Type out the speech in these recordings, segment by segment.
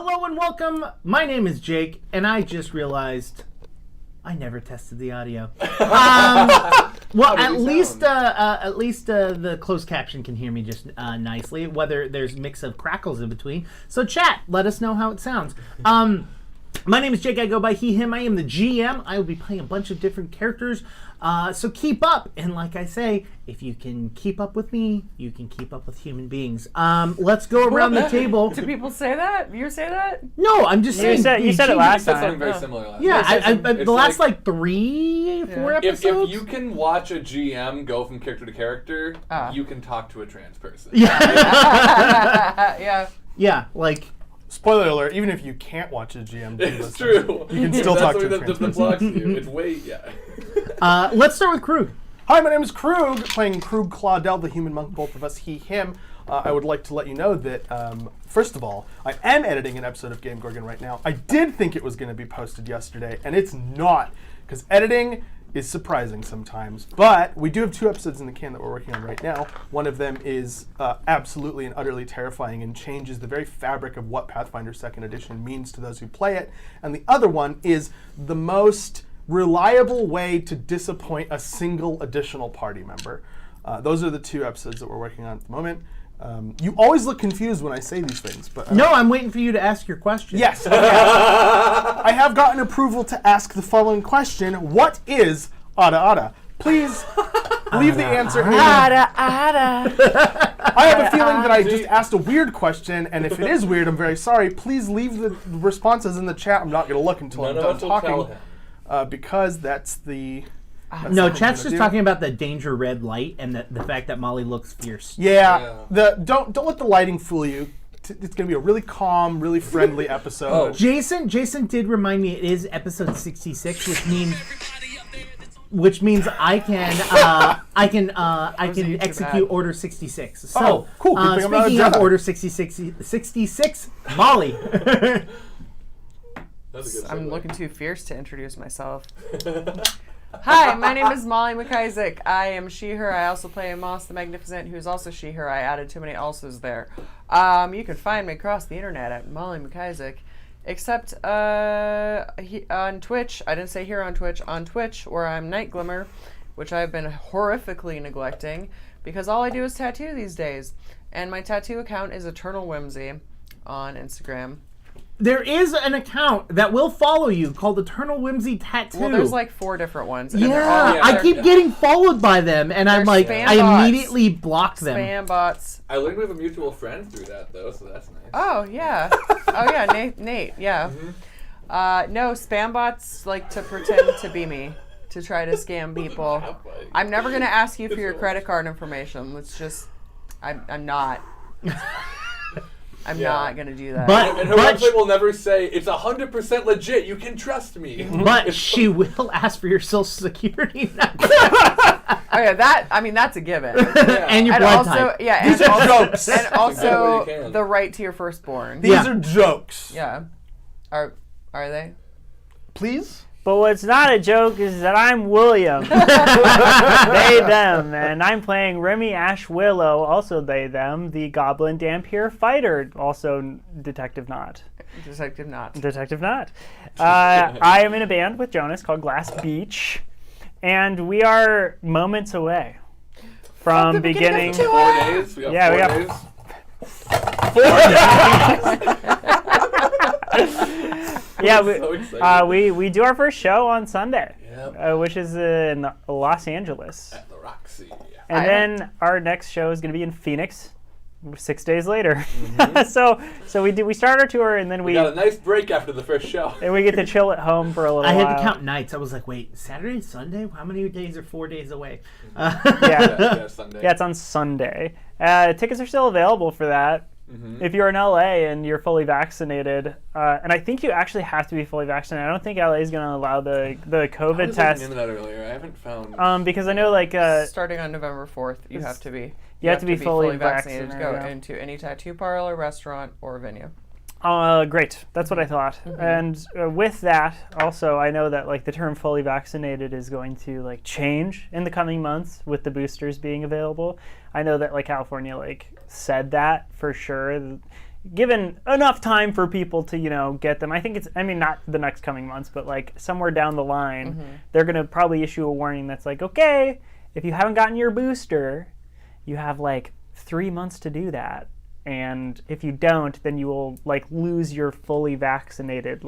Hello and welcome. My name is Jake, and I just realized I never tested the audio. Well, at least the closed caption can hear me just nicely. Whether there's a mix of crackles in between. So chat, let us know how it sounds. My name is Jake. I go by he, him. I am the GM. I will be playing a bunch of different characters. So keep up. And like I say, if you can keep up with me, you can keep up with human beings. Let's go around the table. Do people say that? You say that? No, I'm just saying. You said it last time. Something very similar last Yeah, time. the last like 3-4 episodes. If you can watch a GM go from character to character, you can talk to a trans person. Yeah. Yeah, like... Spoiler alert, even if you can't watch a GM, it's true. You can still talk to a trans person. Blocks you. It's way, let's start with Krug. Hi, my name is Krug, playing Krug Claudel, the human monk, both of us, he, him. I would like to let you know that, first of all, I am editing an episode of Game Gorgon right now. I did think it was going to be posted yesterday, and it's not, because editing is surprising sometimes. But we do have 2 episodes in the can that we're working on right now. One of them is absolutely and utterly terrifying and changes the very fabric of what Pathfinder 2nd Edition means to those who play it. And the other one is the most reliable way to disappoint a single additional party member. Those are the 2 episodes that we're working on at the moment. You always look confused when I say these things, but no, I'm waiting for you to ask your question. Yes, okay. I have gotten approval to ask the following question: what is Ada Ada? Please leave the answer in. Ada Ada. I have a feeling that I just asked a weird question, and if it is weird, I'm very sorry. Please leave the responses in the chat. I'm not going to look until I'm done talking, because that's the. No, chat's just talking about the danger red light and the fact that Molly looks fierce. Yeah. Don't let the lighting fool you. It's going to be a really calm, really friendly episode. Jason did remind me it is episode 66, which means I can execute Order 66. So, cool. Speaking of Order 66, Molly. I'm looking too fierce to introduce myself. Hi, my name is Molly McIsaac. I am she, her. I also play Moss the Magnificent, who's also she, her. I added too many alsos there. You can find me across the internet at Molly McIsaac, except on Twitch. I didn't say here on Twitch, where I'm Night Glimmer, which I've been horrifically neglecting because all I do is tattoo these days. And my tattoo account is Eternal Whimsy on Instagram. There is an account that will follow you called Eternal Whimsy Tattoo. Well, there's like 4 different ones. Yeah, I keep getting followed by them, and I'm like, I immediately block them. Spam bots. I learned we have a mutual friend through that, though, so that's nice. Oh, yeah. Nate, yeah. Mm-hmm. No, spam bots like to pretend to be me, to try to scam people. I'm never going to ask you for your credit card information. Let's just, I'm not. I'm not going to do that. And her website will never say, it's 100% legit, you can trust me. But she will ask for your social security number. That's a given. And your blood type. Yeah, These are jokes. And also the right to your firstborn. These are jokes. Yeah. Are they? Please? But what's not a joke is that I'm William. They, them. And I'm playing Remy Ash Willow, also they, them, the Goblin Dampier Fighter, also Detective Knot. Detective Knot. I am in a band with Jonas called Glass Beach, and we are moments away from beginning. 4 days? We got 4 days? 4 days. Yeah, we do our first show on Sunday, which is in Los Angeles. At the Roxy. And then our next show is going to be in Phoenix 6 days later. Mm-hmm. so we start our tour, and then we got a nice break after the first show. And we get to chill at home for a little while. I had to count nights. I was like, wait, Saturday, Sunday? How many days are 4 days away? Sunday. Yeah, it's on Sunday. Tickets are still available for that. Mm-hmm. If you're in LA and you're fully vaccinated, and I think you actually have to be fully vaccinated. I don't think LA is going to allow the COVID test. I was that earlier. I haven't found. Because I know starting on November 4th, you have to be. You have to be fully vaccinated to go into any tattoo parlor, restaurant, or venue. Great. That's what I thought. Mm-hmm. And with that, also, I know that the term fully vaccinated is going to change in the coming months with the boosters being available. I know that California said that for sure. given enough time for people to, get them. I think not the next coming months, but like somewhere down the line, they're going to probably issue a warning that's like, okay, if you haven't gotten your booster, you have like 3 months to do that. And if you don't, then you will like lose your fully vaccinated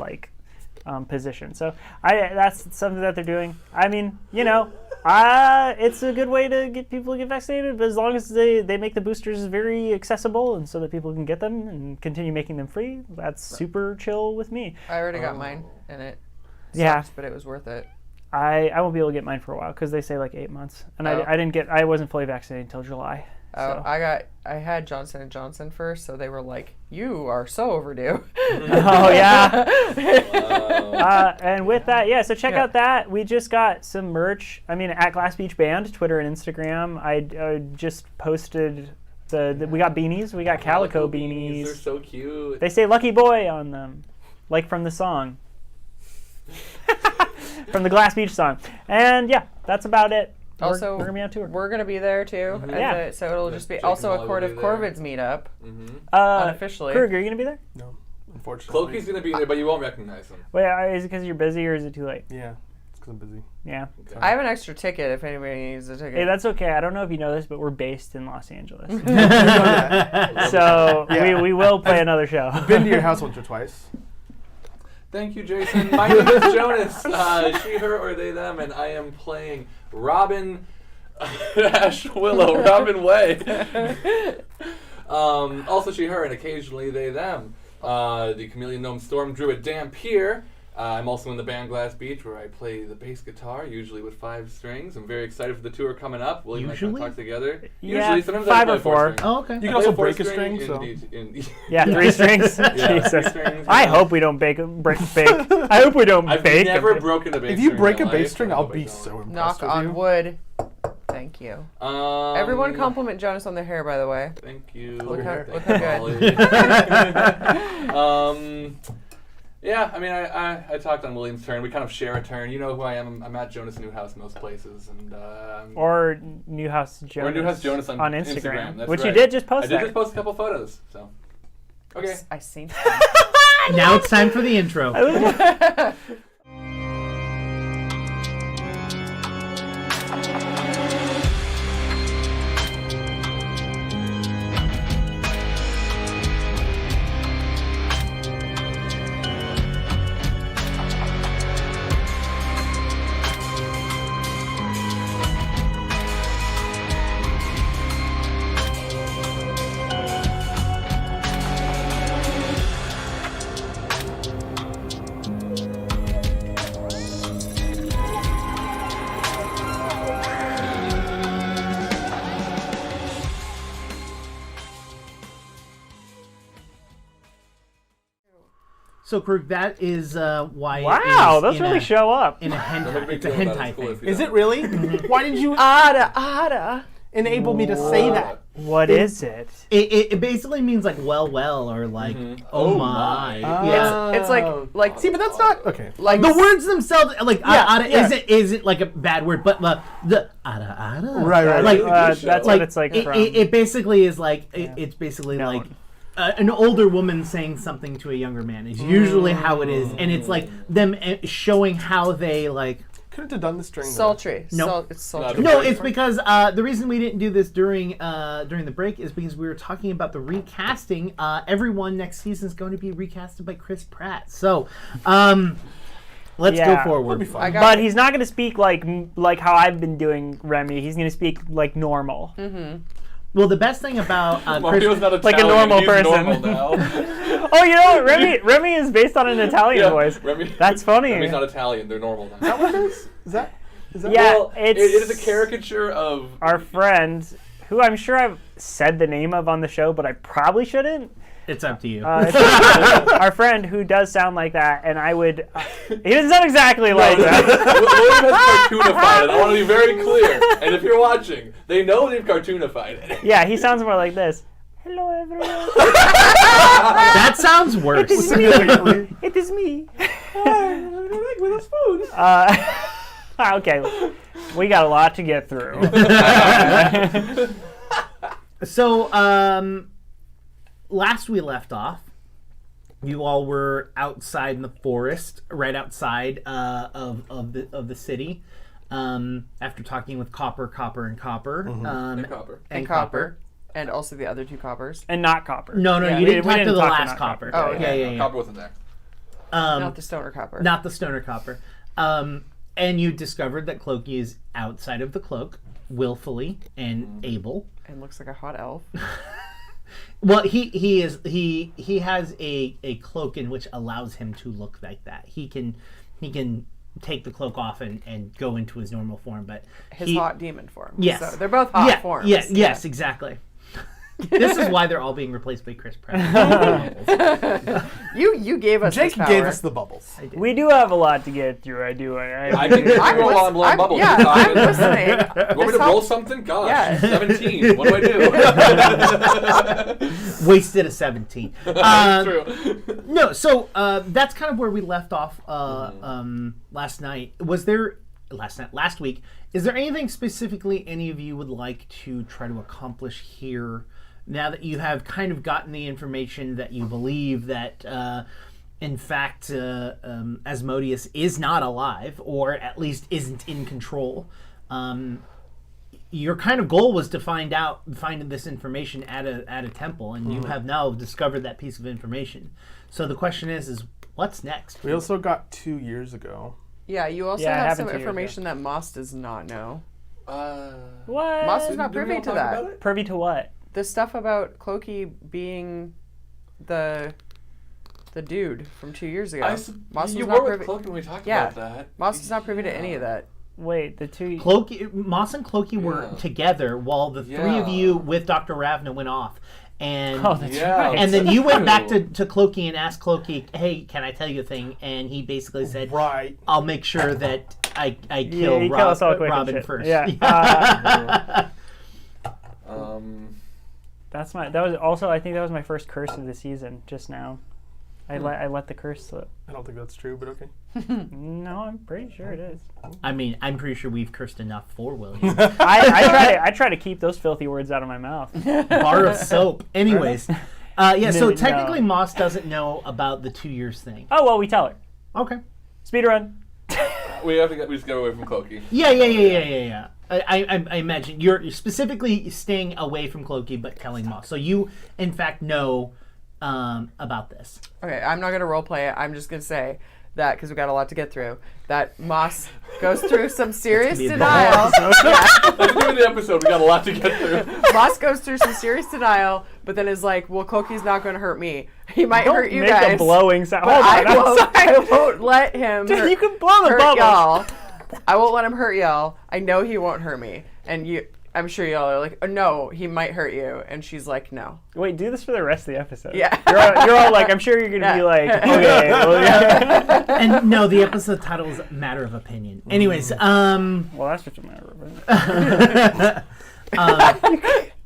position. So that's something that they're doing. I mean, it's a good way to get people to get vaccinated, but as long as they make the boosters very accessible and so that people can get them and continue making them free, that's super chill with me. I already got mine, and it Yeah. but it was worth it. I won't be able to get mine for a while because they say like 8 months, and I wasn't fully vaccinated until July. Oh, So. I had Johnson & Johnson first, so they were like, "You are so overdue." Oh yeah. Wow. And with that, so check out that. We just got some merch. I mean, at Glass Beach Band, Twitter and Instagram. I just posted we got beanies. We got calico beanies. They're so cute. They say "Lucky Boy" on them, like from the song, from the Glass Beach song. And yeah, that's about it. Also, we're gonna be on tour. We're gonna be there too. Yeah. So it'll just be Jake also and a Molly Court will of be there. Corvids meetup, Mm-hmm. unofficially. Krug, are you gonna be there? No, unfortunately. Cloaky's gonna be there, but you won't recognize him. Wait, is it because you're busy or is it too late? Yeah, it's because I'm busy. Yeah. Okay. I have an extra ticket if anybody needs a ticket. Hey, that's okay. I don't know if you know this, but we're based in Los Angeles, You know that. so Yeah. we will play another show. Been to your house once or twice. Thank you, Jason. My name is Jonas. She, her, or they, them, and I am playing Robin Ash Willow, Robin Way. Also she, her, and occasionally they, them. The chameleon gnome storm druid Dampier. I'm also in the band Glass Beach, where I play the bass guitar, usually with 5 strings. I'm very excited for the tour coming up. William and I Usually? talk together. Yeah, Usually, sometimes 5 I or play 4. string. Oh, okay. You can I also play break a string, so. Yeah, 3 strings. Yeah, Jesus. 3 strings, I yeah. hope we don't bake. I hope we don't I've bake. never broken a bass If string you break a in my bass life, string, I I'll hope I be don't. so impressed Knock with on you. wood. Thank you. Everyone compliment Jonas on their hair, by the way. Thank you. Look how- look how good. Yeah, I mean, I talked on William's turn. We kind of share a turn. You know who I am. I'm at Jonas Newhouse most places, and Or Newhouse Jonas. or Newhouse Jonas on Instagram, That's which right. you did just post. I did just post a couple photos. So, okay. I seen. Now it's time for the intro. So, Krug, that is why. Wow, it is those in really a, show up. In a Don't make a hentai. big It's a deal about it. hentai It's cool thing. if you Is don't. it really? Why did you Ada. enable me to say that? What is it? It basically means like well, or like oh my. Yeah. It's like See, but that's not okay. like The words themselves, like ada, yeah. isn't like a bad word, but the ada. Right. Like That's like what it's like from. it basically is like it's basically No. like an older woman saying something to a younger man is usually how it is, and it's like them showing how they like. Couldn't have done this during sultry. No. It's sultry. No, it's because the reason we didn't do this during the break is because we were talking about the recasting. Everyone next season is going to be recasted by Chris Pratt. So, let's go forward. That'd be fun. But he's not going to speak like how I've been doing Remy. He's going to speak like normal. Well, the best thing about Mario's not Like a Italian, normal he's person. normal now. Oh, you know what? Remy is based on an Italian voice. Remy, That's funny. Remy's not Italian. They're normal now. Is that? Yeah, Well, it is a caricature of Our friend, who I'm sure I've said the name of on the show, but I probably shouldn't. It's up to you. It's our friend who does sound like that, and I would. He doesn't sound exactly like that. William has cartoonified it. I want to be very clear. And if you're watching, they know they've cartoonified it. Yeah, he sounds more like this. Hello, everyone. That sounds worse. It is me. With a spoon. Okay, we got a lot to get through. So, last we left off, you all were outside in the forest, right outside of the city. After talking with Copper, and Copper. And Copper. And Copper. And also the other two Coppers. And not Copper. No, Yeah, you didn't we talk didn't to the talk to last not Copper. Copper. Oh, okay. Yeah. Copper wasn't there. Not the Stoner Copper. Not the Stoner Copper. And you discovered that Cloaky is outside of the cloak, willfully and able. And looks like a hot elf. Well, he has a cloak in which allows him to look like that. He can take the cloak off and go into his normal form, but His hot demon form. Yes. So they're both hot forms. Yes, exactly. This is why they're all being replaced by Chris Pratt. You gave us Jake this power. gave us the bubbles. I did. We do have a lot to get through. I do. I can roll while I'm blowing bubbles. Yeah, I'm listening. You want me to roll something? Gosh, Yeah. 17. What do I do? Wasted a 17. True. No, so that's kind of where we left off last night. Last week. Is there anything specifically any of you would like to try to accomplish here now that you have kind of gotten the information that you believe that, in fact, Asmodeus is not alive, or at least isn't in control? Your kind of goal was to find this information at a temple, and you have now discovered that piece of information. So the question is what's next? We also got 2 years ago. Yeah, you also Yeah, it have happened some 2 years information that Moss does not know. What? Moss is not Did we privy all to talk that. about it? Privy to what? The stuff about Cloaky being the dude from 2 years ago. Moss you was were not with privy. Cloak when we talked Yeah. about that. Moss is not privy to any of that. Wait, the two. Cloaky, Moss and Cloaky were together while the three of you with Dr. Ravna went off. And Oh, that's Yeah. right. and then you went back True. to Cloaky and asked Cloaky, hey, can I tell you a thing? And he basically said, Right. I'll make sure that I Yeah, kill you kill us all quick and Robin shit. first. Yeah. That was also, I think that was my first curse of the season just now. I let the curse slip. I don't think that's true, but okay. No, I'm pretty sure it is. I mean, I'm pretty sure we've cursed enough for William. I try to keep those filthy words out of my mouth. Bar of soap. Anyways. So No. technically Moss doesn't know about the 2 years thing. Oh well, we tell her. Okay. Speed run. We just get away from Cloaky. Yeah. I imagine you're specifically staying away from Cloaky but telling Moss. So you, in fact, know about this. Okay, I'm not gonna roleplay it. I'm just gonna say that because we got a lot to get through. That Moss goes through some serious be a denial. At the beginning of the episode, we got a lot to get through. Moss goes through some serious denial, but then is like, "Well, Cloaky's not going to hurt me. He might hurt you Make guys, a blowing sound. but Hold on. I won't let him Dude, hurt, you can blow the hurt bubbles. y'all. I won't let him hurt y'all. I know he won't hurt me." And I'm sure y'all are like, "Oh, no, he might hurt you." And she's like, "No." Wait, do this for the rest of the episode. Yeah. You're all like, I'm sure you're gonna be Yeah. like, okay, well, yeah. And no, the episode title is Matter of Opinion. Anyways, Well, that's just a matter of it.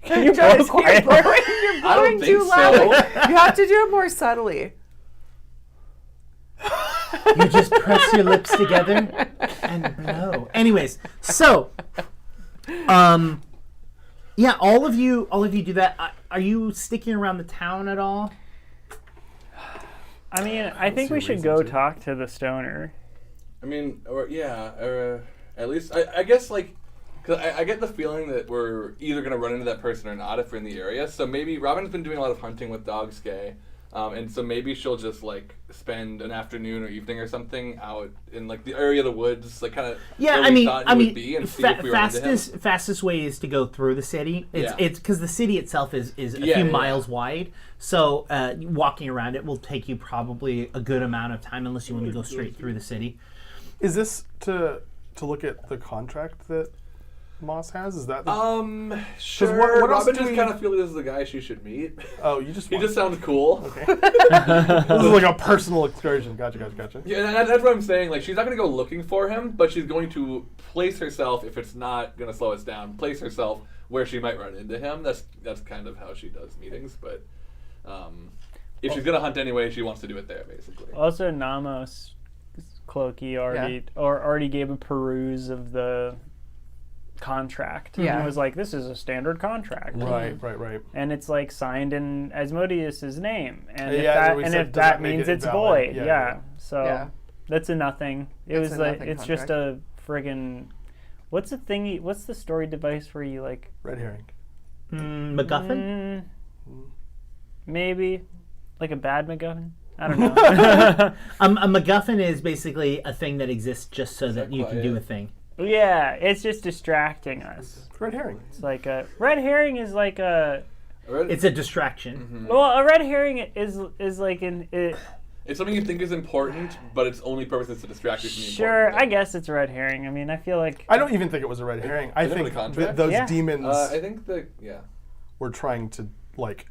Can you blow Jonas, quiet? you're I blowing don't too think loud. so. You have to do it more subtly. you just press your lips together and blow. Anyways, so, yeah, all of you do that. Are you sticking around the town at all? I mean, I think we should go talk to the stoner. I mean, or at least I guess like, cause I get the feeling that we're either gonna run into that person or not if we're in the area. So maybe Robin's been doing a lot of hunting with Dogskay, and so maybe she'll just like spend an afternoon or evening or something out in like the area of the woods, like kind of Yeah, where we thought he would be, and see if we run into him. fastest way is to go through the city. It's because the city itself is a few miles wide. So walking around it will take you probably a good amount of time unless you want to go straight through the city. Is this to look at the contract that Moss has? Is that Sure. what else Robin do just we- kind of feels this is the guy she should meet. Oh, you just He want- just sounds cool. Okay. This is like a personal excursion. Gotcha. Yeah, and that's what I'm saying. Like, she's not going to go looking for him, but she's going to place herself, if it's not going to slow us down, place herself where she might run into him. That's kind of how she does meetings. But if she's going to hunt anyway, she wants to do it there, basically. Also, Nomos, Cloaky already gave a peruse of the contract. Yeah. And it was like, this is a standard contract. Right. And it's like signed in Asmodeus's name. And Yeah, if we that, said, and if does that that make means it it's invalid? void. Yeah, Yeah. yeah. So Yeah. that's a nothing. It It's was a like, nothing it's just a friggin', what's the thing, what's the story device where you like, Red herring. MacGuffin? maybe, like a bad MacGuffin? I don't know. A MacGuffin is basically a thing that exists just so that you can quiet? do a thing. Yeah, it's just distracting us. Red herring. It's like a red herring is like a It's a distraction. well, a red herring is like an It's something you think is important, but its only purpose is to distract you from the sure. important I guess it's a red herring. I mean, I feel like I don't even think it was a red herring. I Is it in think the contract? those Yeah. demons I think were trying to like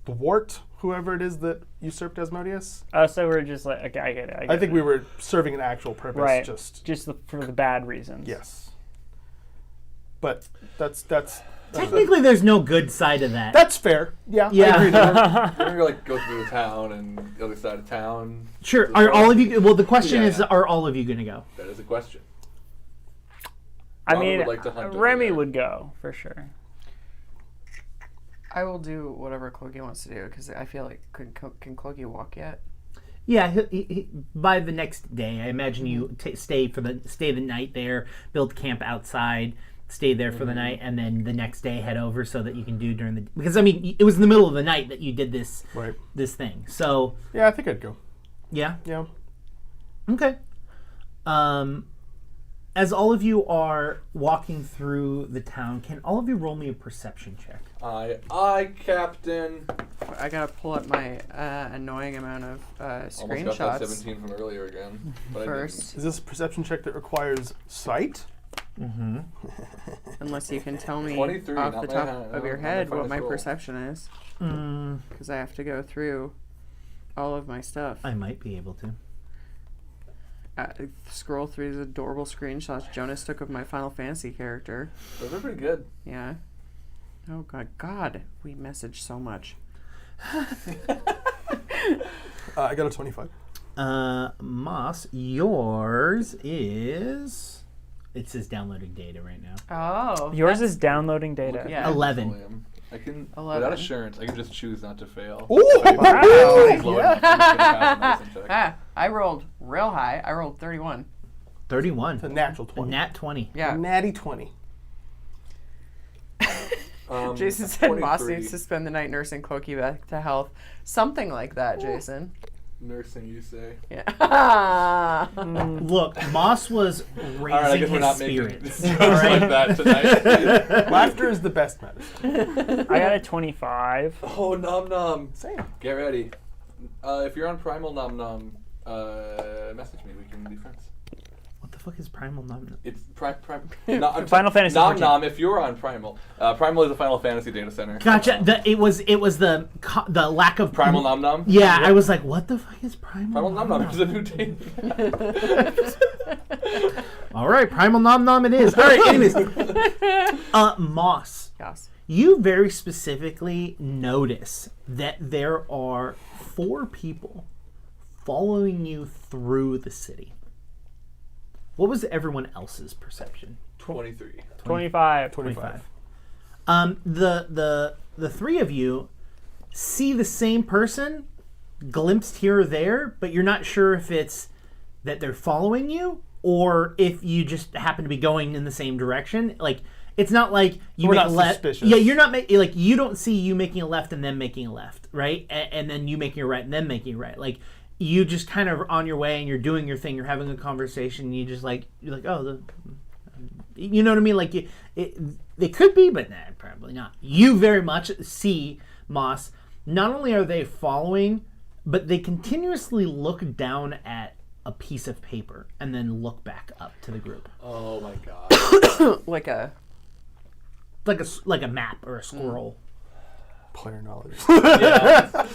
thwart whoever it is that usurped Asmodeus. so we're just like okay, I get it. I think we were serving an actual purpose. right, Just for the bad reasons. yes. But that's Technically, there's no good side of that. that's fair. Yeah. Yeah. I agree there. You're gonna like go through the town and the other side of town. Sure. Are all of you? Well, the question Yeah, is, yeah. are all of you going to go? That is a question. I Ronald mean, would like to hunt over Remy there. would go for sure. I will do whatever Cloaky wants to do because I feel like can Cloaky walk yet? Yeah. By the next day, I imagine you stay the night there, build camp outside, stay there for the night, and then the next day head over so that you can do during the because I mean it was in the middle of the night that you did this Right. this thing. So Yeah, I think I'd go. yeah. Yeah. Okay. As all of you are walking through the town, can all of you roll me a perception check? Aye, Captain. I gotta pull up my annoying amount of Almost got that screenshots 17 from earlier again. But first, Is this a perception check that requires sight? unless you can tell me 23, off not the my top hand- of your not my head what finest my roll. perception is, because I have to go through all of my stuff. I might be able to. Scroll through the adorable screenshots Jonas took of my Final Fantasy character. Those are pretty good. Yeah. Oh God, we message so much. I got a 25. Moss, yours is. It says downloading data right now. Oh, Yours is downloading data. Yeah. 11. William. I can 11. without assurance. I can just choose not to fail. Ooh! It's loading. Yeah. I'm just gonna pass a medicine check. I rolled real high. I rolled 31. 31. It's a natural A 20. nat 20. Yeah. Natty 20. Jason said Moss 23. needs to spend the night nursing Cloaky back to health. Something like that, Jason. Nursing, you say? Yeah. Look, Moss was All right, I raising guess we're his not making spirits. jokes all right? like that tonight. Laughter is the best medicine. I got a 25. Oh, nom nom. Same. Get ready. If you're on Primal Nom Nom, message me. We can be friends. What the fuck is Primal Nom? It's I'm Final Fantasy Nom 14. Nom. If you're on Primal, Primal is a Final Fantasy data center. Gotcha. It was the lack of Primal Nom Nom. Yeah, I was like, what the fuck is Primal? Primal Nom Nom is a new data. All right, Primal Nom Nom it is. All right, anyways. Moss, Yes. you very specifically notice that there are 4 people following you through the city. What was everyone else's perception? 23. 25. 25. The 3 of you see the same person glimpsed here or there, but you're not sure if it's that they're following you or if you just happen to be going in the same direction. Like, it's not like you We're make not a left. suspicious. Yeah, you're not like you don't see you making a left and them making a left, right? And then you making a right and them making a right. Like, you just kind of on your way and you're doing your thing. You're having a conversation. And you're like, oh, you know what I mean? Like, they could be, but nah, probably not. You very much see, Moss, not only are they following, but they continuously look down at a piece of paper and then look back up to the group. Oh my god. Like a. Like a map or a scroll. Player knowledge. Yeah.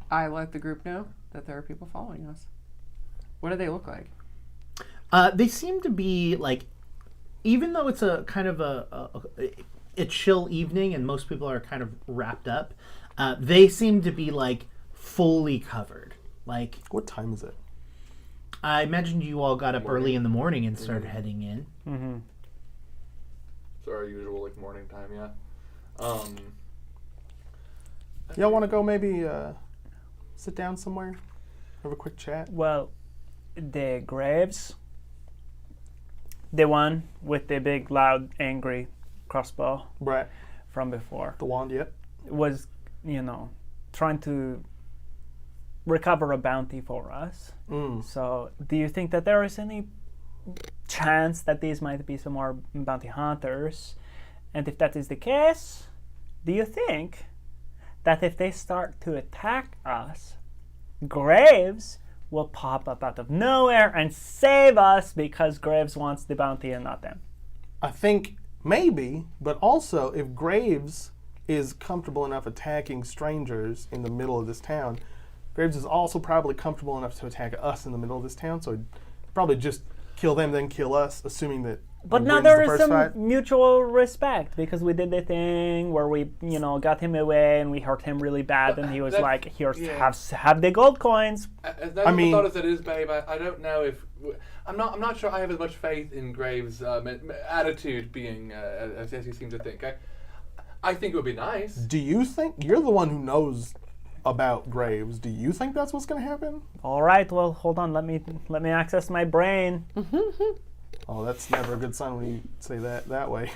I let the group know that there are people following us. What do they look like? They seem to be like, even though it's a kind of a chill evening and most people are kind of wrapped up, they seem to be like fully covered. Like, What time is it? I imagine you all got up Morning. early in the morning and started heading in. Mm-hmm. So our usual like morning time, yeah. Y'all want to go maybe sit down somewhere, have a quick chat? Well, the Graves, the one with the big, loud, angry crossbow Right. from before, The wand yet? was, trying to recover a bounty for us. Mm. So, do you think that there is any chance that these might be some more bounty hunters? And if that is the case, do you think that if they start to attack us, Graves will pop up out of nowhere and save us because Graves wants the bounty and not them? I think maybe, but also if Graves is comfortable enough attacking strangers in the middle of this town, Graves is also probably comfortable enough to attack us in the middle of this town, so he'd probably just kill them, then kill us, assuming that. But he now wins there the is first some fight. mutual respect because we did the thing where we, got him away and we hurt him really bad, and he was That- like, "Here, yeah. have the gold coins." As nice I of a mean- thought as it is, babe, I don't know if I'm not sure I have as much faith in Graves' attitude being as you seem to think. I think it would be nice. Do you think you're the one who knows about Graves? Do you think that's what's going to happen? All right, well, hold on. Let me access my brain. Oh, that's never a good sign when you say that way.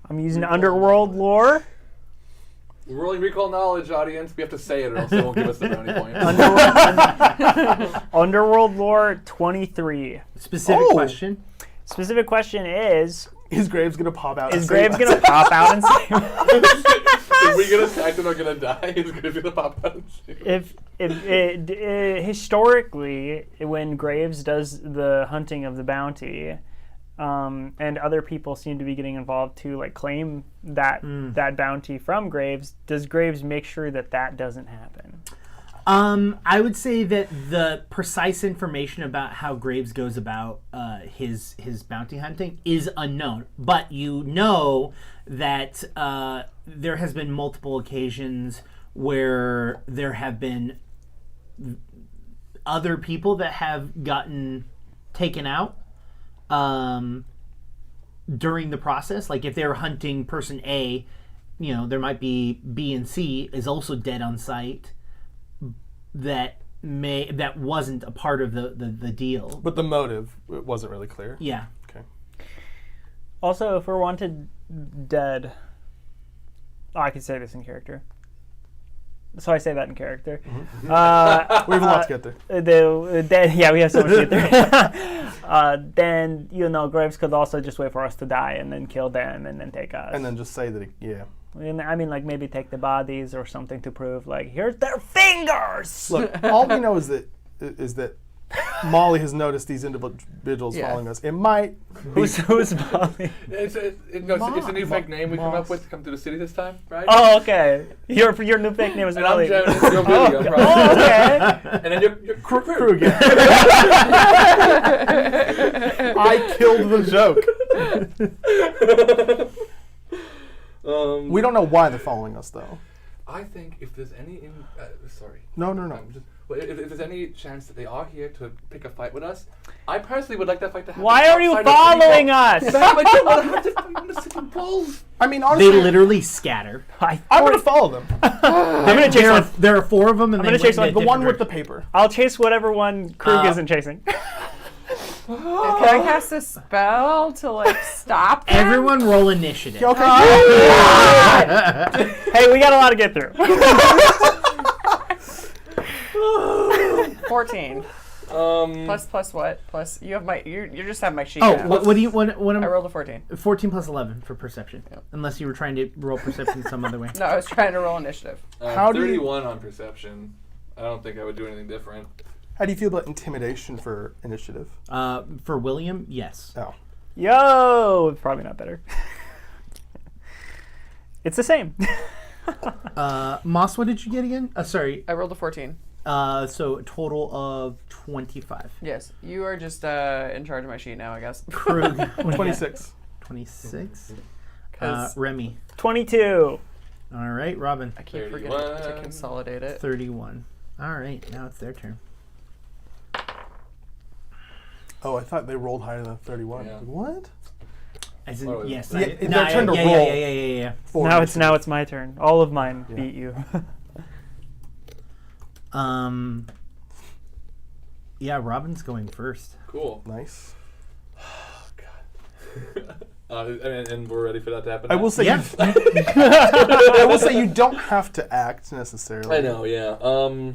I'm using underworld lore. We're rolling recall knowledge, audience. We have to say it, or else they won't give us the brownie points. Underworld lore 23. Specific Oh. question. Specific question is Graves going to pop out? is and Graves save gonna us? pop out and save us? If we get attacked and are gonna die, is Graves gonna pop out and shoot? If historically, when Graves does the hunting of the bounty, and other people seem to be getting involved to like claim that bounty from Graves, does Graves make sure that doesn't happen? I would say that the precise information about how Graves goes about his bounty hunting is unknown, but you know that there has been multiple occasions where there have been other people that have gotten taken out during the process. Like if they're hunting person A, there might be B and C is also dead on sight. That wasn't a part of the deal. But the motive wasn't really clear. Yeah. Okay. Also, if we're wanted dead, I could say this in character. So I say that in character. We have a lot to get there. We have so much to get there. Then Graves could also just wait for us to die and then kill them and then take us. And then just say that, yeah. And I mean, like maybe take the bodies or something to prove, like, here's their fingers. Look, all we know is that Molly has noticed these individuals Yeah. following us. It might be. Who's Molly? It's a new fake name we come up with to come to the city this time, right? Oh, okay. Your new fake name is And I'm Molly. Jonas, your video, probably. Oh, okay. And then you're Crew again. I killed the joke. We don't know why they're following us, though. I think if there's any, sorry. No. If there's any chance that they are here to pick a fight with us, I personally would like that fight to happen. Why are you outside of following City us? Hall. I don't want to have to fight in the city walls. I mean, They honestly, literally scatter. I'm going to follow them. I'm gonna chase one. There are four of them, and I'm they gonna chase went in one. The one different with the paper. I'll chase whatever one Krug Uh, isn't chasing. Can I cast a spell to like stop them? Everyone roll initiative. Okay. Hey, we got a lot to get through. 14. Plus what? Plus you have you just have my sheet. Oh, now. what do you want? I rolled a 14. 14 plus 11 for perception. Unless you were trying to roll perception some other way. No, I was trying to roll initiative. How do you- 31 on perception. I don't think I would do anything different. How do you feel about intimidation for initiative? For William, yes. Oh. Yo, probably not better. It's the same. Moss, what did you get again? Sorry. I rolled a 14. So a total of 25. Yes, you are just in charge of my sheet now, I guess. Krug, 26. 26. 'Cause Remy. 22. All right, Robin. I keep forgetting to 31. consolidate it. 31. All right, now it's their turn. Oh, I thought they rolled higher than 31. Yeah. What? As in, Oh, yes. yeah, I- it's no, their turn to yeah, roll. Yeah. Four Now initiative. it's my turn. All of mine beat you. Yeah, Robin's going first. Cool. Nice. Oh, God. And we're ready for that to happen. I now? will say. Yeah. I will say you don't have to act necessarily. I know, yeah.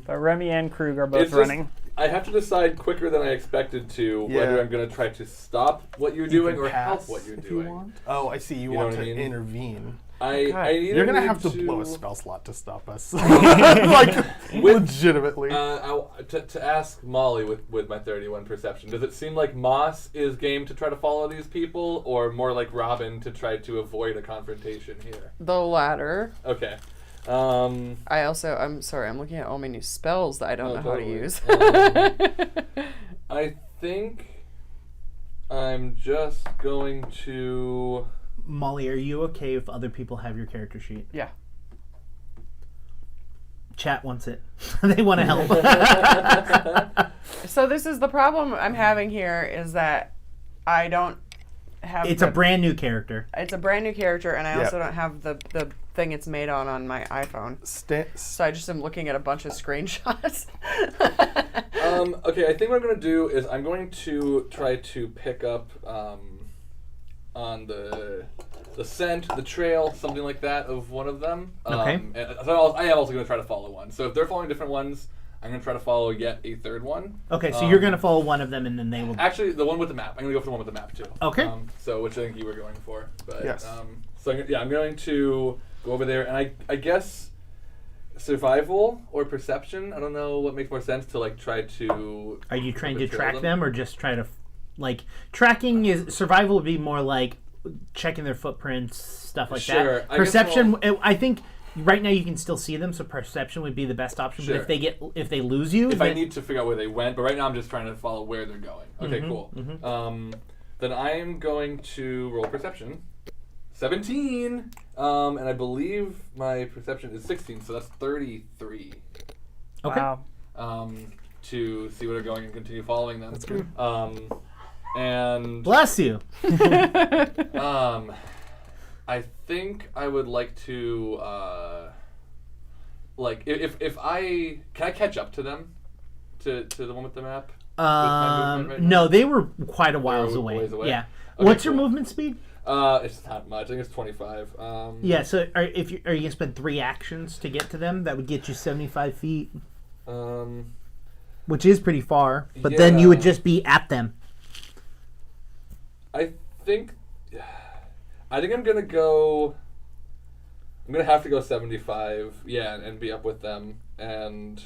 But Remy and Krug are both It's just- running. I have to decide quicker than I expected to whether Yeah. I'm going to try to stop what you're You doing can or help pass what you're if doing. You want. Oh, I see. You, You know want what to I mean? intervene. I either You're gonna need have to blow a spell slot to stop us. With- Legitimately. To ask Molly with my 31 perception, does it seem like Moss is game to try to follow these people, or more like Robin to try to avoid a confrontation here? The latter. Okay. I'm sorry, I'm looking at all my new spells that I don't know how to totally. use. I think I'm just going to... Molly, are you okay if other people have your character sheet? Yeah. Chat wants it. They want to help. So this is the problem I'm having here is that I don't have It's a brand new character. It's a brand new character, and I Yeah. also don't have the thing it's made on my iPhone. So I just am looking at a bunch of screenshots. Okay, I think what I'm going to do is I'm going to try to pick up on the scent, the trail, something like that of one of them. Okay. And so I am also going to try to follow one. So if they're following different ones, I'm going to try to follow yet a third one. Okay, so you're going to follow one of them, and then they will... Actually, the one with the map. I'm going to go for the one with the map, too. Okay. So which I think you were going for. But, Yes. I'm going to go over there, and I guess survival or perception. I don't know what makes more sense to like try to... Are you trying to trail track them, or just try to... Like, tracking is... Survival would be more like checking their footprints, stuff like Sure. that. I guess Perception, I think... Right now you can still see them, so perception would be the best option. Sure. But if they lose you, If I then- need to figure out where they went, but right now I'm just trying to follow where they're going. Okay, cool. Then I am going to roll perception. 17! And I believe my perception is 16, so that's 33. Okay. Wow. To see where they're going and continue following them. That's good. And Bless you. I think I would like to, like, if I can I catch up to them, to the one with the map. With my movement right No, now? they were quite a whiles They were away. ways away? Yeah. Okay, What's your cool. movement speed? It's not much. I think it's 25. Yeah. So are you gonna spend 3 actions to get to them? That would get you 75 feet, which is pretty far. But then you would Yeah. just be at them. I think I'm gonna go. I'm gonna have to go 75. Yeah, and be up with them. And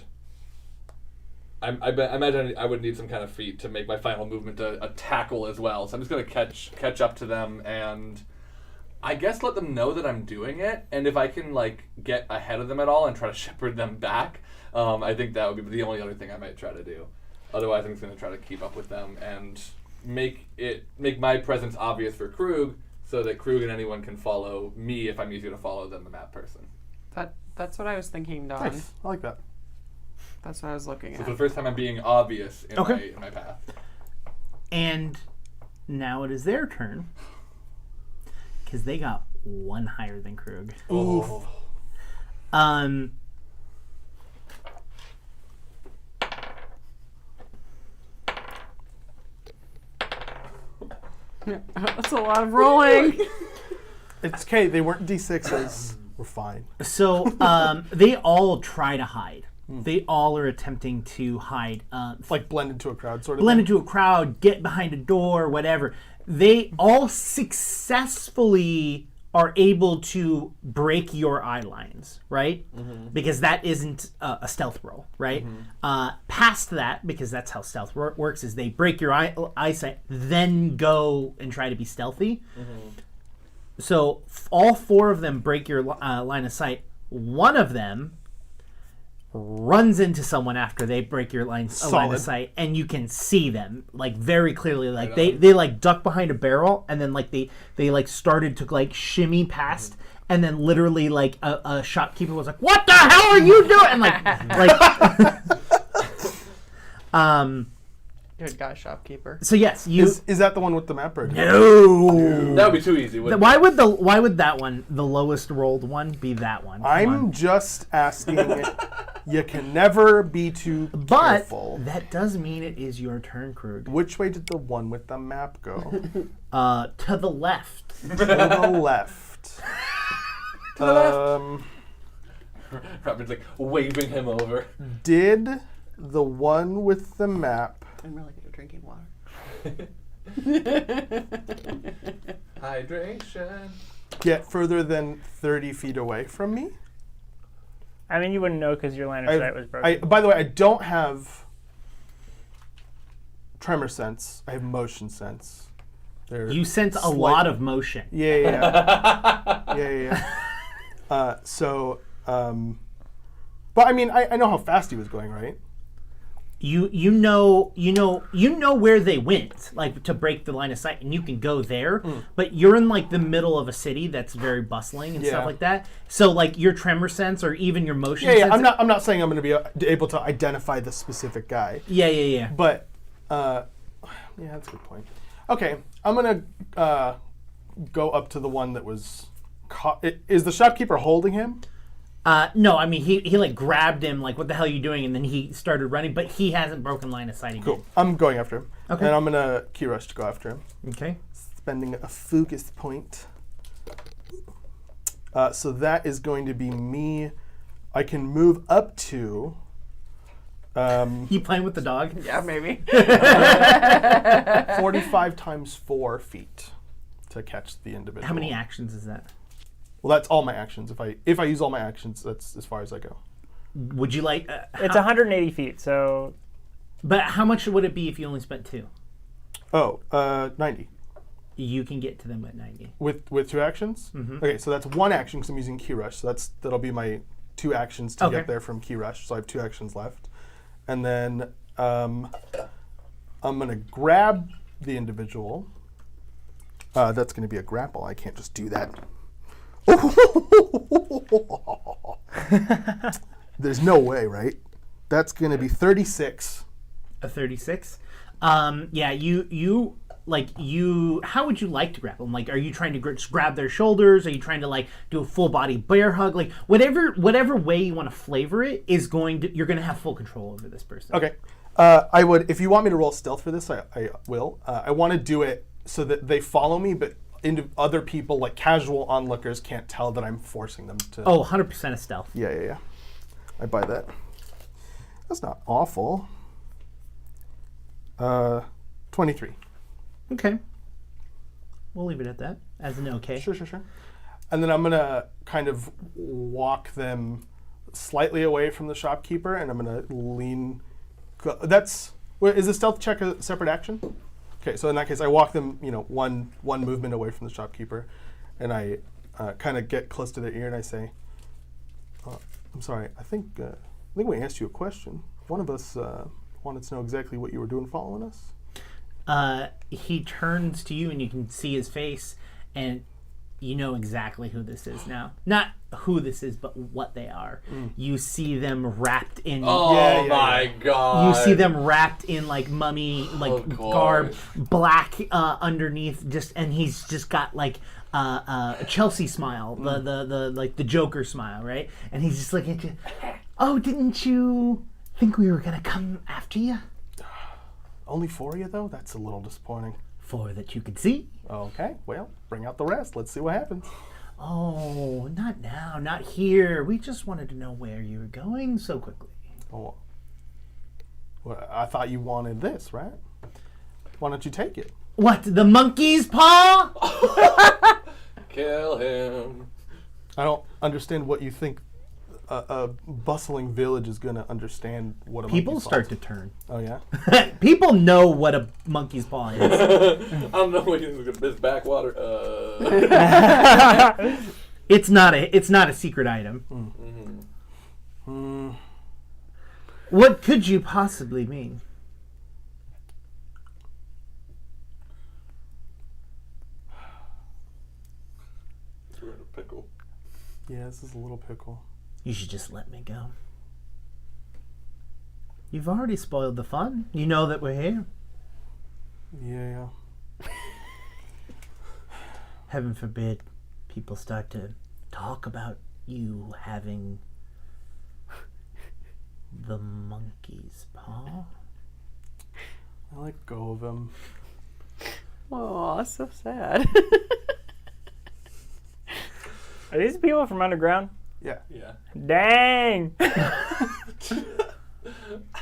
I imagine I would need some kind of feat to make my final movement a tackle as well. So I'm just gonna catch up to them and I guess let them know that I'm doing it. And if I can like get ahead of them at all and try to shepherd them back, I think that would be the only other thing I might try to do. Otherwise, I'm just gonna try to keep up with them and make my presence obvious for Krug, so that Krug and anyone can follow me if I'm easier to follow than the map person. That's what I was thinking, Don. Nice. I like that. That's what I was looking So at. for the first time, I'm being obvious in Okay. my path. And now it is their turn, because they got 1 higher than Krug. Oof. That's a lot of rolling. It's okay. They weren't D6s. We're fine. So they all try to hide. They all are attempting to hide. Like blend into a crowd, sort of. Blend thing. into a crowd, get behind a door, whatever. They all successfully are able to break your eye lines, right? Because that isn't a stealth roll, right? Past that, because that's how stealth works, is they break your eyesight, then go and try to be stealthy. So all 4 of them break your line of sight. One of them runs into someone after they break your line of sight, and you can see them like very clearly. Like they like duck behind a barrel, and then like they like started to like shimmy past, and then literally like a shopkeeper was like, "What the hell are you doing?" And like Good guy, shopkeeper. So yes, you. Is that the one with the map or? No. That would be too easy. Why would that one, the lowest rolled one, be that one? Come I'm on. just asking. You can never be too But careful. that does mean it is your turn, Krug. Which way did the one with the map go? To the left. To the left. Robin's like waving him over. Did the one with the map I'm really good at drinking water. Hydration. get further than 30 feet away from me? I mean, you wouldn't know because your line of sight was broken. By the way, I don't have tremor sense. I have motion sense. You sense a lot of motion. Yeah. But I mean, I know how fast he was going, right? You know where they went, like to break the line of sight, and you can go there. But you're in like the middle of a city that's very bustling and stuff like that. So like your tremor sense or even your motion sense. I'm not saying I'm going to be able to identify the specific guy. Yeah. But yeah, that's a good point. Okay, I'm going to go up to the one that was caught. Is the shopkeeper holding him? No, I mean he like grabbed him, like what the hell are you doing? And then he started running, but he hasn't broken line of sight again. Cool. I'm going after him. Okay. And I'm going to key rush to go after him. Okay. Spending a focus point. So that is going to be me. I can move up to. You playing with the dog? Yeah, maybe. 45 times 4 feet to catch the individual. How many actions is that? Well, that's all my actions. If I use all my actions, that's as far as I go. Would you like? It's 180 feet, so. But how much would it be if you only spent 2? Oh, 90. You can get to them at 90. With 2 actions? Mm-hmm. Okay, so that's 1 action because I'm using key rush. So that'll be my 2 actions to get there from key rush. So I have 2 actions left. And then I'm going to grab the individual. That's going to be a grapple. I can't just do that. There's no way, right? That's going to be 36. A 36? Yeah, you how would you like to grab them? Like, are you trying to just grab their shoulders? Are you trying to like do a full body bear hug? Like whatever way you want to flavor it is you're going to have full control over this person. Okay. I would, if you want me to roll stealth for this, I will. I want to do it so that they follow me, but other people, like casual onlookers, can't tell that I'm forcing them to. Oh, 100% of stealth. Yeah. I buy that. That's not awful. 23. Okay. We'll leave it at that as an okay. Sure. And then I'm going to kind of walk them slightly away from the shopkeeper, and I'm going to lean. Is the stealth check a separate action? Okay, so in that case, I walk them, one movement away from the shopkeeper, and I kind of get close to their ear and I say, "I'm sorry. I think we asked you a question. One of us wanted to know exactly what you were doing following us." He turns to you, and you can see his face, and you know exactly who this is now. Not who this is, but what they are. You see them wrapped in. Oh my god! You see them wrapped in like mummy, like garb, black underneath. And he's just got like a Chelsea smile, the Joker smile, right? And he's just looking at you. Oh, didn't you think we were gonna come after you? Only 4 of you, though? That's a little disappointing. 4 that you could see. Okay, well, bring out the rest. Let's see what happens. Oh, not now, not here. We just wanted to know where you were going so quickly. Oh, well, I thought you wanted this, right? Why don't you take it? What, the monkey's paw? Kill him. I don't understand what you think a bustling village is going to understand what a People monkey's start paw to turn. Oh, yeah? People know what a monkey's paw is. I don't know what this backwater. It's not a secret item. What could you possibly mean? We're in a pickle. Yeah, this is a little pickle. You should just let me go. You've already spoiled the fun. You know that we're here. Yeah. Heaven forbid people start to talk about you having the monkey's paw. I let go of him. Oh, that's so sad. Are these people from underground? Yeah. Yeah. Dang! I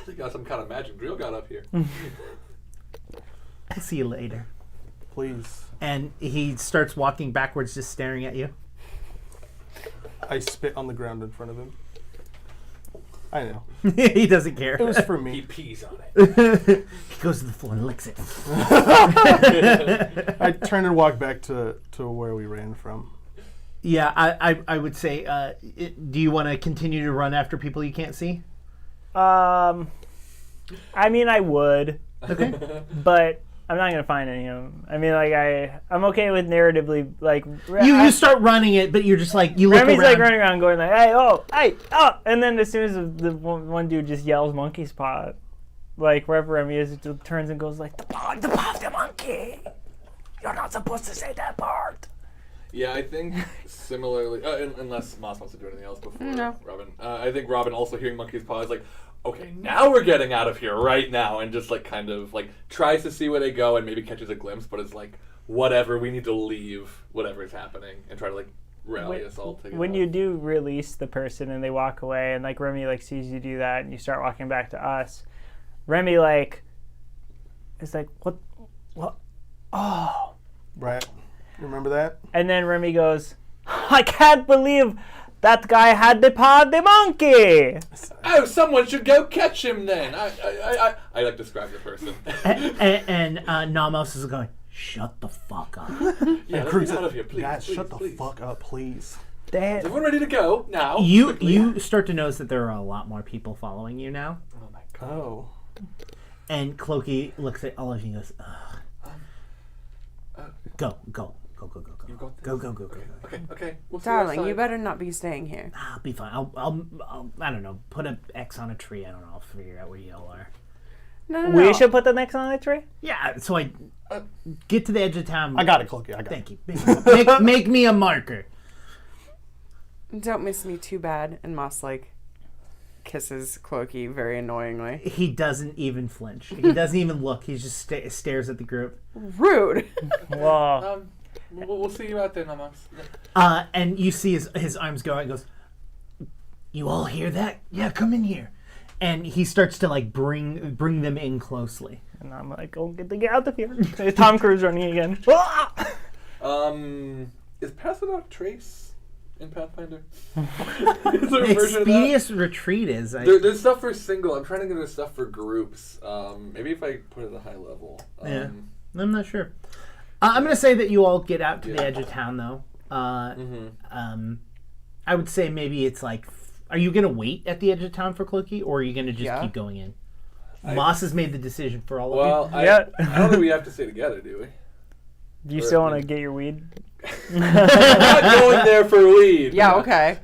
think some kind of magic drill got up here. I'll see you later. Please. And he starts walking backwards, just staring at you. I spit on the ground in front of him. I know. He doesn't care. It was for He me. pees on it. He goes to the floor and licks it. I turn and walk back to where we ran from. Yeah, I would say, do you want to continue to run after people you can't see? I mean, I would, Okay. but I'm not gonna find any of them. I mean, like I'm okay with narratively, like You start running it, but you're just like, you look Remy's around. like running around going like, hey, oh, and then as soon as the one dude just yells monkey's paw, like wherever Remy is, it just turns and goes like, the paw of the monkey. You're not supposed to say that part. Yeah, I think similarly, unless Moss wants to do anything else before No. Robin. I think Robin also hearing monkey's paw is like, okay, now we're getting out of here right now, and just like kind of like tries to see where they go and maybe catches a glimpse, but it's like, whatever, we need to leave whatever is happening and try to like rally us all together. When you do release the person and they walk away, and like Remy like sees you do that, and you start walking back to us, Remy like is like, what? Oh. Right. Remember that? And then Remy goes, I can't believe that guy had the paw of the monkey. Oh, someone should go catch him then. I like describe the person. And Nomos is going, shut the fuck up. Yeah, let's get out of here, please. Guys, please, shut the please. fuck up, please. Is Dad. everyone ready to go now? You start to notice that there are a lot more people following you now. Oh my god. Oh. And Cloaky looks at all of you and goes, ugh. Go. You got this? Go. Okay. We'll see you Darling, outside. you better not be staying here. I'll be fine. I'll I don't know, put an X on a tree. I don't know. I'll figure out where you all are. No. We should put the next on the tree? Yeah, so I get to the edge of town. I got it, Cloaky. I got Thank it. you. Make me a marker. Don't miss me too bad. And Moss like kisses Cloaky very annoyingly. He doesn't even flinch. He doesn't even look. He just stares at the group. Rude. Whoa. We'll see you out there, Nomos. And you see his arms go out and goes, you all hear that? Yeah, come in here. And he starts to like bring them in closely. And I'm like, oh, get out of here. There's Tom Cruise running again. Is Pass Without Trace in Pathfinder? Is there a version of that? Expedious Retreat is. There's stuff for single. I'm trying to get there's stuff for groups. Maybe if I put it at a high level. Yeah. I'm not sure. I'm going to say that you all get out to the edge of town, though. I would say maybe it's like, are you going to wait at the edge of town for Cloaky, or are you going to just keep going in? Moss has made the decision for all of you. Well, I don't think we have to stay together, do we? Do you still want to get your weed? I'm not going there for weed. Yeah, okay.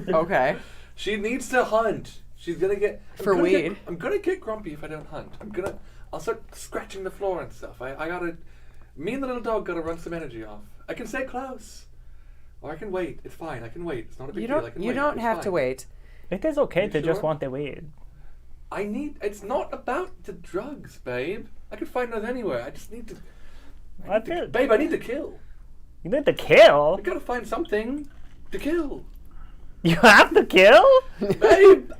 Okay. She needs to hunt. She's gonna get weed. I'm gonna get grumpy if I don't hunt. I'll start scratching the floor and stuff. I gotta. Me and the little dog gotta run some energy off. I can stay close, or I can wait. It's fine. I can wait. It's not a big deal. I can You wait. don't It's have to fine. wait. It is okay You to just sure? want the weed. It's not about the drugs, babe. I could find those anywhere. I just need to. Babe, I need to kill. You need to kill? I gotta find something to kill. You have to kill? Babe,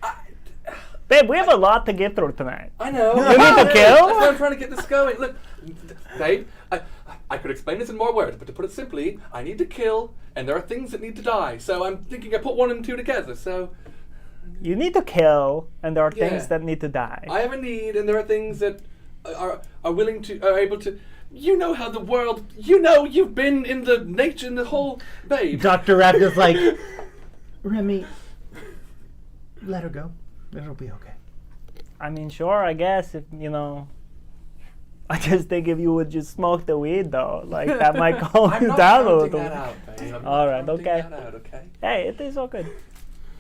Babe, we have a lot to get through tonight. I know. You need to kill? That's why I'm trying to get this going. Look, babe, I could explain this in more words, but to put it simply, I need to kill, and there are things that need to die. So I'm thinking I put one and two together. So You need to kill, and there are Yeah. things that need to die. I have a need, and there are things that are able to. You know how the world. You know you've been in the nature, in the whole, babe. Dr. Raptor's like, Remy, let her go. It'll be okay. I mean, sure, I guess, if, you know... I just think if you would just smoke the weed, though, like, that might calm I'm you not down a counting little. that out, babe. I'm All not right, counting okay. that out, okay. Hey, it is all good.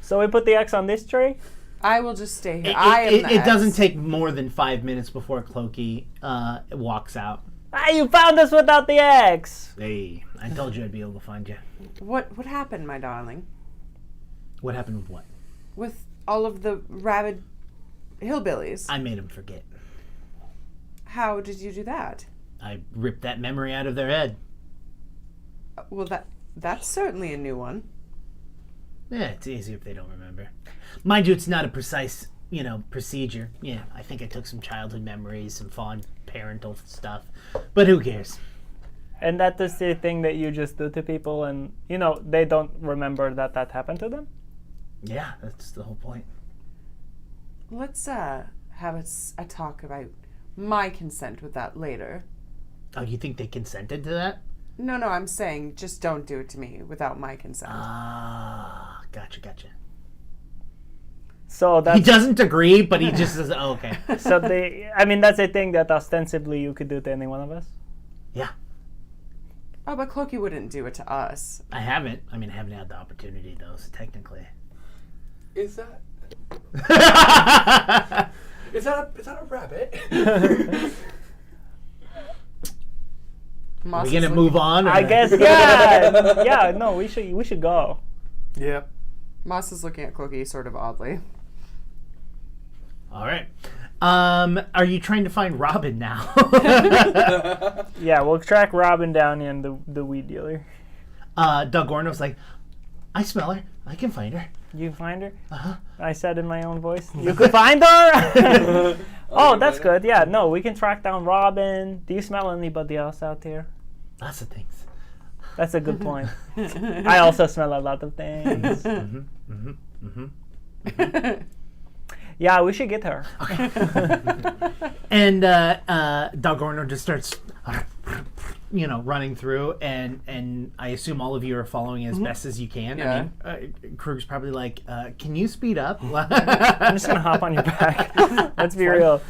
So we put the X on this tree? I will just stay here. I am the It doesn't X. take more than 5 minutes before Cloaky walks out. Ah, you found us without the X! Hey, I told you I'd be able to find you. What happened, my darling? What happened with what? With all of the rabid hillbillies? I made them forget. How did you do that? I ripped that memory out of their head. Well, that's certainly a new one. Yeah, it's easy if they don't remember. Mind you, it's not a precise, procedure. Yeah, I think I took some childhood memories, some fond parental stuff. But who cares? And that is the thing that you just do to people and, they don't remember that happened to them? Yeah, that's the whole point. Let's have a talk about my consent with that later. Oh, you think they consented to that? No, I'm saying just don't do it to me without my consent. Ah, gotcha. So He that's doesn't agree, but he just says, oh, okay. so that's a thing that ostensibly you could do to any one of us. Yeah, Oh, but Cloaky wouldn't do it to us. I haven't. I haven't had the opportunity, though, so technically. Is that a rabbit? Are we gonna move on? Or? I guess, yeah. Yeah, no, we should go. Yeah. Moss is looking at Cloaky sort of oddly. All right. Are you trying to find Robin now? Yeah, we'll track Robin down and the weed dealer. Doug Orno's like, I smell her. I can find her. You find her? Uh-huh. I said in my own voice. You could find her? Oh, that's good. Yeah, no, we can track down Robin. Do you smell anybody else out here? Lots of things. That's a good point. I also smell a lot of things. Yeah, we should get her. And Doug Orno just starts, running through, and I assume all of you are following as best as you can. Yeah. Krug's probably like, can you speed up? I'm just gonna hop on your back. Let's be real.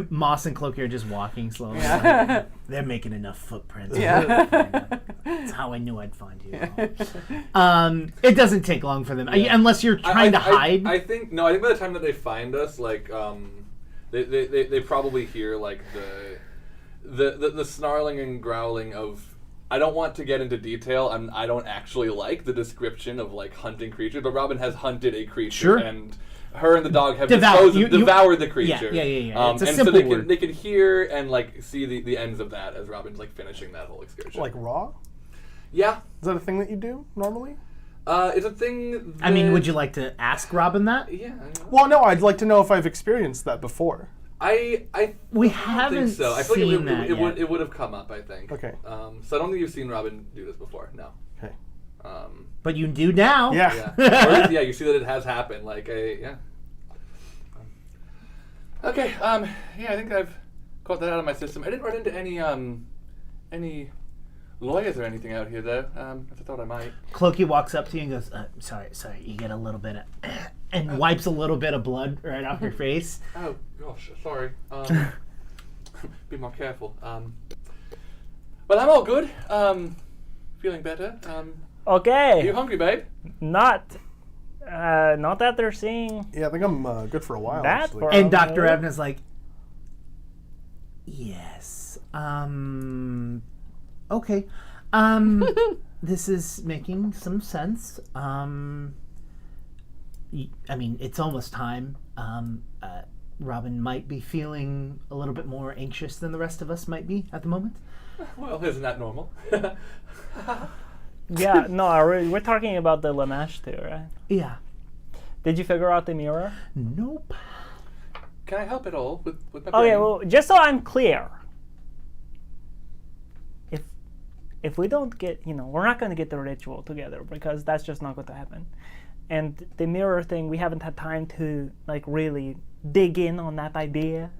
Moss and Cloaky are just walking slowly. Yeah. They're making enough footprints. Yeah. That's how I knew I'd find you. It doesn't take long for them, unless you're trying to hide. I think by the time that they find us, like, they probably hear like the snarling and growling of. I don't want to get into detail. I don't actually like the description of like hunting creatures, but Robin has hunted a creature, Sure. and her and the dog have Devour. devoured the creature. Yeah. It's a and simple so word. they can hear and like see the ends of that as Robin's like finishing that whole excursion. Like raw? Yeah, Is that a thing that you do normally? it's a thing. That, would you like to ask Robin that? Yeah. I know. Well, no, I'd like to know if I've experienced that before. I We don't haven't think so. I feel seen like that it would have come up. I think. Okay. So I don't think you've seen Robin do this before. No. Okay. But you do now. Yeah. Yeah. You see that it has happened. Like yeah. Okay. I think I've got that out of my system. I didn't run into any lawyers or anything out here though. As I thought I might. Cloaky walks up to you and goes, sorry, you get a little bit of, and wipes a little bit of blood right off your face. Oh gosh, sorry. Be more careful. But I'm all good. Feeling better. Are you Okay. hungry, babe? Not that they're seeing Yeah, I think I'm good for a while, that. actually. For And a Dr. minute. Evna's like, yes, okay. This is making some sense. It's almost time. Robin might be feeling a little bit more anxious than the rest of us might be at the moment. Well, isn't that normal? Yeah, no, we're talking about the Lamash too, right? Yeah. Did you figure out the mirror? Nope. Can I help at all with my Okay, brain? well, just so I'm clear, if we don't get, we're not going to get the ritual together because that's just not going to happen. And the mirror thing, we haven't had time to really dig in on that idea.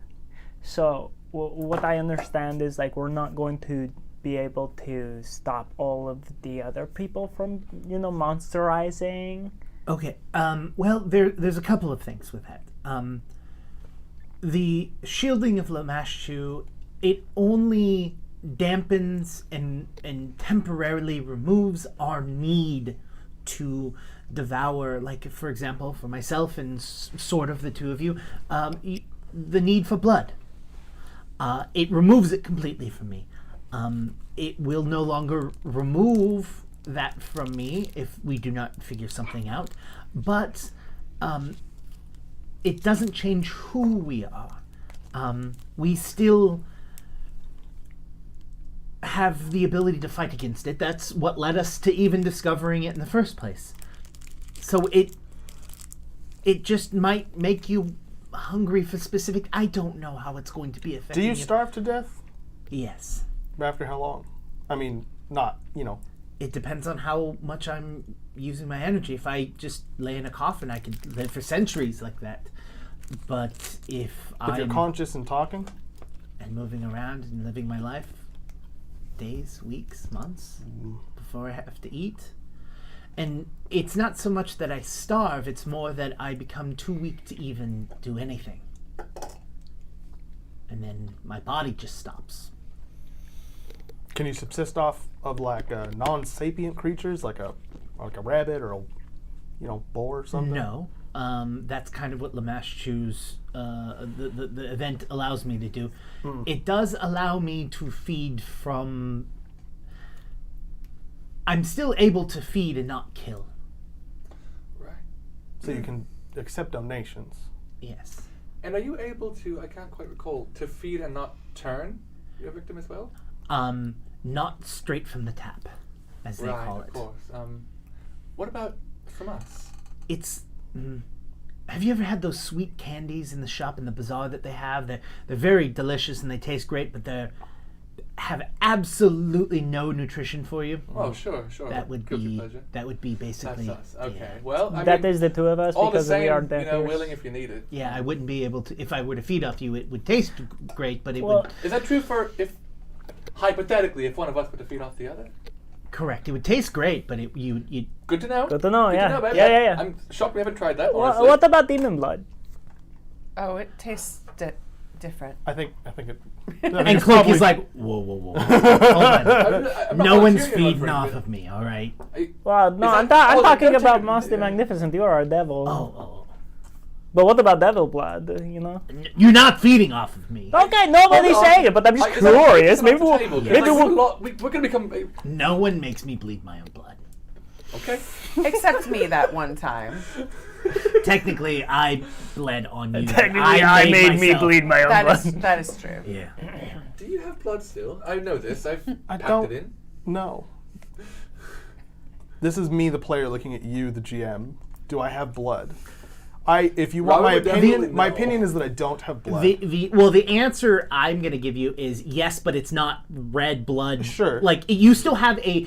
So what I understand is we're not going to be able to stop all of the other people from monsterizing. Okay. Well, there's a couple of things with that. The shielding of Lamashu, it only dampens and temporarily removes our need to devour, for example, for myself and sort of the two of you, the need for blood. it removes it completely from me. It will no longer remove that from me if we do not figure something out, but it doesn't change who we are. We still have the ability to fight against it. That's what led us to even discovering it in the first place. So it just might make you hungry for specific. I don't know how it's going to be affecting Do you starve to death? Yes. After how long? I mean, not, It depends on how much I'm using my energy. If I just lay in a coffin, I could live for centuries like that. But if you're conscious and talking? and moving around and living my life, days, weeks, months before I have to eat. And it's not so much that I starve, it's more that I become too weak to even do anything. And then my body just stops. Can you subsist off of like non-sapient creatures, like a rabbit or a boar or something? No. That's kind of what Lamash Choose, the event allows me to do. It does allow me to feed from... I'm still able to feed and not kill. Right. So you can accept donations. Yes. And are you able to, I can't quite recall, to feed and not turn your victim as well? Not straight from the tap, as they call it. Of course. What about from us? It's... have you ever had those sweet candies in the shop, in the bazaar that they have? They're very delicious and they taste great, but they have absolutely no nutrition for you. Oh, sure. That would Guilty be pleasure. that would be basically... That's us. Okay. yeah. Well, That is the two of us all the because same, we are Dampiers. willing if you need it. Yeah, I wouldn't be able to... If I were to feed off you, it would taste great, but it Well, would... Is that true for hypothetically, if one of us were to feed off the other? Correct. It would taste great, but you'd... Good to know. Good to know, yeah. baby. Yeah. I'm shocked we haven't tried that, honestly. What about demon blood? Oh, it tastes different. I think it. And Cloaky's like, whoa. Hold on. I'm not No one's volunteering anyone feeding for off anything. of me, all right? Well, no, that- I'm talking don't about take it- Monster yeah. Magnificent. You are a devil. Oh. But what about devil blood? You're not feeding off of me. Okay, nobody's Hold on. saying it, but I'm just Is that curious. off Maybe the we'll. table? Maybe Like, we'll. we're going to become... No one makes me bleed my own blood. Okay. Except me that one time. Technically, I bled on you. Technically, I made me myself. bleed my own blood. That is true. Yeah. Do you have blood still? I know this. I've I packed don't- it in. No. This is me, the player, looking at you, the GM. Do I have blood? If you want Robert my would definitely opinion, my know. opinion is that I don't have blood. The answer I'm going to give you is yes, but it's not red blood. Sure. Like, you still have a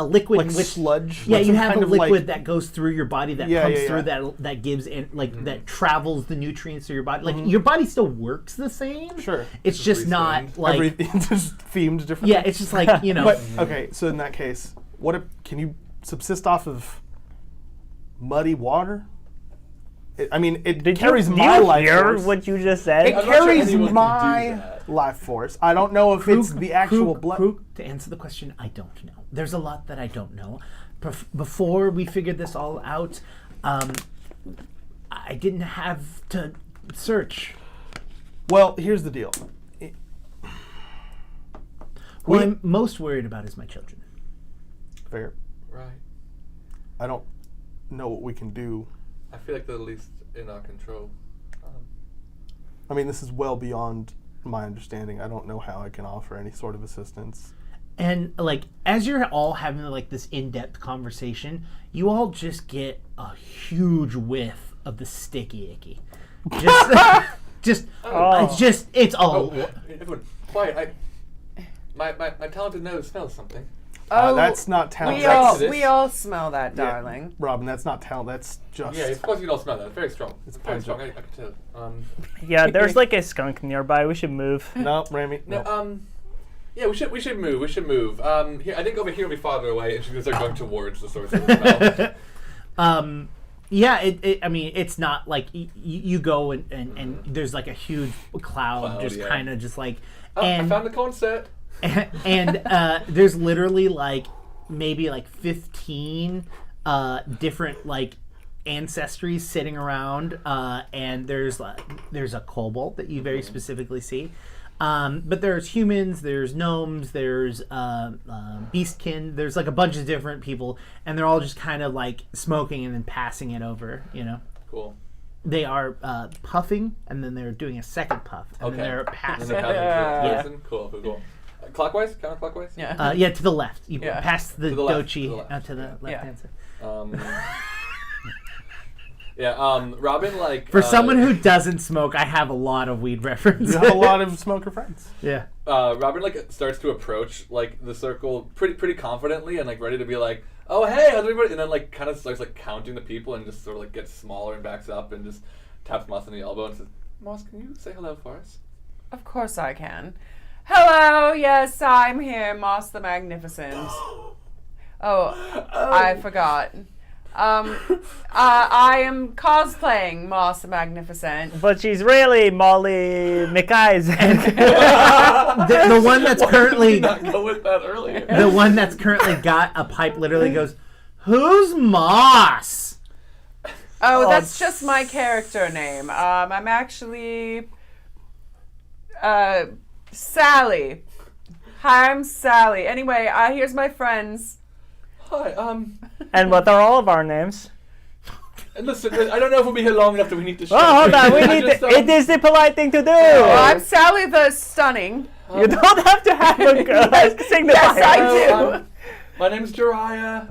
liquid like in which... sludge. Yeah, like you some have kind a of, liquid like- that goes through your body that Yeah, comes yeah, through yeah. that gives in that travels the nutrients through your body. Like your body still works the same. Sure. It's just not themed. like Everything's just themed differently. yeah. It's just like But okay, so in that case, can you subsist off of muddy water? It carries my life hear force. what you just said? It I'm not sure carries anyone can do my that. life force. I don't know if it's the actual blood. Krug, to answer the question, I don't know. There's a lot that I don't know. Before we figured this all out, I didn't have to search. Well, here's the deal. What I'm most worried about is my children. Fair. Right. I don't know what we can do. I feel like they're at least in our control. I mean, this is well beyond my understanding. I don't know how I can offer any sort of assistance. And like as you're all having like this in-depth conversation, you all just get a huge whiff of the sticky icky. It's all. Oh, everyone, quiet. My talented nose smells something. Oh, That's not talent. we all smell that, Yeah. darling. Robin, that's not talent. That's just. Yeah, of course you don't smell that. It's very strong. It's very pungent. strong. I can tell. Yeah, there's like a skunk nearby. We should move. No, Rami. No, No. yeah, we should move. We should move. Here, I think over here will be farther away, and she's gonna start going towards the source of the smell. Yeah, it's not like you go and there's like a huge cloud just yeah. kind of just like. Oh, I And found the concert. and there's literally like maybe like 15 different like ancestries sitting around, and there's a kobold that you very specifically see. But there's humans, there's gnomes, there's beastkin. There's like a bunch of different people, and they're all just kind of like smoking and then passing it over. Cool. They are puffing, and then they're doing a second puff, and then they're And passing. they're Yeah. passing Cool. Clockwise? Counterclockwise? Yeah. Yeah, to the left. You Yeah. pass the To the left, dochi to the left. out to the left hand side. Robin, like... For someone who doesn't smoke, I have a lot of weed references. You have a lot of smoker friends. Yeah. Robin, like, starts to approach, like, the circle pretty confidently and, like, ready to be like, oh, hey, how's everybody? And then, like, kind of starts, like, counting the people and just sort of, like, gets smaller and backs up and just taps Moss on the elbow and says, Moss, can you say hello for us? Of course I can. Hello, yes, I'm here, Moss the Magnificent. I forgot. I am cosplaying Moss the Magnificent. But she's really Molly McIsaac. The one that's currently Not go with that earlier. the one that's currently got a pipe literally goes, "Who's Moss?" Oh, that's just my character name. I'm actually Sally. Hi, I'm Sally. Anyway, here's my friends. Hi, And what are all of our names? and listen, I don't know if we'll be here long enough that we need to share. Oh, hold on. We I need just, to, it is the polite thing to do. Oh, I'm Sally the Stunning. You don't have to have a signifier. Yes, I do. My name's Jiraiya.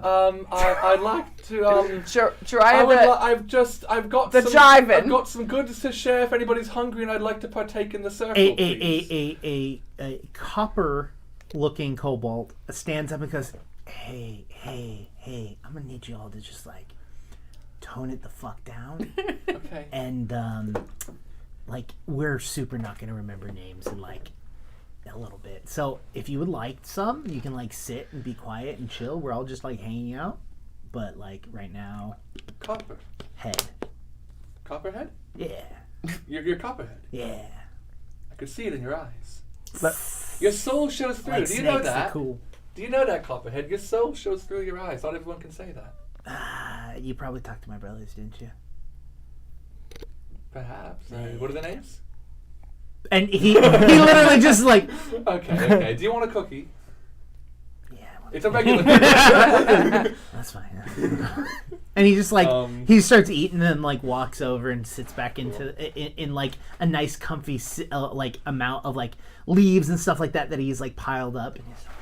I'd like to Jiraiya I've got the some, jivin'. I've got some goods to share if anybody's hungry, and I'd like to partake in the circle. A copper-looking kobold stands up and goes, "Hey, I'm gonna need you all to just like tone it the fuck down." Okay. And like we're super not gonna remember names in like a little bit. So if you would like some, you can like sit and be quiet and chill. We're all just like hanging out. But like right now, Copperhead? yeah, You're Copperhead. yeah. I could see it in your eyes. But Your soul shows through. Like Do you know snakes are that? cool. Do you know that, Copperhead? Your soul shows through your eyes. Not everyone can say that. You probably talked to my brothers, didn't you? Perhaps. What are their names? And he literally just like, Okay. Do you want a cookie? yeah, It's a regular that's fine. And he just like he starts eating and then like walks over and sits back in like a nice comfy like amount of like leaves and stuff like that he's like piled up. And he's like,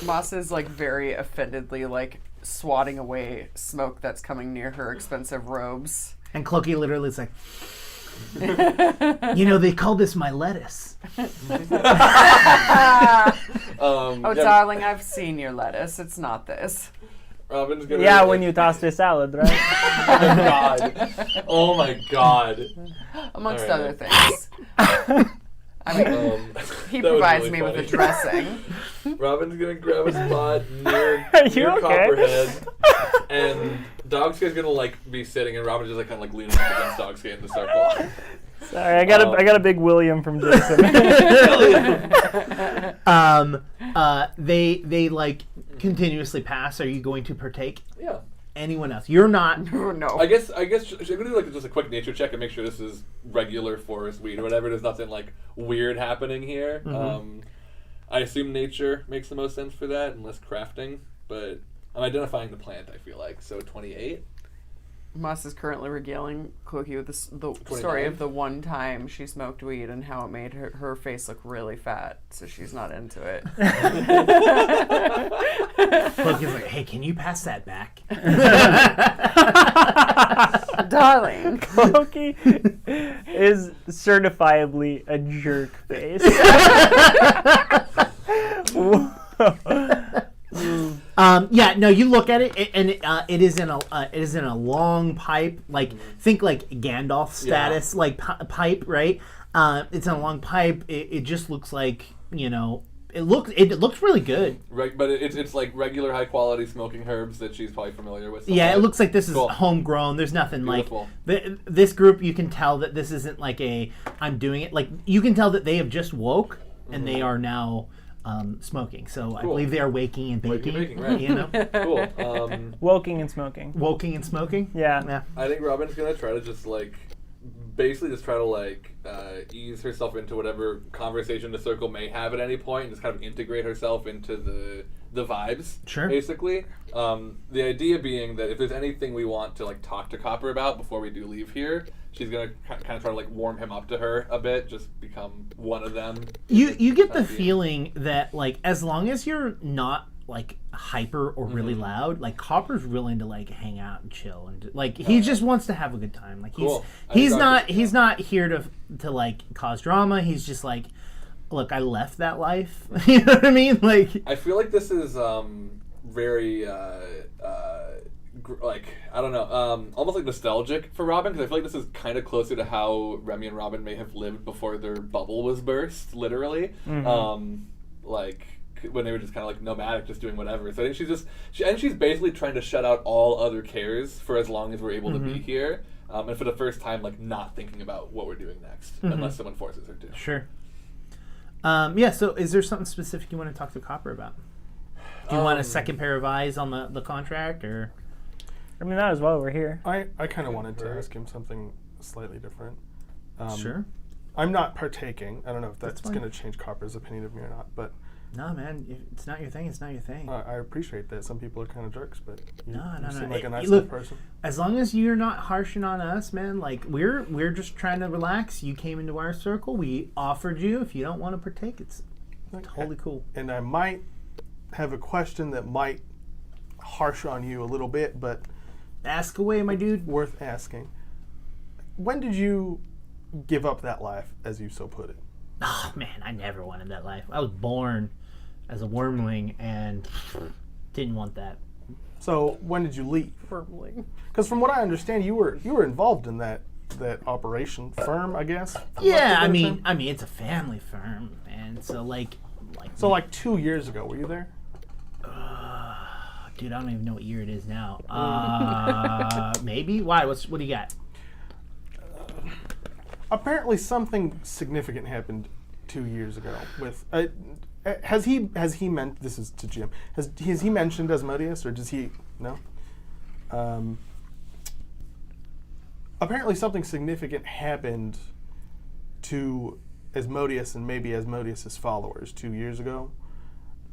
Moss is like very offendedly like swatting away smoke that's coming near her expensive robes. and Cloaky literally is like, they call this my lettuce. Darling, I've seen your lettuce. It's not this. Robin's gonna. yeah, when you toss the salad, right? Oh my god. Amongst All right. other things. I mean, he that was provides really me with a funny. dressing. Robin's gonna grab a spot near you okay? Copperhead, and Dogskate's gonna like be sitting, and Robin's just like kind of like leaning up against Dogskate in the circle. Sorry, I got a big William from Jason. They like continuously pass. Are you going to partake? Yeah. Anyone else? You're not. No. I guess I'm gonna do like just a quick nature check and make sure this is regular forest weed or whatever. There's nothing like weird happening here. I assume nature makes the most sense for that, unless crafting. But I'm identifying the plant. I feel like so 28. Moss is currently regaling Cloaky with the story 29. of the one time she smoked weed and how it made her face look really fat, so she's not into it. Cloaky's like, hey, can you pass that back? Darling. Cloaky is certifiably a jerk face. You look at it, and it is in a long pipe, like think like Gandalf status, like pipe, right? It's in a long pipe. It just looks like it looks really good. Right, but it's like regular high quality smoking herbs that she's probably familiar with. Yeah, it looks like this is Cool. homegrown. There's nothing Beautiful. like this group. You can tell that this isn't like I'm doing it. Like you can tell that they have just woke and they are now smoking. So I Cool. believe they are waking and baking. Waking and baking, right. Cool. Woking and smoking. Woking and smoking. Yeah. I think Robin's gonna try to just like basically just try to like ease herself into whatever conversation the circle may have at any point, and just kind of integrate herself into the vibes. Sure. Basically, the idea being that if there's anything we want to like talk to Copper about before we do leave here, she's gonna kind of try to like warm him up to her a bit, just become one of them. You get the feeling that like as long as you're not like hyper or really loud, like Copper's willing to like hang out and chill, and like he just wants to have a good time. Like Cool. he's not here to like cause drama. He's just like, look, I left that life. You know what I mean? Like I feel like this is very like I don't know, almost like nostalgic for Robin, because I feel like this is kind of closer to how Remy and Robin may have lived before their bubble was burst, literally. Like when they were just kind of like nomadic, just doing whatever. So I think she's basically trying to shut out all other cares for as long as we're able to be here, and for the first time, like not thinking about what we're doing next, unless someone forces her to. Sure. Yeah. So is there something specific you want to talk to Copper about? Do you want a second pair of eyes on the contract, or? I mean, that is why we're here. I kind of wanted to ask him something slightly different. Sure. I'm not partaking. I don't know if that's fine. going to change Copper's opinion of me or not, but No, man. If it's not your thing. It's not your thing. I appreciate that. Some people are kind of jerks, but you No. seem like a nice Look, enough person. as long as you're not harshing on us, man. Like we're just trying to relax. You came into our circle. We offered you. If you don't want to partake, it's totally cool. And I might have a question that might harsh on you a little bit, but Ask away, my dude. worth asking. When did you give up that life, as you so put it? Oh man, I never wanted that life. I was born as a wormling and didn't want that. So when did you leave? Wormling. Because from what I understand, you were involved in that operation firm, I guess. Yeah, I Like mean, it's a family firm, and so like. So like 2 years ago, were you there? Dude, I don't even know what year it is now. Maybe. Why? What do you got? Apparently, something significant happened 2 years ago. With has he meant this is to Jim? Has he mentioned Asmodeus, or does he no? Apparently, something significant happened to Asmodeus and maybe Asmodeus's followers 2 years ago.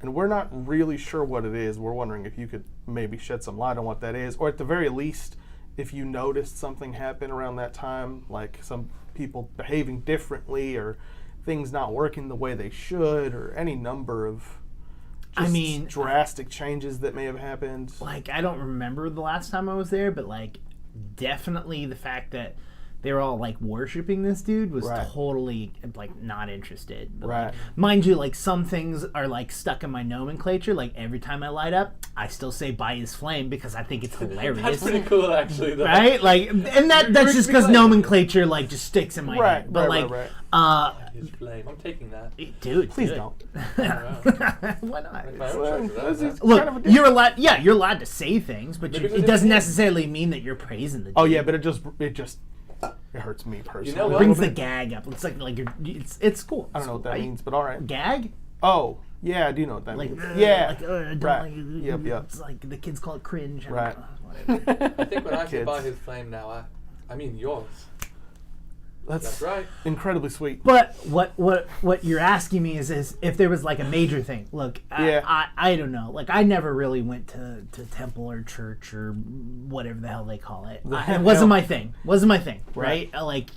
And we're not really sure what it is. We're wondering if you could maybe shed some light on what that is, or at the very least, if you noticed something happen around that time, like some people behaving differently, or things not working the way they should, or any number of drastic changes that may have happened. Like, I don't remember the last time I was there, but like, definitely the fact that they were all like worshiping this dude was totally like not interested. But, like, mind you, like some things are like stuck in my nomenclature. Like every time I light up, I still say "by his flame" because I think it's hilarious. That's pretty cool, actually. Though. Right? Like, and that's just because nomenclature like just sticks in my head. But His flame. I'm taking that. Dude, Please do it. don't. Why not? Look, Look, you're allowed. Yeah, you're allowed to say things, but Maybe it doesn't necessarily mean that you're praising the dude. Oh yeah, but it hurts me personally. You know It what? brings the gag up. It's like it's cool. I don't know what that means, but all right. Gag? Oh, yeah, I do know what that Like means. yeah, Right. Like, Yep. It's like the kids call it cringe. Right. Whatever. I think when I say Kids. by his flame now, I mean yours. That's That's right. incredibly sweet. But what you're asking me is if there was like a major thing. Look, I don't know. Like I never really went to temple or church or whatever the hell they call it. It wasn't my thing. Right? Like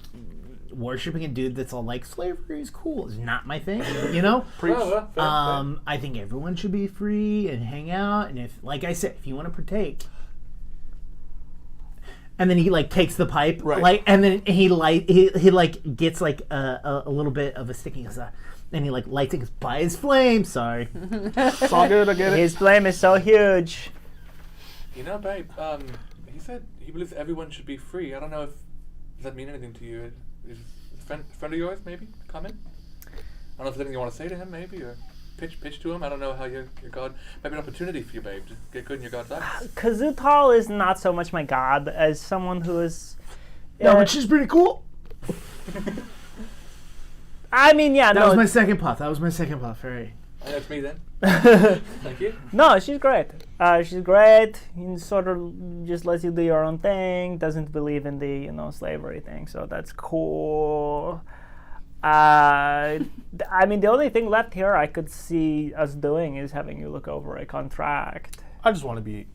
worshiping a dude that's all like slavery is cool is not my thing. You know. Preach. Oh, fair. I think everyone should be free and hang out. And if, like I said, if you want to partake. And then he like takes the pipe, like, and then he like gets like a little bit of a sticky, and he like lights it. Goes, by his flame. Sorry, It's all good. I get it. His flame is so huge. You know, babe, he said he believes everyone should be free. I don't know if does that mean anything to you. Is a friend of yours, maybe? Comment? I don't know if there's anything you want to say to him, maybe, or pitch to him. I don't know how your God might be an opportunity for you, babe, to get good in your God's eyes. Kazutal is not so much my god as someone who is. no, but she's pretty cool. I mean, yeah, That no. was my second puff. All right. That's me then. Thank you. No, she's great. She's great. Sort of just lets you do your own thing. Doesn't believe in the slavery thing. So that's cool. I mean, the only thing left here I could see us doing is having you look over a contract. I just want to be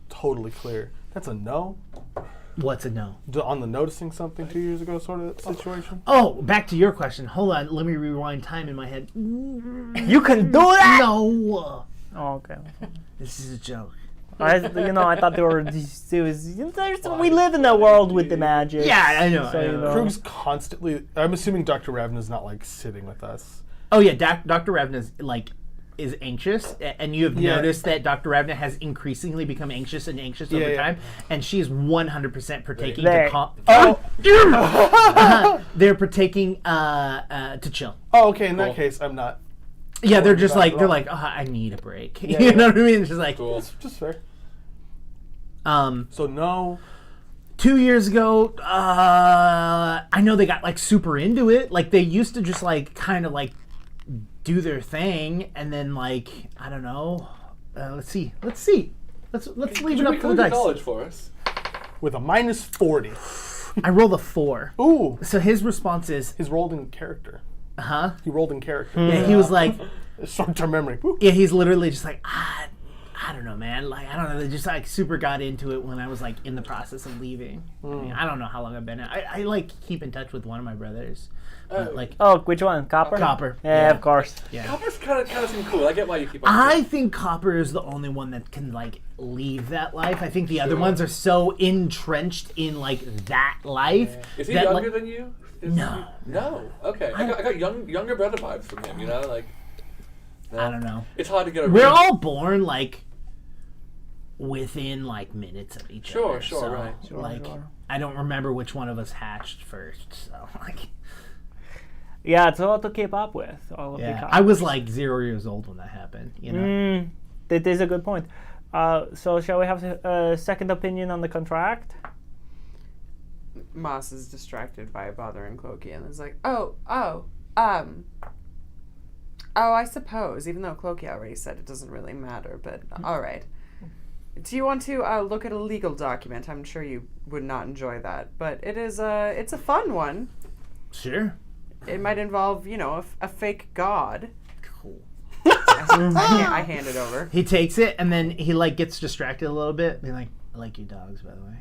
totally clear. That's a no? What's a no? On the noticing something 2 years ago sort of situation? Oh, back to your question. Hold on. Let me rewind time in my head. You can do that? No. Oh, okay. This is a joke. I thought they were. We live in a world with the magic. Yeah, I know. So, I know. Krug's constantly... I'm assuming Dr. Ravna's not, like, sitting with us. Oh, yeah. Dr. Ravna is anxious, and you have Yeah. noticed that Dr. Ravna has increasingly become anxious and anxious over Yeah. time, and she is 100% partaking There. they're partaking to chill. Oh, okay. In that Cool. case, I'm not. Yeah, they're just Not like at they're all. like, oh, I need a break. Yeah, You yeah. know what I mean? It's just like, Cool. Just fair. um, So, no. 2 years ago, I know they got like super into it. Like they used to just like kind of like do their thing, and then like I don't know. Let's see. Let's leave it up to the dice. Knowledge for us. With a minus 40. I rolled a 4. Ooh. So his response is, He's rolled in character. huh? He rolled in character. Yeah, he was like, Short-term memory. Woo. yeah, he's literally just like, I don't know, man. Like, I don't know. They just like super got into it when I was like in the process of leaving. I mean, I don't know how long I've been. I like keep in touch with one of my brothers. But, like Oh, which one? Copper? Copper. Yeah, of course. Yeah. Copper's kind of seem cool. I get why you keep on. I think Copper is the only one that can like leave that life. I think the other Sure. ones are so entrenched in like that life. Is he that, younger like, than you? No. No. Okay. I got younger brother vibes from him. You know, like. No. I don't know. It's hard to get a. We're all born like within like minutes of each Sure, other. sure, so, right. Like I don't remember which one of us hatched first. So like Yeah, it's a lot to keep up with. All of the yeah, Coppers. I was like 0 years old when that happened. You know. That is a good point. So shall we have a second opinion on the contract? Moss is distracted by bothering Cloaky and is like, oh, I suppose, even though Cloaky already said it doesn't really matter, but all right. Do you want to look at a legal document? I'm sure you would not enjoy that, but it's a fun one. Sure. It might involve, a fake god. Cool. I hand it over. He takes it and then he like gets distracted a little bit. Be like, I like your dogs, by the way.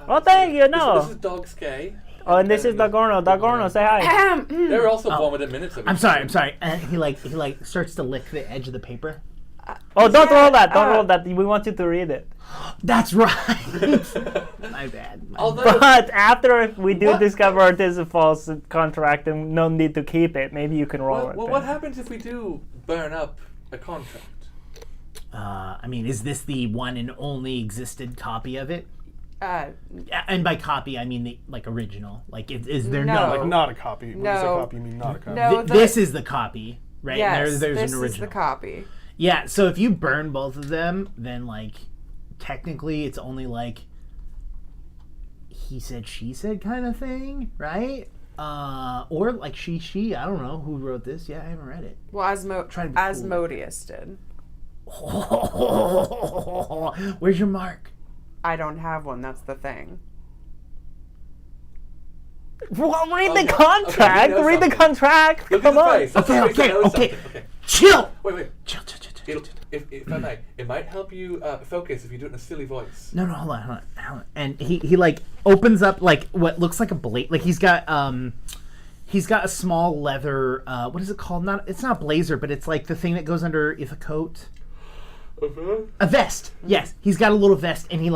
Oh, thank you. No. This is Dog Skay. Oh, and this is Dagorno. Dagorno, say hi. They were also born within minutes of each I'm sorry. other. And he like starts to lick the edge of the paper. Oh, don't Yeah, roll that. Don't roll that. We want you to read it. That's right. My bad. Although, But after we do What? discover it is a false contract and no need to keep it, maybe you can roll it. well, then. what happens if we do burn up a contract? I mean, is this the one and only existed copy of it? Uh, Yeah, and by copy, I mean the like original. Like, is there No. no? Like, not a copy. When you say No. copy, you mean not a copy. No. This is the copy, right? yes, And there's this an is original. the copy. Yeah. So if you burn both of them, then like technically it's only like he said, she said kind of thing, right? Or like she. I don't know who wrote this. Yeah, I haven't read it. Well, Try to be cool. Asmodeus did. Where's your mark? I don't have one. That's the thing. Well, read Okay, the contract. okay, Read the something. contract. Look Come at on. his face. Look at his face. Okay. He knows something. Okay. Chill. Wait. Chill. If I may, it might help you focus if you do it in a silly voice. No, hold on. And he like opens up like what looks like a blade. Like he's got a small leather. What is it called? It's not a blazer, but it's like the thing that goes under if a coat. A vest. Yes, he's got a little vest, and he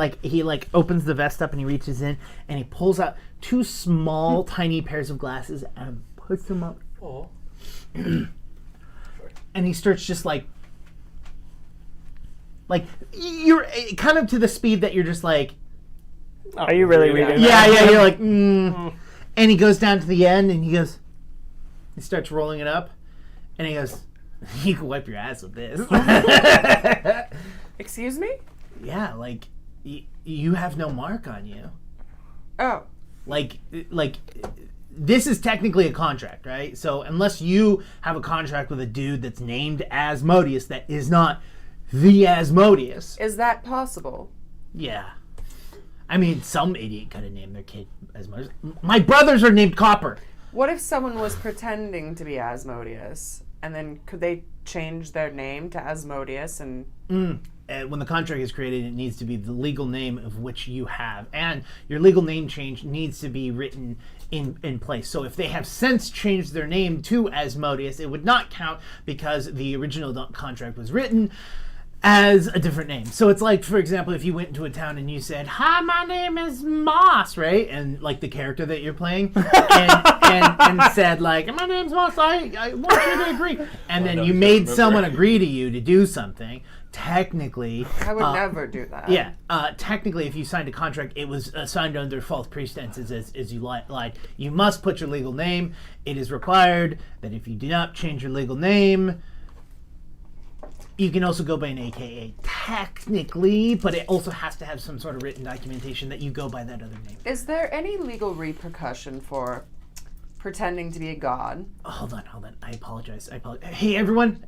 opens the vest up and he reaches in and he pulls out two small, tiny pairs of glasses and puts them up. Oh. And he starts just like you're kind of to the speed that you're just like. Are you really reading Yeah, that? you're like, And he goes down to the end and he starts rolling it up and he goes, you can wipe your ass with this. Excuse me? Yeah, like, you have no mark on you. Oh. Like, this is technically a contract, right? So unless you have a contract with a dude that's named Asmodeus that is not the Asmodeus. Is that possible? Yeah. I mean, some idiot could have named their kid Asmodeus. My brothers are named Copper. What if someone was pretending to be Asmodeus, and then could they change their name to Asmodeus and... When the contract is created, it needs to be the legal name of which you have. And your legal name change needs to be written in place. So if they have since changed their name to Asmodeus, it would not count because the original contract was written as a different name. So it's like, for example, if you went into a town and you said, "Hi, my name is Moss," right? And like the character that you're playing, and said like, "My name's Moss, I want you to agree." And then you made someone agree to you to do something. Technically, I would never do that. Yeah, technically, if you signed a contract, it was signed under false pretenses as you lied. You must put your legal name. It is required that if you do not change your legal name, you can also go by an AKA, technically, but it also has to have some sort of written documentation that you go by that other name. Is there any legal repercussion for pretending to be a god? Hold on. I apologize. Hey, everyone,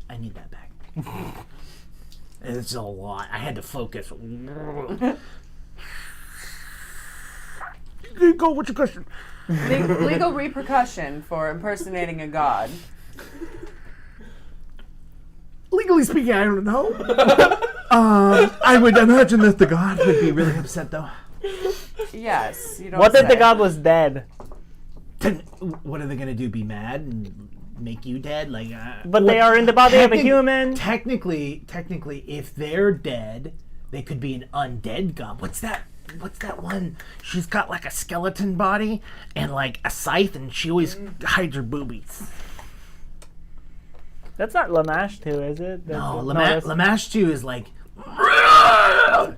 I need that back. It's a lot. I had to focus. Go, what's your question? Legal repercussion for impersonating a god. Legally speaking, I don't know. I would imagine that the god would be really upset, though. Yes. You don't What if the say. god was dead? What are they gonna do? Be mad and make you dead? Like, But they are in the body of a human. Technically, if they're dead, they could be an undead god. What's that one? She's got like a skeleton body and like a scythe, and she always hides her boobies. That's not Lamash 2, is it? No, that's- Lamash 2 is like.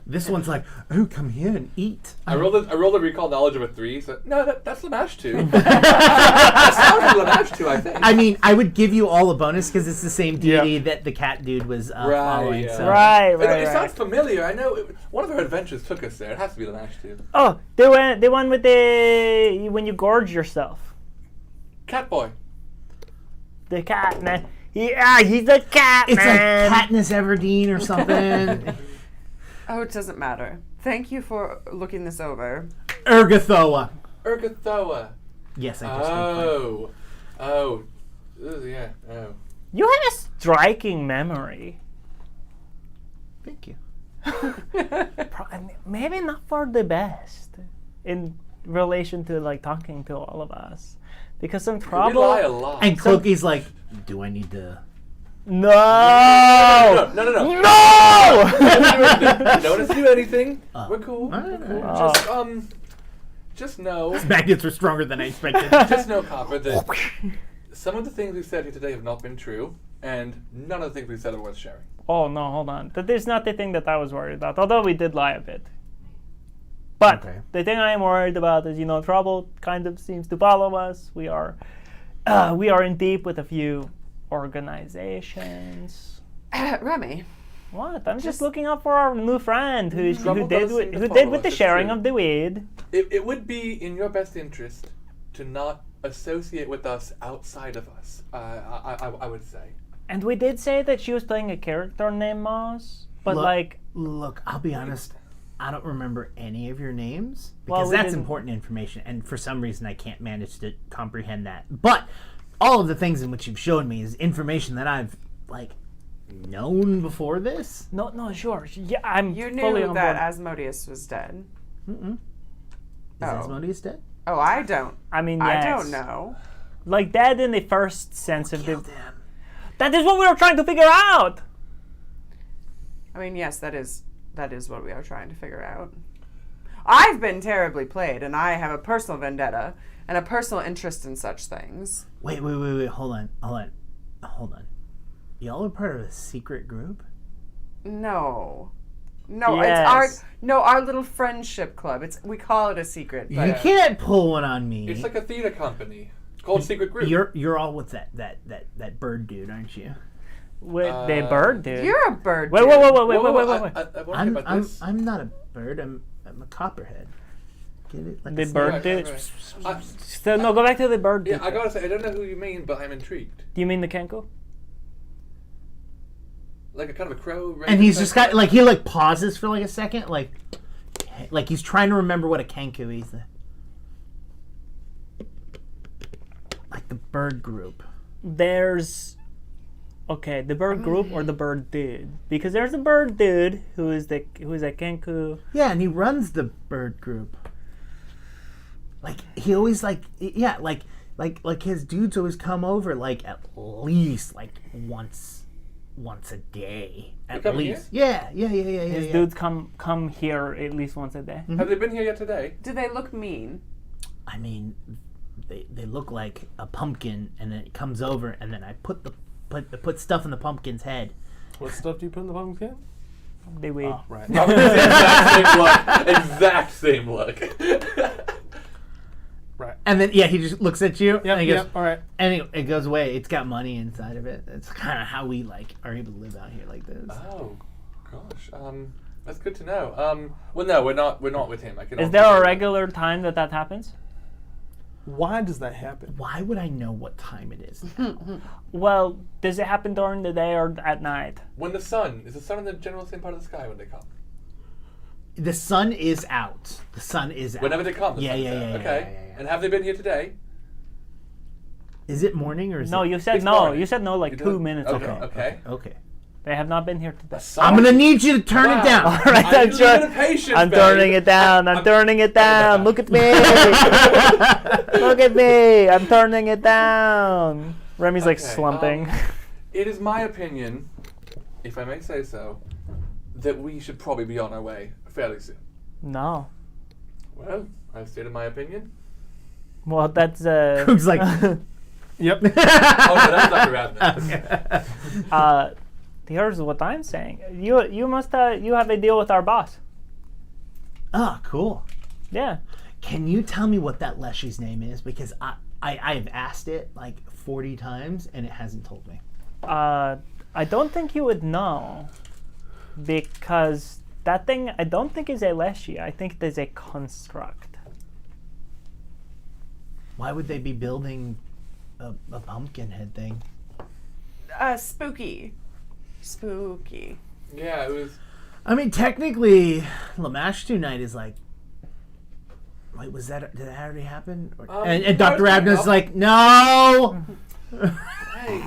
This one's like, "Oh, come here and eat." I rolled a recall knowledge of a 3, so no, that's Lamash 2. That sounds like Lamash 2, I think. I mean, I would give you all a bonus because it's the same deity that the cat dude was following. yeah. So. Right. It sounds familiar. I know one of our adventures took us there. It has to be Lamash 2. Oh, the one with when you gorge yourself. Catboy. The cat, man. He's a cat, It's man. like Katniss Everdeen or something. Oh, it doesn't matter. Thank you for looking this over. Urgathoa. Urgathoa. Yes, I just Oh. Yeah. Oh. You have a striking memory. Thank you. Maybe not for the best in relation to like talking to all of us, because some We trouble. lie a lot. And Cloaky's like, "Do I need to?" No! No. No! You don't have to do anything. We're cool. Alright, We're cool. alright. Just know, Magnets were stronger than I expected. just know, Copper, that some of the things we said here today have not been true, and none of the things we said are worth sharing. Oh no, hold on. That is not the thing that I was worried about. Although we did lie a bit. But Okay. the thing I am worried about is, trouble kind of seems to follow us. We are in deep with a few organizations. Remy. What? I'm just looking out for our new friend who Trouble did does seem to with follow the us, it's sharing true. of the weed. It would be in your best interest to not associate with us outside of us. I would say. And we did say that she was playing a character named Moss, but Look, I'll be honest. I don't remember any of your names Well, because we that's didn't- important information, and for some reason I can't manage to comprehend that. But all of the things in which you've shown me is information that I've known before this. no, sure. Yeah, I'm You fully knew on that board. Asmodeus was dead. Is Oh. Asmodeus dead? Oh, I don't. I mean, I yes. don't know. Like that in the first sense of the. Killed him. That is what we were trying to figure out. I mean, yes, that is what we are trying to figure out. I've been terribly played, and I have a personal vendetta and a personal interest in such things. Wait. Hold on. Y'all are part of a secret group? No, Yes. it's our little friendship club. We call it a secret. But You can't pull one on me. It's like a theater company. It's called Secret Group. You're all with that bird dude, aren't you? With the bird dude. You're a bird. Wait. dude. Whoa, I I want to want to hear hear about this. about this. I'm not a bird. I'm a copperhead. Get it? Like The a snake? bird Right, dude. right, right. So no, go back to the bird dude. Yeah, I gotta say, I don't know who you mean, but I'm intrigued. Do you mean the Kenku? Like a kind of a crow. And he's just got like he like pauses for like a second, like he's trying to remember what a kenku is. Like the bird group. There's the bird group or the bird dude, because there's a bird dude who is a Kenku. Yeah, and he runs the bird group. Like he always like his dudes always come over like at least like once a day at come least. Yeah. His dudes come here at least once a day. Have they been here yet today? Do they look mean? I mean, they look like a pumpkin, and then it comes over, and then I put stuff in the pumpkin's head. What stuff do you put in the pumpkin? They wait. Oh, right. Exact same look. Right. And then he just looks at you, and he goes, All right. and it goes away. It's got money inside of it. It's kind of how we like are able to live out here like this. Oh, gosh. That's good to know. Well, no, we're not with him. I can. Is there a regular time that happens? Why does that happen? Why would I know what time it is? Well, does it happen during the day or at night? When the sun is the sun in the general same part of the sky when they come. The sun is out. The sun is out. Whenever they come. The Yeah, sun's yeah, out. yeah, Okay. yeah. And have they been here today? Is it morning or is No, it? you said It's no. morning. You said no like You 2 did? minutes Okay. ago. Okay. Okay. They have not been here today. I'm gonna need you to turn it down. All right, I need a little bit of patience, I'm babe. turning it down. I'm turning it down. Look at me. Look at me. I'm turning it down. Remy's like Okay, slumping. It is my opinion, if I may say so, that we should probably be on our way fairly soon. No. Well, I've stated my opinion. Well, that's Who's like, Yep. Oh, no, that's Dr. Radner. here's what I'm saying. You must you have a deal with our boss. oh, cool. Yeah. Can you tell me what that Leshy's name is? Because I've asked it like 40 times and it hasn't told me. I don't think you would know, because that thing I don't think is a leshy. I think it is a construct. Why would they be building a pumpkin head thing? Spooky. Spooky. Yeah, it was. I mean, technically, Lamashtu Night is like. Wait, did that already happen? And no, Dr. it's Abner's not. like, no! Hey,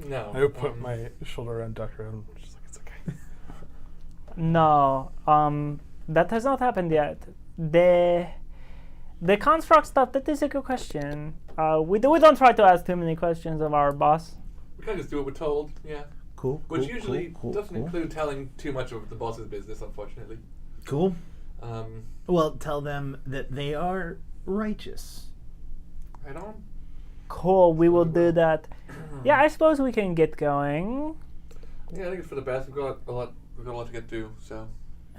no. I would put my shoulder around Dr. Adam. Just like, it's okay. No, that has not happened yet. The construct stuff, that is a good question. We don't try to ask too many questions of our boss. We kind of just do what we're told, yeah. Cool. Which usually doesn't include telling too much of the boss's business, unfortunately. Cool. Um, Well, tell them that they are righteous. right on. Cool, we will do that. Yeah, I suppose we can get going. Yeah, I think it's for the best. We've got a lot to get through, so.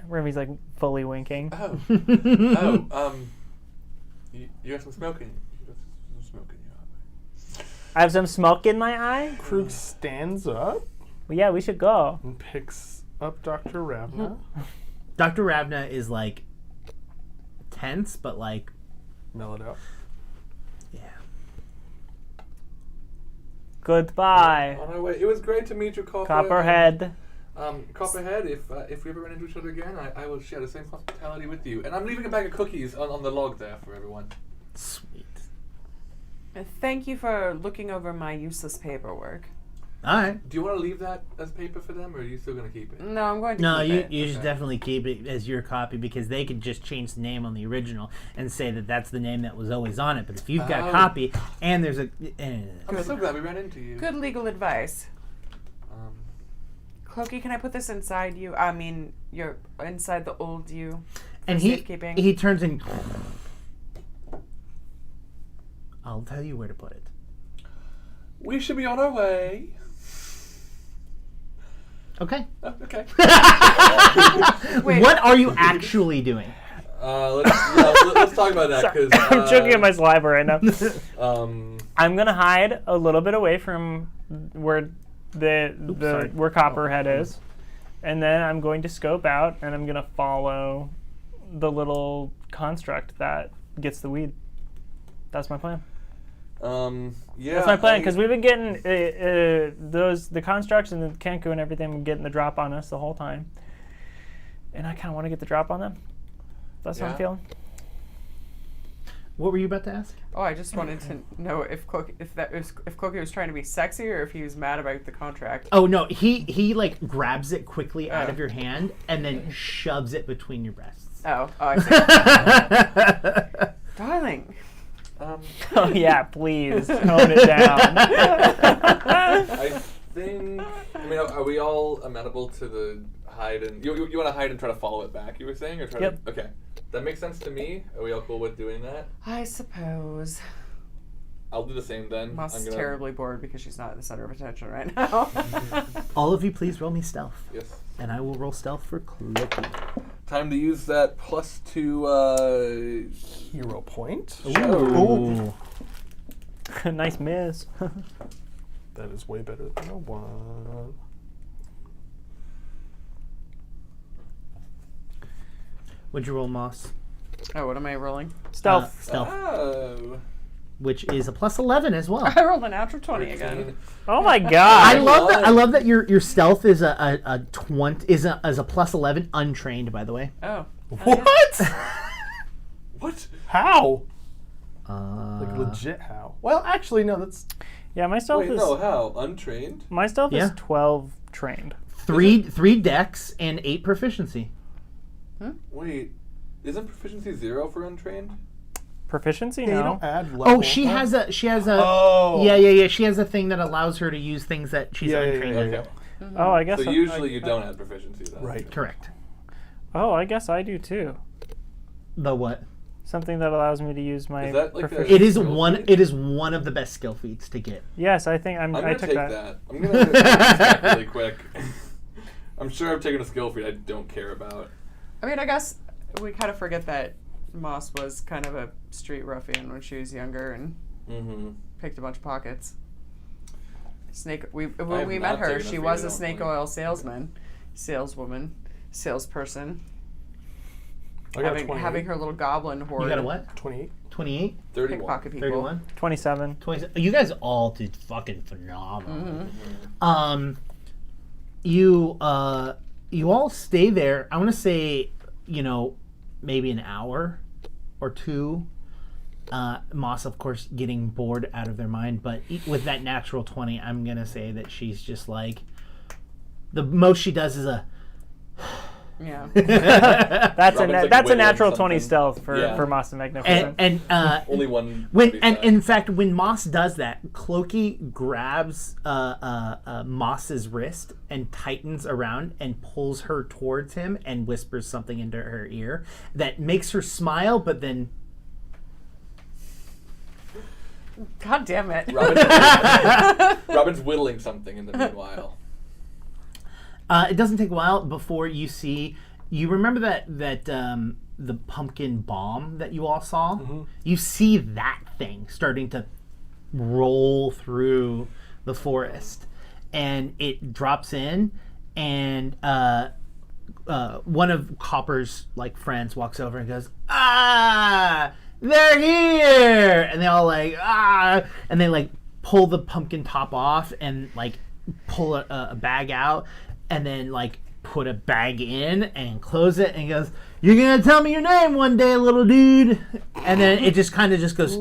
Remy's like fully winking. Oh. You have some smoking. You have some smoking in your eye. I have some smoke in my eye. Krug stands up Well, yeah, we should go. and picks up Dr. Ravna. Dr. Ravna is like tense, but like, Mellowed out. yeah. Goodbye, On our way. It was great to meet you, Copper. Copperhead. Copperhead, if we ever run into each other again, I will share the same hospitality with you. And I'm leaving a bag of cookies on the log there for everyone. Sweet. Thank you for looking over my useless paperwork. All right. Do you want to leave that as paper for them, or are you still going to keep it? No, I'm going to No, keep it. you should Okay. definitely keep it as your copy, because they could just change the name on the original and say that that's the name that was always on it. But if you've got a Oh. copy and there's a... I'm so glad we ran into you. Good legal advice. Um, Cloaky, can I put this inside you? I mean, you're inside the old you. and for he safekeeping? he turns and... I'll tell you where to put it. we should be on our way. Okay. Oh, okay. Wait. What are you actually doing? Let's talk about that, Sorry, because I'm choking on my saliva right now. um, I'm gonna hide a little bit away from where sorry. where Copperhead is, and then I'm going to scope out and I'm gonna follow the little construct that gets the weed. That's my plan. Yeah. That's my plan, because we've been getting the constructs and the Kenku and everything been getting the drop on us the whole time. And I kind of want to get the drop on them. That's what I'm feeling. What were you about to ask? Oh, I just wanted to know if Cloaky was trying to be sexy or if he was mad about the contract. Oh no, he like grabs it quickly out of your hand and then shoves it between your breasts. Oh, I see. Darling. Oh yeah, please tone it down. I think. I mean, are we all amenable to the hide and you want to hide and try to follow it back? You were saying, or try Yep. to? Okay, that makes sense to me. Are we all cool with doing that? I suppose. I'll do the same then. Moss I'm is gonna- terribly bored because she's not the center of attention right now. All of you, please roll me stealth, Yes. and I will roll stealth for Cloaky. Time to use that +2. Hero point. Ooh. Nice miss. That is way better than a 1. What'd you roll, Moss? Oh, what am I rolling? Stealth. Stealth, Oh. which is a +11 as well. I rolled a natural 20 again. Oh my I god. love that. I love that your stealth is a +11, untrained, by the way. Oh. What? What? How? Like legit how? Well, actually, no. That's Yeah, my stealth Wait, is no. How? Untrained? my stealth Yeah. is 12 trained. three dex and 8 proficiency. Wait, isn't proficiency 0 for untrained? Proficiency? you No. don't add level. Oh, she has a Oh. yeah. She has a thing that allows her to use things that she's Yeah, untrained in. Okay. Oh, I guess. So usually you don't add proficiency then. Right. Correct. Oh, I guess I do too. The what? Something that allows me to use my Is that like a- proficiency. It is Skill one. feat? It is one of the best skill feats to get. Yes, I think I'm I gonna took take that. that. I'm gonna take that really quick. I'm sure I've taken a skill feat I don't care about. I mean, I guess we kind of forget that Moss was kind of a street ruffian when she was younger and Mm-hmm. picked a bunch of pockets. When have we not met her, taken a she feat, was I a don't snake think. oil salesperson, I got a 28. having her little goblin horde. You got a what? 28. 28, 31. Pickpocket people. 31, 27. 27. You guys all did fucking phenomenal. Mm-hmm. You all stay there. I want to say, maybe an hour or two. Moss, of course, getting bored out of their mind, but with that natural 20, I'm gonna say that she's just like the most she does is a. Yeah. That's Robin's, like, a whittling natural 20 something. stealth for Yeah. Moss the Magnificent. and Only one. in fact, when Moss does that, Cloaky grabs Moss's wrist and tightens around and pulls her towards him and whispers something into her ear that makes her smile, but then God damn it. Robin's whittling something in the meanwhile. it doesn't take a while before you see. You remember that the pumpkin bomb that you all saw? You see that thing starting to roll through the forest, and it drops in, and one of Copper's friends walks over and goes, "Ah, they're here!" And they all and they pull the pumpkin top off and pull a bag out, and then put a bag in and close it, and he goes, "You're gonna tell me your name one day, little dude." And then it just kind of just goes,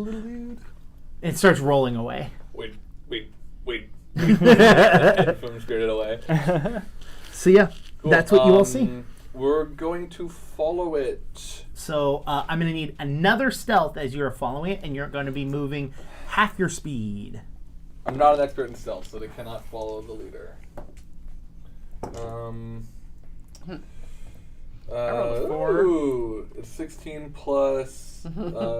it starts rolling away. Wait. From Spirited Away. So yeah, Cool. that's what you all see. We're going to follow it. So I'm gonna need another stealth as you're following it, and you're going to be moving half your speed. I'm not an expert in stealth, so they cannot follow the leader. rolled a 4. Ooh, it's 16 plus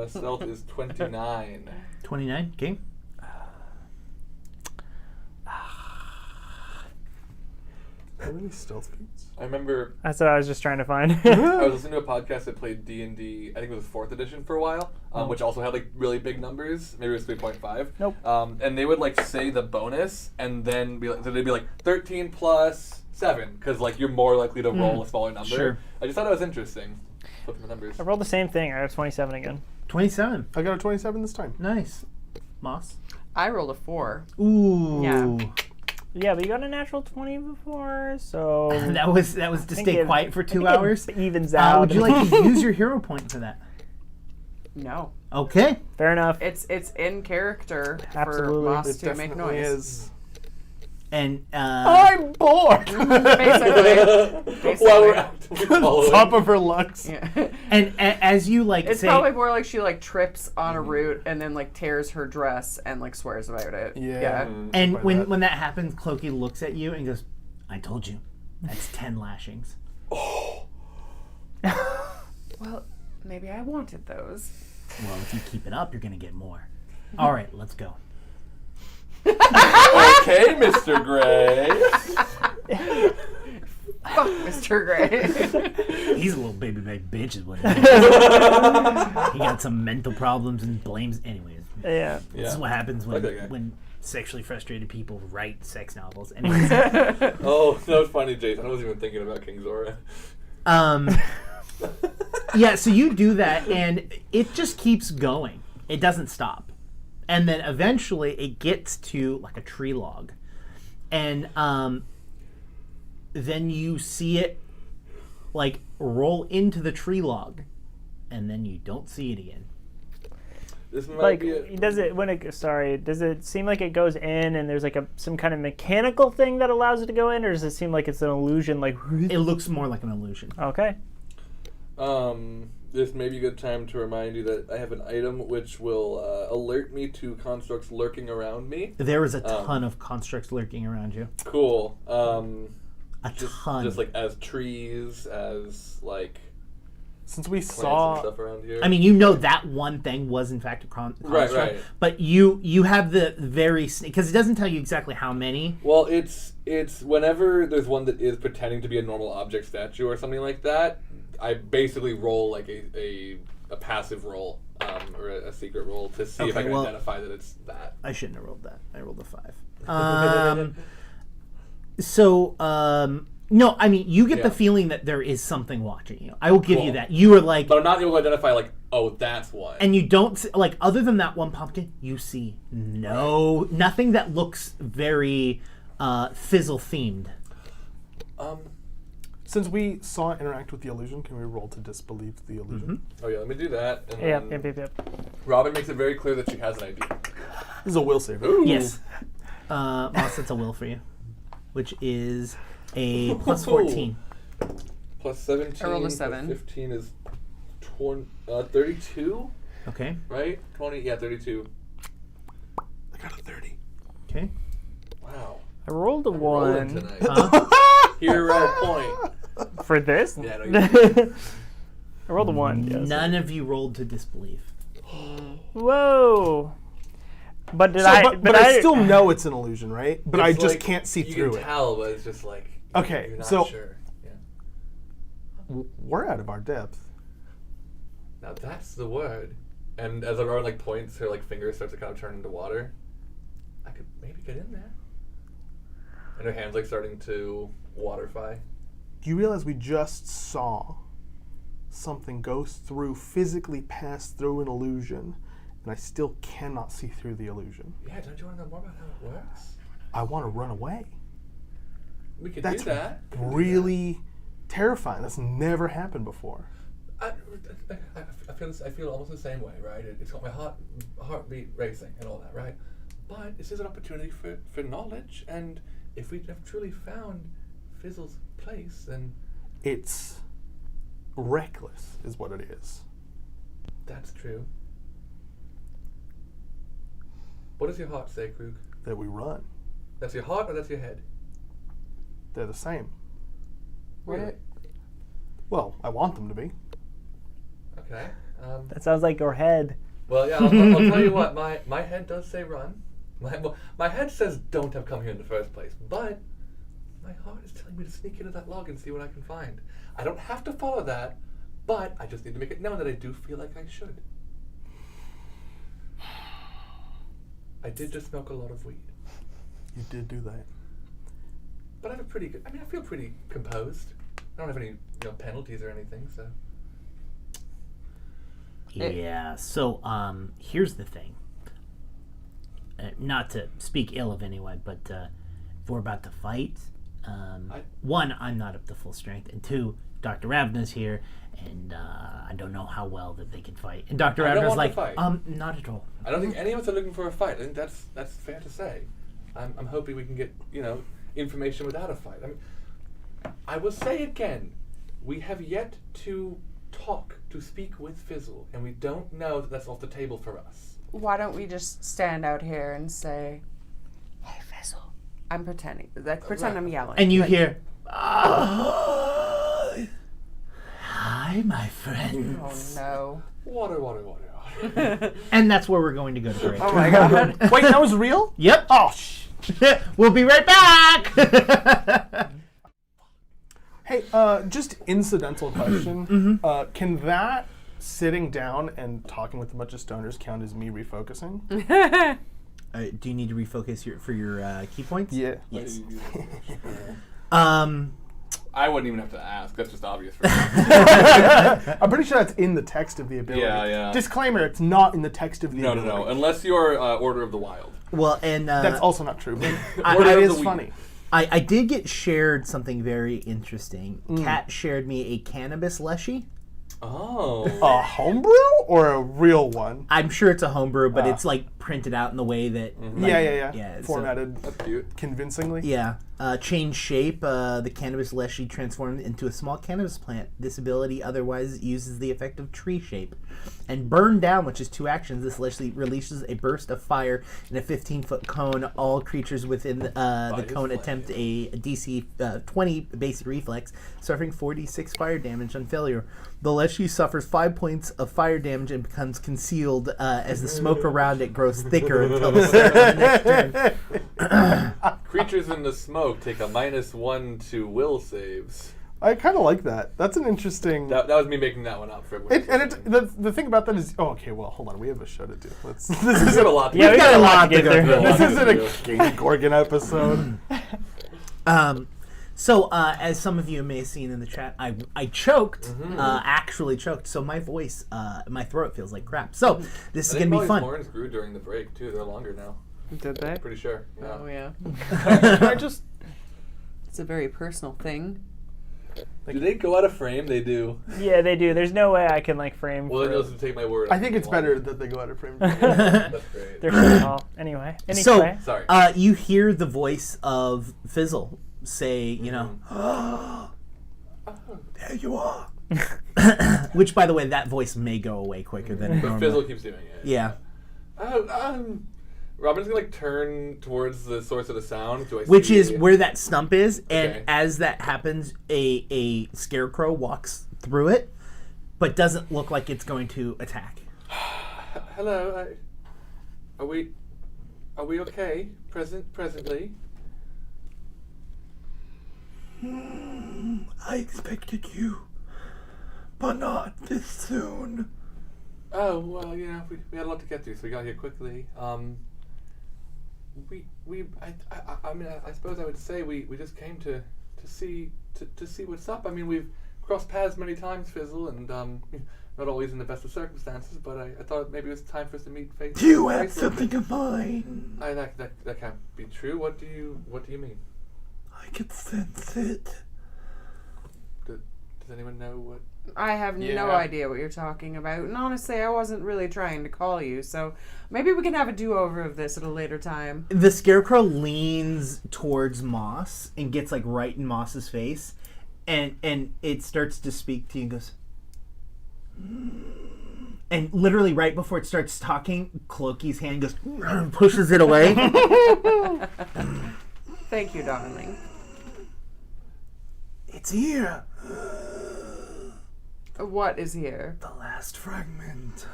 stealth is 29. 29. Okay. How many stealth feats? I remember That's what I was just trying to find. I was listening to a podcast that played D&D, I think it was 4th edition for a while, which also had really big numbers. Maybe it was 3.5. Nope. And they would say the bonus and then be so they'd be 13 plus 7 because you're more likely to roll a smaller number. Sure. I just thought it was interesting. Flip the numbers. I rolled the same thing. I got 27 again. 27. I got a 27 this time. Nice. Moss. I rolled a 4. Ooh. Yeah. Yeah, but you got a natural 20 before, so that was to I stay think quiet for I 2 think hours. It evens out. Would you like to use your hero point for that? No. Okay. Fair enough. It's in character Absolutely. for Moss It to make definitely noise. is. And I'm bored. Basically. While we're actively following. Top of her lungs. Yeah. and as you like It's say, probably more like she like trips on a root and then like tears her dress and like swears about it. Yeah. and By when that. when that happens, Cloaky looks at you and goes, "I told you, that's 10 lashings." Well, maybe I wanted those. Well, if you keep it up, you're gonna get more. All right, let's go. Okay, Mr. Gray. Fuck Mr. Gray. He's a little baby bag bitch, is what he is. He got some mental problems and blames. Anyways, Yeah. this is what happens when Like that guy. when sexually frustrated people write sex novels. Anyways, Oh, that was funny, Jason. I wasn't even thinking about King Zora. yeah. So you do that, and it just keeps going. It doesn't stop, and then eventually it gets to like a tree log, and then you see it like roll into the tree log, and then you don't see it again. This might Like, be it. does it seem like it goes in and there's like some kind of mechanical thing that allows it to go in, or does it seem like it's an illusion? Like, It looks more like an illusion. okay. This may be a good time to remind you that I have an item which will alert me to constructs lurking around me. There is a ton of constructs lurking around you. Cool. A ton. Just like as trees, as like Since we plants and saw, stuff around here. I mean, you know that one thing was in fact a construct, right. but you have the very because it doesn't tell you exactly how many. Well, it's whenever there's one that is pretending to be a normal object statue or something like that, I basically roll like a passive roll or a secret roll to see if I Okay, can well- identify that it's that. I shouldn't have rolled that. I rolled a 5. No, I mean you get the Yeah. feeling that there is something watching you. I will give you Cool. that. You are like, But I'm not able to identify like, oh, that's one. and you don't see, like other than that one pumpkin, you see nothing that looks very fizzle themed. since we saw it interact with the illusion, can we roll to disbelieve the illusion? Oh yeah, let me do that. And Yep, then yep, yep, yep. Robin makes it very clear that she has an idea. This is a will save. Ooh. Yes, Moss, that's a will for you, which is a plus 14. Plus 17. I rolled a plus 7. 15 is 32, Okay. right? 20, yeah, 32. I got a 30. Okay. Wow. I rolled a Rolling 1 tonight. Hero point. for this. Yeah, no, you I rolled a 1. Yes. None of you rolled to disbelieve. Whoa. But did So, I? but I still know it's an illusion, right? But I It's just like, can't see you through can it. tell, but it's just like Okay, you're not so- sure. Yeah. We're out of our depth. Now that's the word. And as Aurora like points, her like finger starts to kind of turn into water. I could maybe get in there. And her hand's like starting to waterify. Do you realize we just saw something go through, physically pass through an illusion, and I still cannot see through the illusion? Yeah, don't you want to know more about how it works? I want to run away. We could That's do that. really terrifying. That's never happened before. I feel almost the same way, right? It's got my heartbeat racing and all that, right? But this is an opportunity for knowledge, and if we have truly found Fizzle's place, then It's reckless, is what it is. that's true. What does your heart say, Krug? That we run. That's your heart or that's your head? They're the same. Really? Well, I want them to be. Okay. That sounds like your head. Well, yeah, I'll tell you what. My head does say run. My head says don't have come here in the first place. But my heart is telling me to sneak into that log and see what I can find. I don't have to follow that, but I just need to make it known that I do feel like I should. I did just smoke a lot of weed, You did do that. but I have a pretty good. I mean, I feel pretty composed. I don't have any penalties or anything, so. Yeah. So, here's the thing. Not to speak ill of anyone, but if we're about to fight, one, I'm not up to full strength, and two, Dr. Ravna's here, and I don't know how well that they can fight. And Dr. I don't Ravna's want like, to fight. not at all. I don't think any of us are looking for a fight. I think that's fair to say. I'm hoping we can get information without a fight. I mean, I will say again, we have yet to speak with Fizzle, and we don't know that that's off the table for us. Why don't we just stand out here and say, "Hey, Fizzle." I'm pretending. Pretend I'm yelling. And you hear, hi, my friends. Oh no. Water. And that's where we're going to go to break. Oh my god. Wait, that was real? Yep. Oh, We'll be right back. Hey, just incidental question. Can that sitting down and talking with a bunch of stoners count as me refocusing? Do you need to refocus for your key points? Yeah. Yes. I wouldn't even have to ask. That's just obvious for me. I'm pretty sure that's in the text of the ability. Yeah. Disclaimer, it's not in the text of the No. ability. Unless you're Order of the Wild. Well, and That's also not true, but Order that of is the funny. I did get shared something very interesting. Kat shared me a cannabis leshy. Oh. A homebrew or a real one? I'm sure it's a homebrew, but it's like printed out in the way that. like, Yeah. so- Formatted That's cute. convincingly. Yeah. Changed shape. The cannabis leshy transformed into a small cannabis plant. This ability otherwise uses the effect of tree shape. And burn down, which is 2 actions. This leshy releases a burst of fire in a 15-foot cone. All creatures within the cone flame. attempt a DC 20 basic reflex, suffering 46 fire damage on failure. The leshy suffers 5 points of fire damage and becomes concealed as the smoke around it grows thicker until the start of the next turn. Creatures in the smoke take a -1 to will saves. I kind of like that. That's an interesting... That was me making that one up for everyone. the thing about that is... Oh, okay, well, hold on. We have a show to do. This This is a lot. Yeah, we got a lot to get through. This isn't a King Gorgon episode. So, as some of you may have seen in the chat, I choked, actually choked. So my voice, my throat feels like crap. So this is I going think to be Molly's fun. horns grew during the break too. They're longer now. Did they? Pretty sure. Yeah. Oh yeah. Can I just... It's a very personal thing. Do they go out of frame? They do. Yeah, they do. There's no way I can like frame. Well, then for you'll just take my word. I think it's better that they go out of frame. That's great. They're so small. Anyway. So, Sorry. you hear the voice of Fizzle say, you know, there you are. Which, by the way, that voice may go away quicker than But normal. Fizzle keeps doing it. Yeah. Robin's gonna like turn towards the source of the sound. Do I Which see is where that stump is, and Okay. as that happens, a scarecrow walks through it, but doesn't look like it's going to attack. Hello. Are we okay? Presently. I expected you, but not this soon. Oh well, we had a lot to get through, so we got here quickly. I mean, I suppose I would say we just came to see what's up. I mean, we've crossed paths many times, Fizzle, and not always in the best of circumstances. But I thought maybe it was time for us to meet face. You face had something of mine. That can't be true. What do you mean? I can sense it. Does anyone know what? I have no Yeah. idea what you're talking about. And honestly, I wasn't really trying to call you. So maybe we can have a do-over of this at a later time. The scarecrow leans towards Moss and gets like right in Moss's face, and it starts to speak to you and goes, and literally right before it starts talking, Cloaky's hand goes and pushes it away. Thank you, darling. It's here. What is here? The last fragment.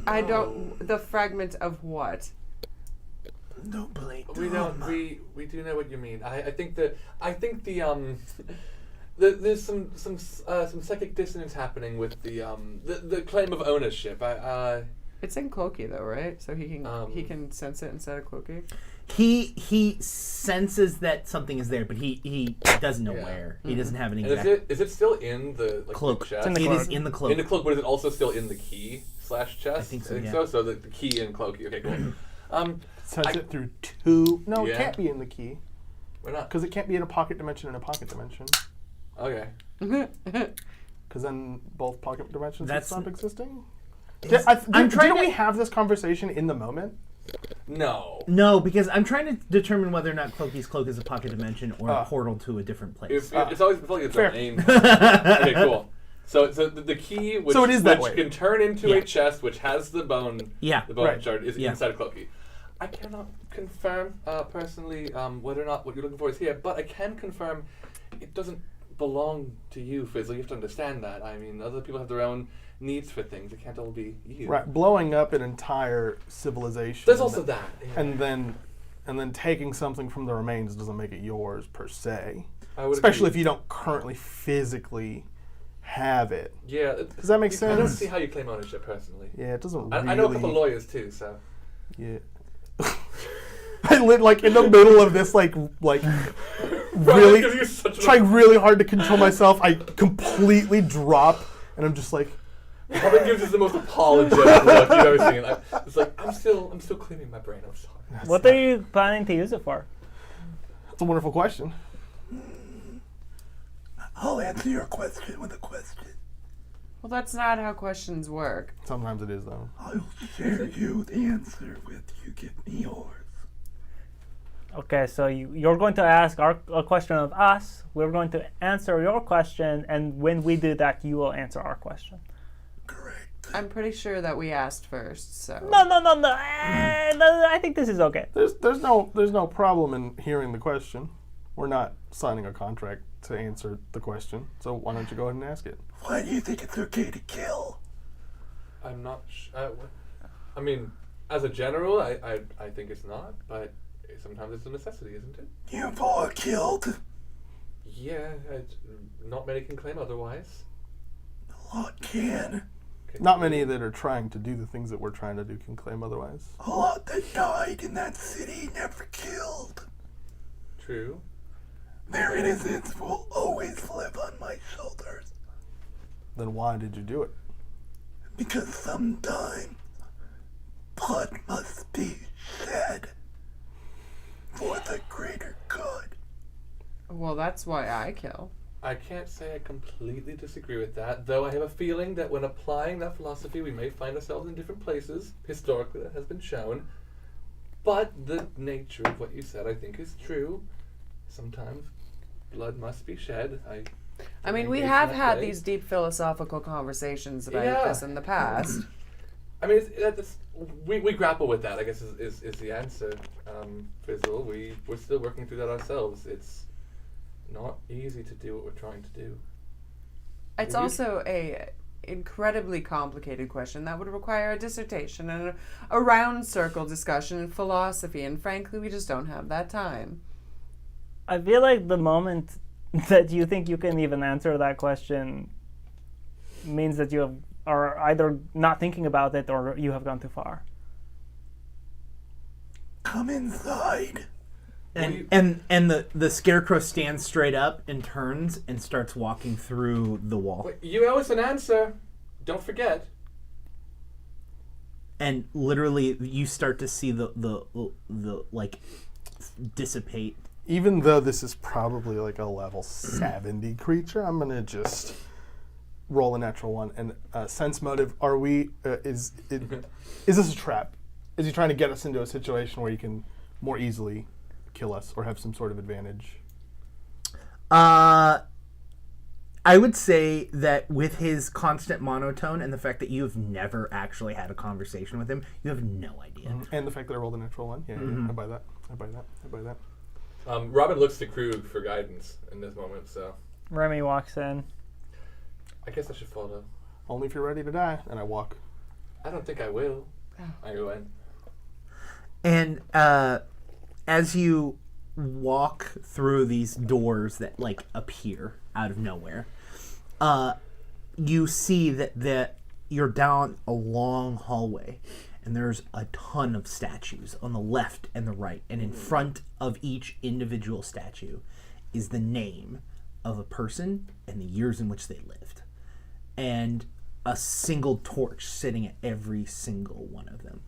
I don't... The fragment of what? Don't play We dumb. don't. We do know what you mean. I think the there's some psychic dissonance happening with the claim of ownership. It's in Cloaky though, right? So he can sense it instead of Cloaky. He senses that something is there, but he doesn't know where. He doesn't have an And exact. is it still in the Cloak. the chest? It's in the It cloak. is in the cloak. In the cloak, but is it also still in the key / chest? I think so, yeah. So the key in Cloaky. Okay, cool. Sense it through two. No, it Yeah. can't be in the key Why not? because it can't be in a pocket dimension and a pocket dimension. Okay. Because then both pocket dimensions would That's- stop existing. I'm trying Didn't to- we have this conversation in the moment? No. No, because I'm trying to determine whether or not Cloaky's cloak is a pocket dimension or a portal to a different place. It's always like its Fair. own name. Okay, cool. So the key, which, So it is that which way. can turn into Yeah. a chest, which has the bone, Yeah. the bone Right. shard, is Yeah. inside of Cloaky. I cannot confirm personally whether or not what you're looking for is here, but I can confirm it doesn't belong to you, Fizzle. You have to understand that. I mean, other people have their own needs for things. It can't all be you. Right, blowing up an entire civilization. There's also that. Yeah. and then taking something from the remains doesn't make it yours per se. I would Especially agree. if you don't currently physically have it. Yeah. Does that make I don't sense? see how you claim ownership personally. Yeah, it doesn't I really. know a couple lawyers too, so. Yeah. I lit like in the middle of this like really Because you're such trying really hard to control myself. I completely drop and I'm just like Robin gives us the most apologetic look you've ever seen. It's like I'm still cleaning my brain. I'm sorry. What are you planning to use it for? it's a wonderful question. I'll answer your question with a question. Well, that's not how questions work. Sometimes it is though. I'll share you the answer with you. Give me yours. Okay, so you're going to ask a question of us. We're going to answer your question, and when we do that, you will answer our question. Correct. I'm pretty sure that we asked first, so. No. I think this is okay. There's no problem in hearing the question. We're not signing a contract to answer the question. So why don't you go ahead and ask it? Why do you think it's okay to kill? I'm not. I mean, as a general, I think it's not, but sometimes it's a necessity, isn't it? You've all killed. Yeah, not many can claim otherwise. A lot can. Not many that are trying to do the things that we're trying to do can claim otherwise. A lot that died in that city never killed. True. Their innocence will always live on my shoulders. Then why did you do it? Because sometimes blood must be shed for the greater good. Well, that's why I kill. I can't say I completely disagree with that, though I have a feeling that when applying that philosophy, we may find ourselves in different places. Historically, that has been shown. But the nature of what you said, I think, is true. Sometimes blood must be shed. I mean, we engage in have that had way. these deep philosophical conversations about Yeah. this in the past. I mean, we grapple with that, I guess, is the answer, Fizzle. We're still working through that ourselves. It's not easy to do what we're trying to do. It's Maybe- also a incredibly complicated question that would require a dissertation and a round circle discussion in philosophy, and frankly, we just don't have that time. I feel like the moment that you think you can even answer that question means that you are either not thinking about it or you have gone too far. Come inside. And the scarecrow stands straight up and turns and starts walking through the wall. Wait, you owe us an answer. Don't forget. And literally, you start to see the like dissipate. Even though this is probably like a level 70 creature, I'm gonna just roll a natural one and sense motive. Are we? Is this a trap? Is he trying to get us into a situation where he can more easily kill us or have some sort of advantage? I would say that with his constant monotone and the fact that you've never actually had a conversation with him, you have no idea. And the fact that I rolled a natural one. Yeah, I buy that. I buy that. Robin looks to Krug for guidance in this moment, so Remy walks in. I guess I should follow. Only if you're ready to die. And I walk. I don't think I will. I go in. And as you walk through these doors that like appear out of nowhere, you see that you're down a long hallway, and there's a ton of statues on the left and the right, and in front of each individual statue is the name of a person and the years in which they lived, and a single torch sitting at every single one of them.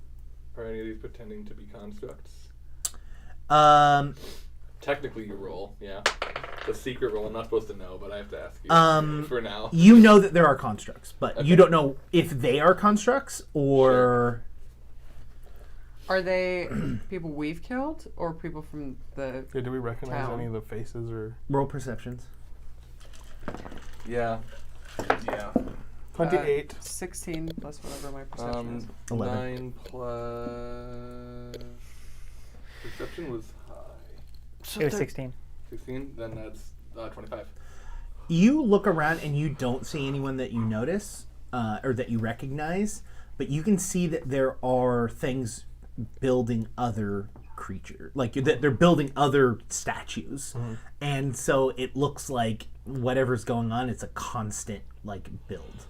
Are any of these pretending to be constructs? Technically, you roll, yeah. The secret roll, I'm not supposed to know, but I have to ask you for now. You know that there are constructs, but Okay. you don't know if they are constructs or... Are they people we've killed or people from the... Yeah, do we recognize Town. any of the faces or... Roll perceptions. Yeah. Yeah. 28. 16 plus whatever my perception is. 11. 9 plus... Perception was high. It was 16. 16? Then that's 25. You look around and you don't see anyone that you notice or that you recognize, but you can see that there are things building other creatures. Like they're building other statues. And so it looks like whatever's going on, it's a constant like build.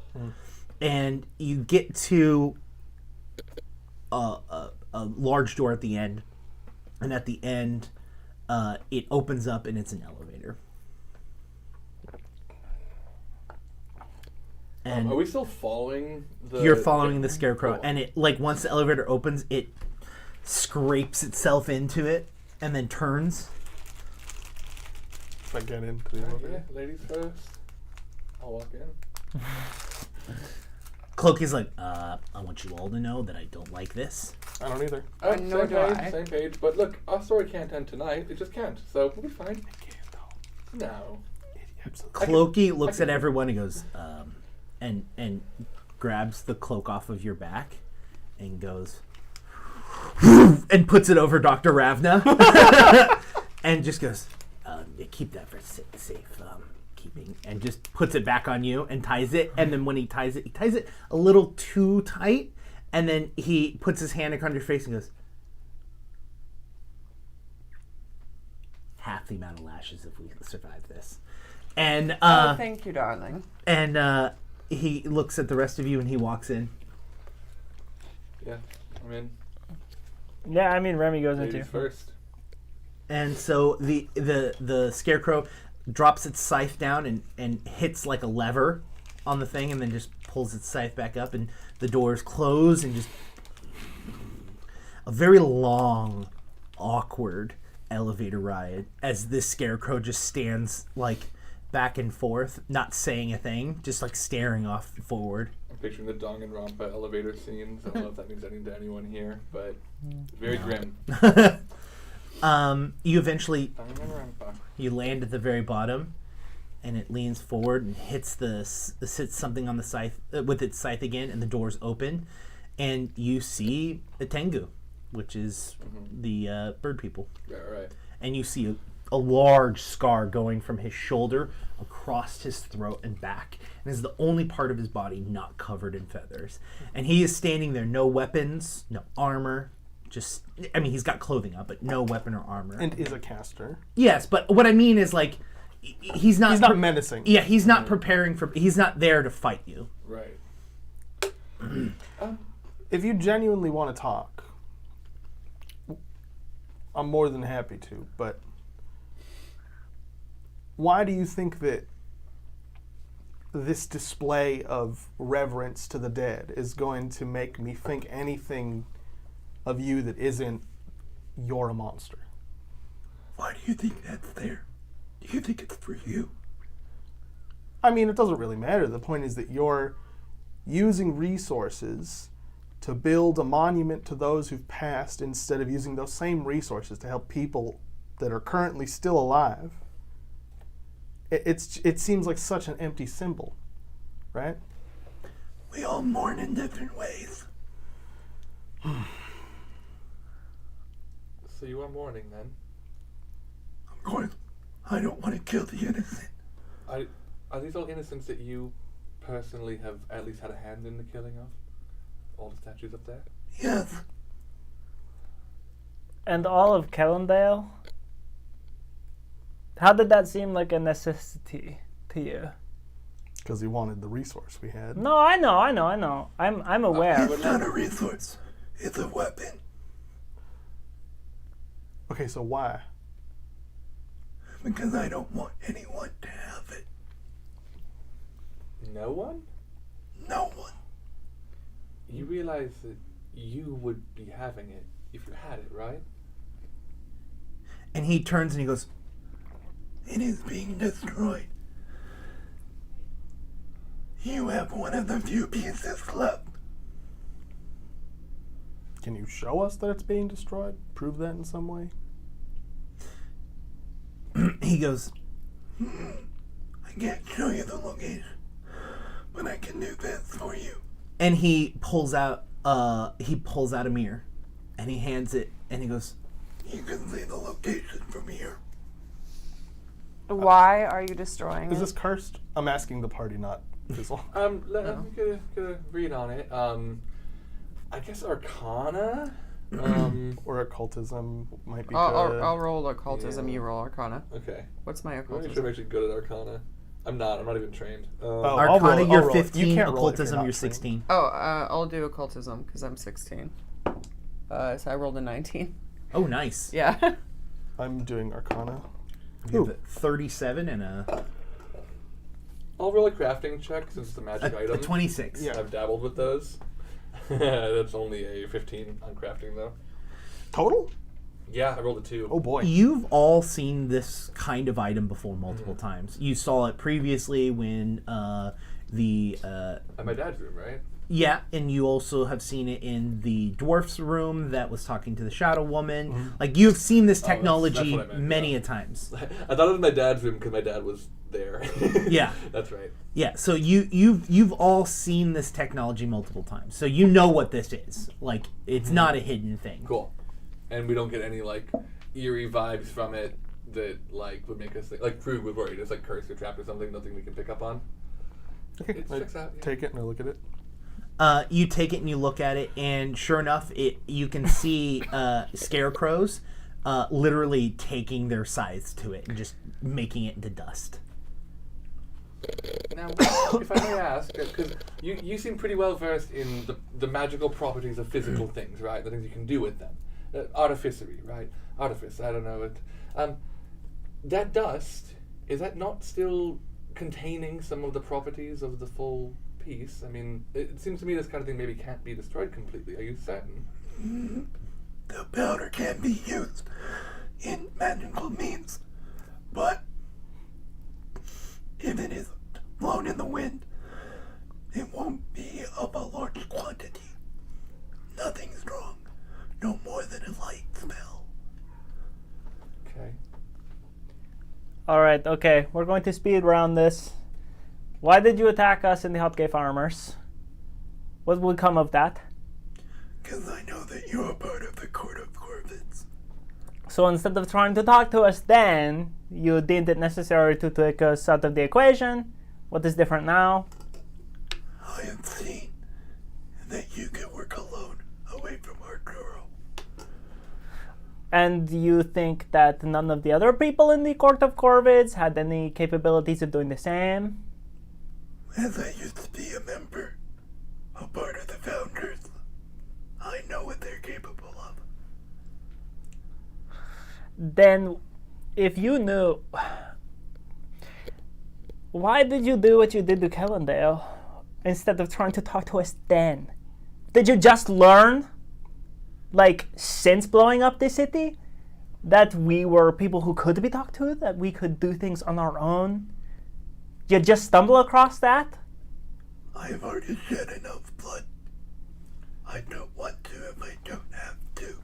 And you get to a large door at the end, and at the end it opens up and it's an elevator. And Are we still following the... you're following the scarecrow, Cool. and it like once the elevator opens, it scrapes itself into it and then turns. If I get into the Yeah, elevator. ladies first. I'll walk in. Cloaky's like, I want you all to know that I don't like this. I don't either. Oh, nor same do page, I. same page. But look, our story can't end tonight. It just can't. So we'll be fine. No. Cloaky looks at everyone and goes, and grabs the cloak off of your back and goes, and puts it over Dr. Ravna and just goes, yeah, keep that for safe keeping, and just puts it back on you and ties it. And then when he ties it a little too tight, and then he puts his hand across your face and goes, half the amount of lashes if we survive this. And Oh, thank you, darling. and he looks at the rest of you and he walks in. Yeah. I mean, Yeah, I mean, Remy goes ladies into. first. And so the scarecrow drops its scythe down and hits like a lever on the thing, and then just pulls its scythe back up, and the doors close, and just a very long, awkward elevator ride as this scarecrow just stands like back and forth, not saying a thing, just like staring off forward. I'm picturing the Danganronpa elevator scenes. I don't know if that means anything to anyone here, but very grim. You eventually Danganronpa. you land at the very bottom, and it leans forward and hits hits something on the scythe with its scythe again, and the doors open, and you see the Tengu, which is the bird people, Right. and you see a large scar going from his shoulder across his throat and back, and is the only part of his body not covered in feathers, and he is standing there, no weapons, no armor. Just, I mean, he's got clothing up, but no weapon or armor. And is a caster. Yes, but what I mean is, like, he's not... He's not menacing. Yeah, he's not preparing for... He's not there to fight you. Right. If you genuinely want to talk, I'm more than happy to, but why do you think that this display of reverence to the dead is going to make me think anything of you that isn't you're a monster? Why do you think that's there? Do you think it's for you? I mean, it doesn't really matter. The point is that you're using resources to build a monument to those who've passed instead of using those same resources to help people that are currently still alive. It seems like such an empty symbol, right? We all mourn in different ways. So you are mourning then? Of course, I don't want to kill the innocent. Are these all innocents that you personally have at least had a hand in the killing of? All the statues up there? Yes, And all of Kellendale? How did that seem like a necessity to you? Because he wanted the resource we had. No, I know. I'm aware. It's not a resource. It's a weapon. Okay, so why? Because I don't want anyone to have it. No one? No one. You realize that you would be having it if you had it, right? And he turns and he goes, It is being destroyed. You have one of the few pieces left. Can you show us that it's being destroyed? Prove that in some way? he goes, I can't show you the location, but I can do this for you. and he pulls out a mirror, and he hands it, and he goes, You can see the location from here. Why are you destroying Is it? this cursed? I'm asking the party, not Fizzle. Let me get a read on it. I guess Arcana. Or occultism might be I'll, good. I'll roll occultism. Yeah. You roll Arcana. Okay. What's my I'm not sure I'm occultism? actually good at Arcana. I'm not even trained. I'll Arcana, roll it, you're I'll roll it. 15, You can't roll it if you're occultism, not you're trained. 16. Oh, I'll do occultism because I'm 16. So I rolled a 19. Oh, nice. Yeah. I'm doing Arcana. You have a 37 and a I'll roll a crafting check since it's a magic item. 26. Yeah. I've dabbled with those. That's only a 15 on crafting though. Total? Yeah, I rolled a 2. Oh boy. You've all seen this kind of item before multiple times. You saw it previously when At my dad's room, right? yeah, and you also have seen it in the dwarf's room that was talking to the shadow woman. Like, you've seen this that's technology what I meant, many yeah. a times. I thought it was my dad's room because my dad was there. Yeah. That's right. Yeah, so you've all seen this technology multiple times. So you know what this is. Like, it's not a hidden thing. Cool. And we don't get any like eerie vibes from it that like would make us think like Krug was worried it's like cursed or trapped or something, nothing we can pick up on. Okay, It I checks out, yeah. take it and I look at it. You take it and you look at it, and sure enough, you can see scarecrows literally taking their scythes to it and just making it into dust. Now, if I may ask, because you seem pretty well versed in the magical properties of physical things, right? The things you can do with them. Artificery, right? Artifice, I don't know it. That dust, is that not still containing some of the properties of the full piece? I mean, it seems to me this kind of thing maybe can't be destroyed completely. Are you certain? The powder can be used in magical means, but if it is blown in the wind, it won't be of a large quantity. Nothing strong, no more than a light spell. Okay. All right, okay. We're going to speed around this. Why did you attack us in the Hotgate Farmers? What would come of that? Because I know that you are part of the court of Corvids. So instead of trying to talk to us then, you deemed it necessary to take us out of the equation. What is different now? I have seen that you can work alone away from our girl. And you think that none of the other people in the court of Corvids had any capabilities of doing the same? As I used to be a member, a part of the founders, I know what they're capable of. Then, if you knew, why did you do what you did to Kellendale instead of trying to talk to us then? Did you just learn, like, since blowing up the city, that we were people who could be talked to, that we could do things on our own? You just stumble across that? I have already shed enough blood. I don't want to if I don't have to.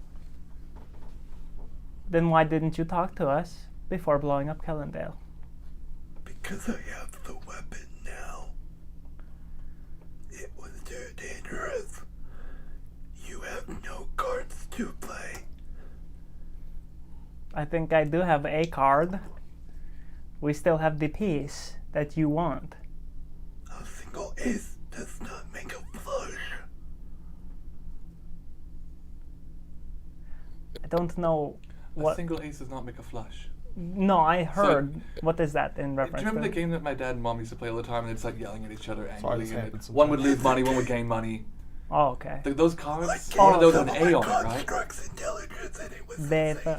Then why didn't you talk to us before blowing up Kellendale? Because I have the weapon now. It was too dangerous. You have no cards to play. I think I do have a card. We still have the piece that you want. A single ace does not make a flush. I don't know A what. single ace does not make a flush. No, I heard. What is that in Do reference you remember to? the game that my dad and mom used to play all the time, and they'd start yelling at each other Sorry, angrily? this and happens one would sometimes. lose money, one would gain money. Oh, okay. Those cards? Oh, One of those with an someone A on it, right? constructs intelligence and it was They, insane.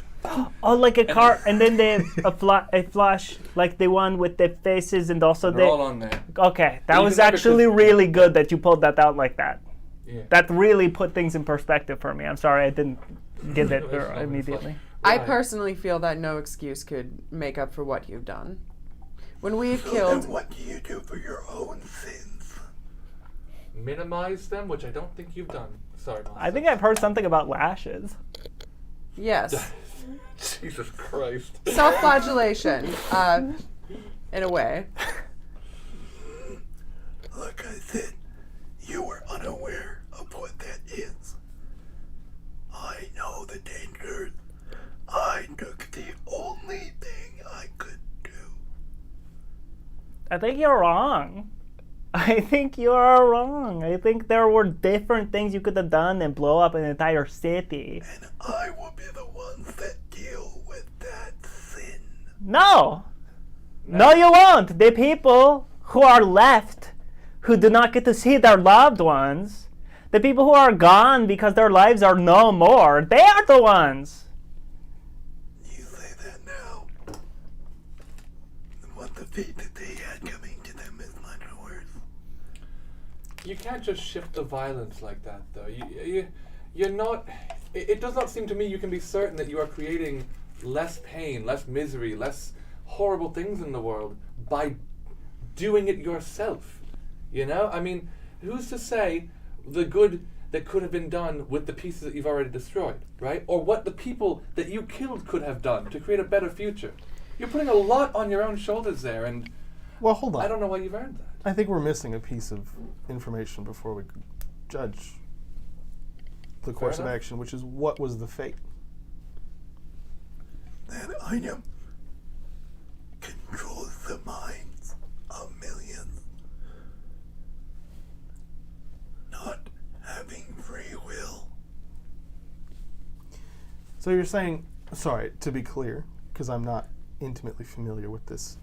oh, like a car, and then they a flash, like the one with the faces, and also They're all the. on there. Okay, that You was can never actually really good that you pulled that out like that. Yeah. That really put things in perspective for me. I'm sorry I didn't get it It's not immediately. funny. I Right. personally feel that no excuse could make up for what you've done. When we've So killed, then what do you do for your own sins? Minimize them, which I don't think you've done. Sorry, Mom. I think I've heard something about lashes. yes, Jesus Christ. self-flagellation, in a way. Like I said, you were unaware of what that is. I know the dangers. I took the only thing I could do. I think you're wrong. I think you are wrong. I think there were different things you could have done than blow up an entire city. And I will be the ones that deal with that sin. No! No, you won't! The people who are left, who do not get to see their loved ones, the people who are gone because their lives are no more, they are the ones! You say that now. What the fate that they had coming to them is much worse. You can't just shift the violence like that, though. You're not. It does not seem to me you can be certain that you are creating less pain, less misery, less horrible things in the world by doing it yourself. You know? I mean, who's to say the good that could have been done with the pieces that you've already destroyed, right? Or what the people that you killed could have done to create a better future. You're putting a lot on your own shoulders there, and Well, hold on. I don't know why you've earned that. I think we're missing a piece of information before we judge the course of enough. action, which is what was the fate? That item controls the minds of millions. Not having free will. So you're saying, sorry, to be clear, because I'm not intimately familiar with this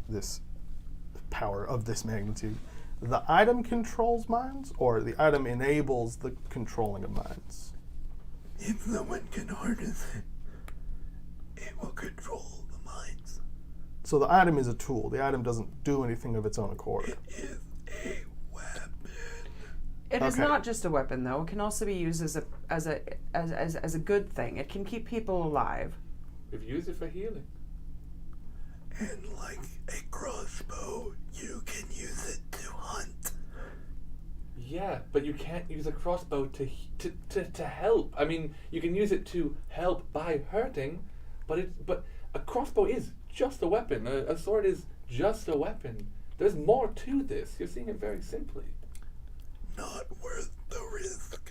power of this magnitude, the item controls minds, or the item enables the controlling of minds? If someone can harness it, it will control the minds. So the item is a tool. The item doesn't do anything of its own accord. It is a weapon. It is Okay. not just a weapon, though. It can also be used as a good thing. It can keep people alive. We've used it for healing. And like a crossbow, you can use it to hunt. Yeah, but you can't use a crossbow to help. I mean, you can use it to help by hurting, but a crossbow is just a weapon. A sword is just a weapon. There's more to this. You're seeing it very simply. Not worth the risk.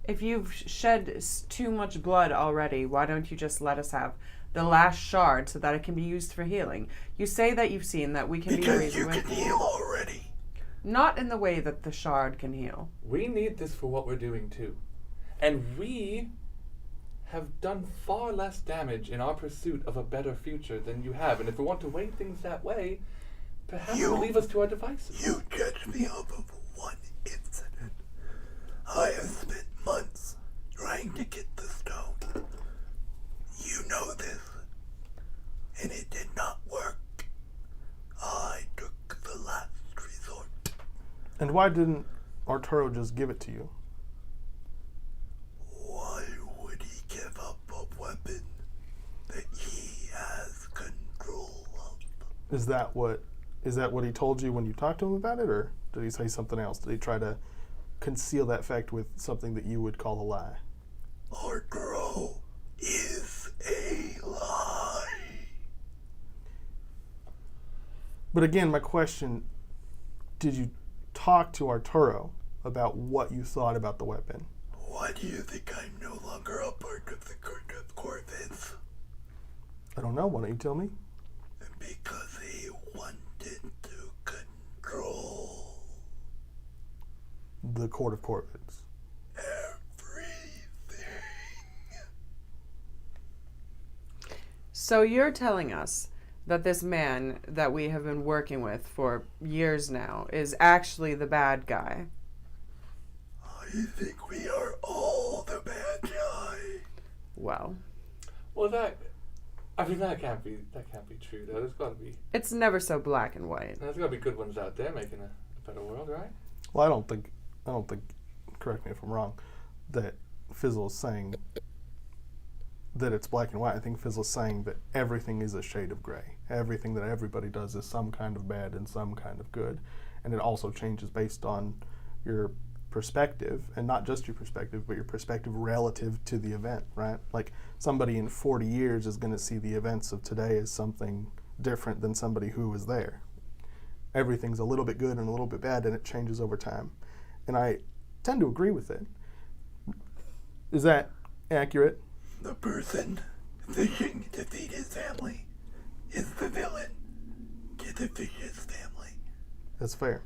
If you've shed too much blood already, why don't you just let us have the last shard so that it can be used for healing? You say that you've seen that we can be Because you reasoned can with. heal already. Not in the way that the shard can heal. We need this for what we're doing too. And we have done far less damage in our pursuit of a better future than you have. And if we want to weigh things that way, perhaps You- we'll leave us to our devices. You judge me off of one incident. I have spent months trying to get the stone. You know this. And it did not work. I took the last resort. And why didn't Arturo just give it to you? Why would he give up a weapon that he has control of? Is that what he told you when you talked to him about it, or did he say something else? Did he try to conceal that fact with something that you would call a lie? Arturo is a lie. But again, my question, did you talk to Arturo about what you thought about the weapon? Why do you think I'm no longer a part of the court of Corvids? I don't know. Why don't you tell me? Because he wanted to control The Court of Corvids. everything. So you're telling us that this man that we have been working with for years now is actually the bad guy. I think we are all the bad guy. Well, that can't be true though. it's never so black and white. There's gotta be good ones out there making a better world, right? Well, I don't think. Correct me if I'm wrong. That Fizzle is saying that it's black and white. I think Fizzle is saying that everything is a shade of gray. Everything that everybody does is some kind of bad and some kind of good, and it also changes based on your perspective, and not just your perspective, but your perspective relative to the event, right? Like somebody in 40 years is going to see the events of today as something different than somebody who was there. Everything's a little bit good and a little bit bad, and it changes over time. And I tend to agree with it. Is that accurate? The person fishing to feed his family is the villain to the fish's family. That's fair.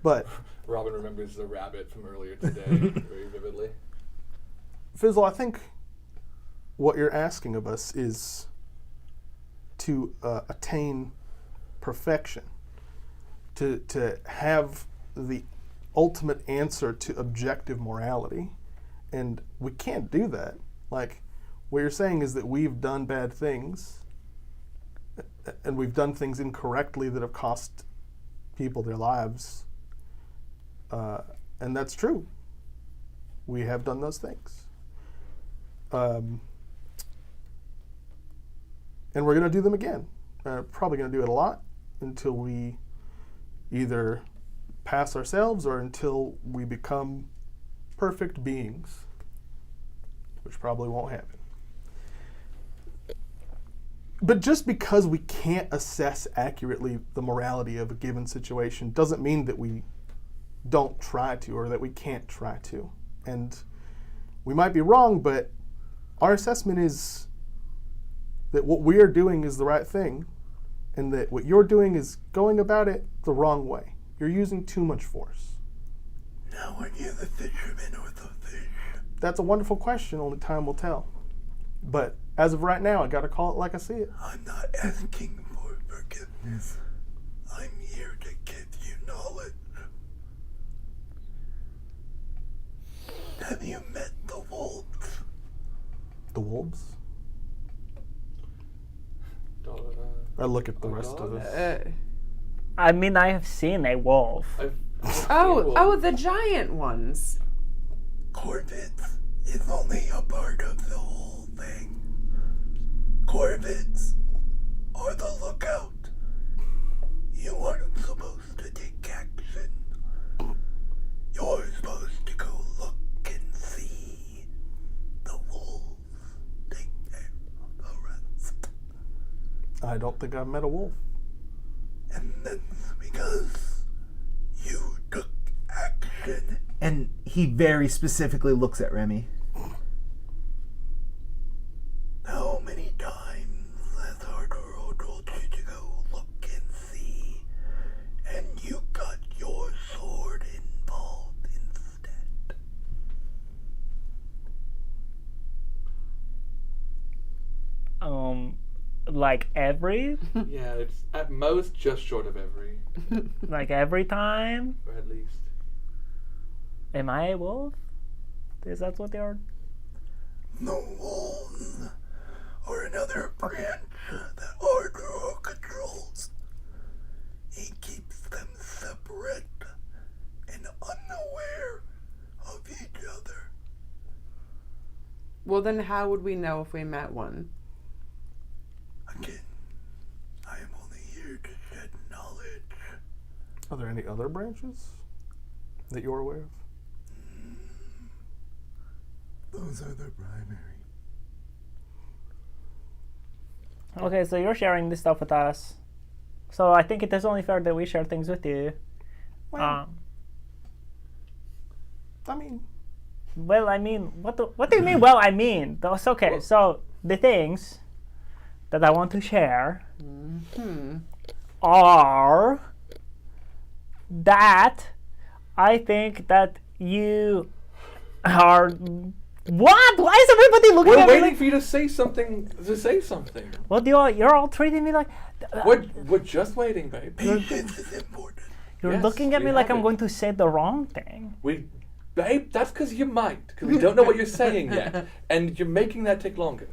But Robin remembers the rabbit from earlier today very vividly. Fizzle, I think what you're asking of us is to attain perfection, to have the ultimate answer to objective morality, and we can't do that. Like, what you're saying is that we've done bad things, and we've done things incorrectly that have cost people their lives, and that's true. We have done those things. And we're going to do them again. Probably going to do it a lot until we either pass ourselves or until we become perfect beings, which probably won't happen. But just because we can't assess accurately the morality of a given situation doesn't mean that we don't try to, or that we can't try to. And we might be wrong, but our assessment is that what we are doing is the right thing, and that what you're doing is going about it the wrong way. You're using too much force. Now are you the fisherman or the fish? That's a wonderful question, only time will tell. But as of right now, I gotta call it like I see it. I'm not asking for forgiveness. I'm here to give you knowledge. Have you met the wolves? The wolves? Dog, I look at the rest of us. I mean, I have seen a wolf. Oh, the giant ones. Corvids is only a part of the whole thing. Corvids are the lookout. You aren't supposed to take action. You're supposed to go look and see. The wolves take care of the rest. I don't think I've met a wolf. And that's because you took action. And he very specifically looks at Remy. How many times has Arturo told you to go look and see, and you got your sword involved instead? Like every? Yeah, it's at most just short of every, Like every time? or at least. Am I a wolf? Is that what they are? The wolves are another branch that Arturo controls. He keeps them separate and unaware of each other. Well, then how would we know if we met one? Again, I am only here to shed knowledge. Are there any other branches that you're aware of? Those are the primary. Okay, so you're sharing this stuff with us. So I think it is only fair that we share things with you. Well, I mean, Well, I mean, what do you mean? Well, I mean, that's okay. So the things that I want to share are that I think that you are What? Why is everybody looking We're at me waiting like... for you to say something. Well, you're all treating me like... We're just waiting, babe. Patience is important. You're Yes, looking at we me like have I'm it. going to say the wrong thing. Babe, that's because you might. Because we don't know what you're saying yet. And you're making that take longer.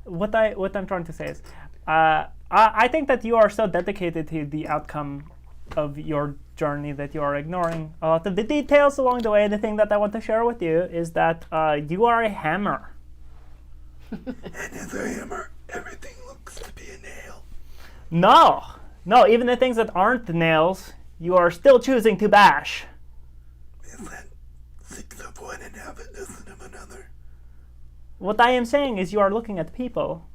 What I'm trying to say is, I think that you are so dedicated to the outcome of your journey that you are ignoring a lot of the details along the way. The thing that I want to share with you is that you are a hammer. And as a hammer, everything looks to be a nail. No, even the things that aren't nails, you are still choosing to bash. Is that 6 of one and half a dozen of another? What I am saying is you are looking at people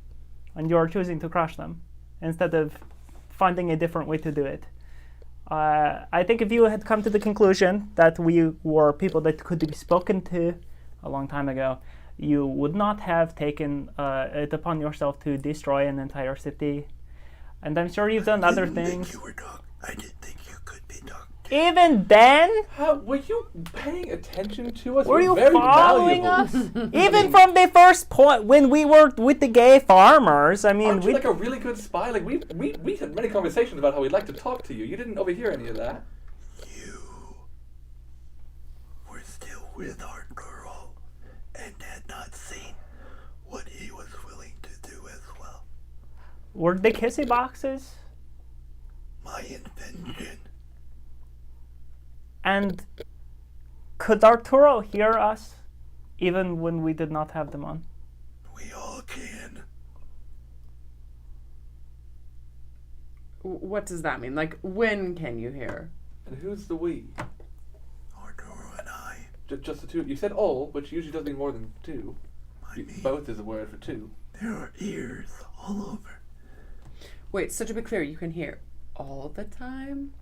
and you are choosing to crush them instead of finding a different way to do it. I think if you had come to the conclusion that we were people that could be spoken to a long time ago, you would not have taken it upon yourself to destroy an entire city. And I'm sure you've done other things. I didn't think you could be talked. Even then? How were you paying attention to us? Were We're you very following valuable. us? Even from the first point when we were with the gay farmers, I mean, Aren't you like a really good spy? Like we had many conversations about how we'd like to talk to you. You didn't overhear any of that. You were still with our girl and had not seen what he was willing to do as well. were the kissy boxes? My invention. And could Arturo hear us even when we did not have them on? We all can. What does that mean? Like, when can you hear? And who's the we? Arturo and I. Just the two. You said all, which usually does mean more than two. I mean, Both is a word for two. there are ears all over. Wait, so to be clear, you can hear all the time?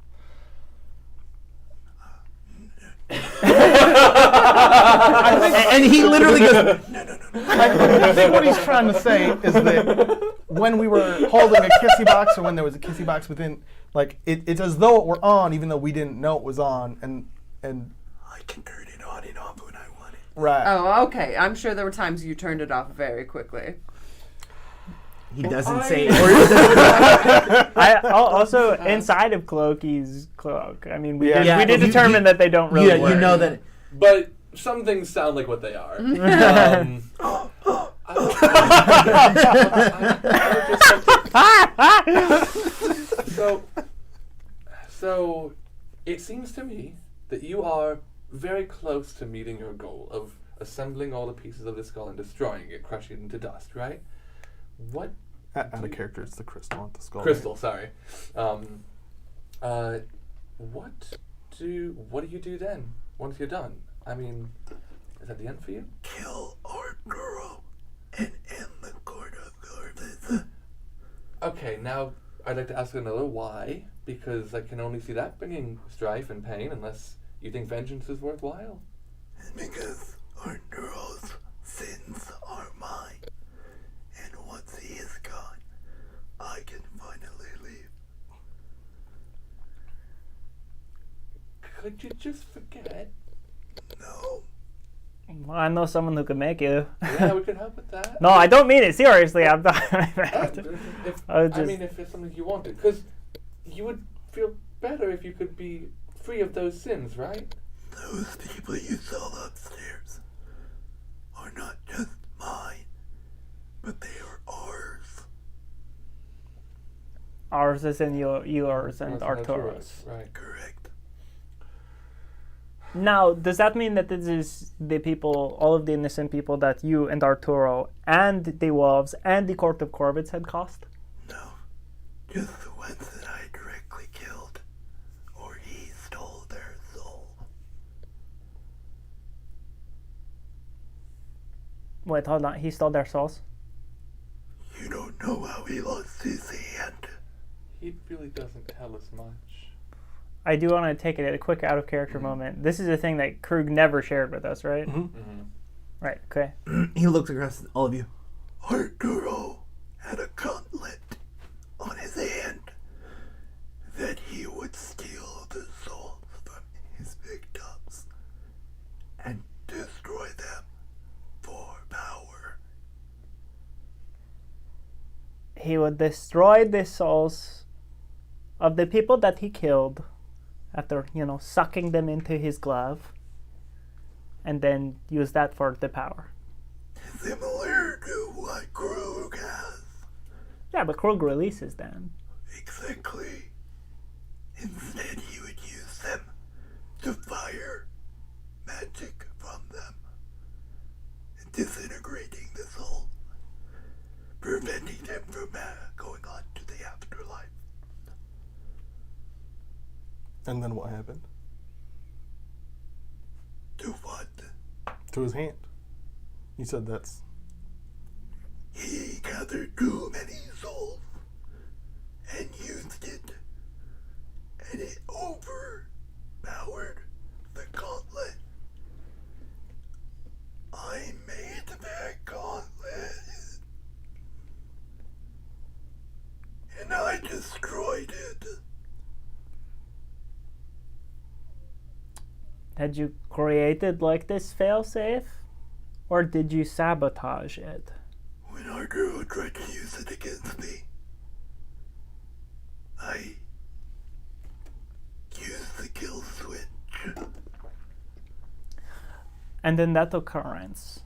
And he literally goes, No. I think what he's trying to say is that when we were holding a kissy box, or when there was a kissy box within, like it's as though it were on, even though we didn't know it was on, and I can turn it on and off when I want it. right. Oh, okay. I'm sure there were times you turned it off very quickly. he doesn't I- say. Also, inside of Cloaky's cloak, I mean, we did, Yeah, we did you- determine that they don't really Yeah, work. you know that. But some things sound like what they are. So it seems to me that you are very close to meeting your goal of assembling all the pieces of the skull and destroying it, crushing it into dust, right? What Out of character, it's the crystal, not the skull. crystal? Sorry. What do you do then once you're done? I mean, is that the end for you? Kill Arturo and end the court of Corvids. Okay, now I'd like to ask another why, because I can only see that bringing strife and pain unless you think vengeance is worthwhile. Because Arturo's sins are mine. And once he is gone, I can finally leave. Could you just forget? No. Well, I know someone who could make you. Yeah, we could help with that. No, I don't mean it seriously. I'm not. If, I was I just- mean, if it's something you wanted, because you would feel better if you could be free of those sins, right? Those people you saw upstairs are not just mine, but they are ours. Ours is in yours and That's Arturo's. right? Correct. Now, does that mean that this is the people, all of the innocent people that you and Arturo and the wolves and the court of Corvids had cost? No. Just the ones that I directly killed, or he stole their soul. Wait, hold on. He stole their souls? You don't know how he lost his hand. He really doesn't tell us much. I do want to take it at a quick out of character moment. This is a thing that Krug never shared with us, right? Mm-hmm. Right, okay. He looks across at all of you. Arturo had a gauntlet on his hand that he would steal the souls from his victims and destroy them he would destroy the souls of the people that he killed after, sucking them into his glove, and then use that for the power. Similar to what Krug has. Yeah, but Krug releases them. Exactly. Instead, he would use them to fire magic from them, disintegrating the soul, preventing them from going on to the afterlife. And then what happened? To what? To his hand. You said that's... He gathered too many souls and used it, and it overpowered the gauntlet. I made that gauntlet, and I destroyed it. Had you created like this failsafe? Or did you sabotage it? When our girl tried to use it against me, I used the kill switch. And in that occurrence,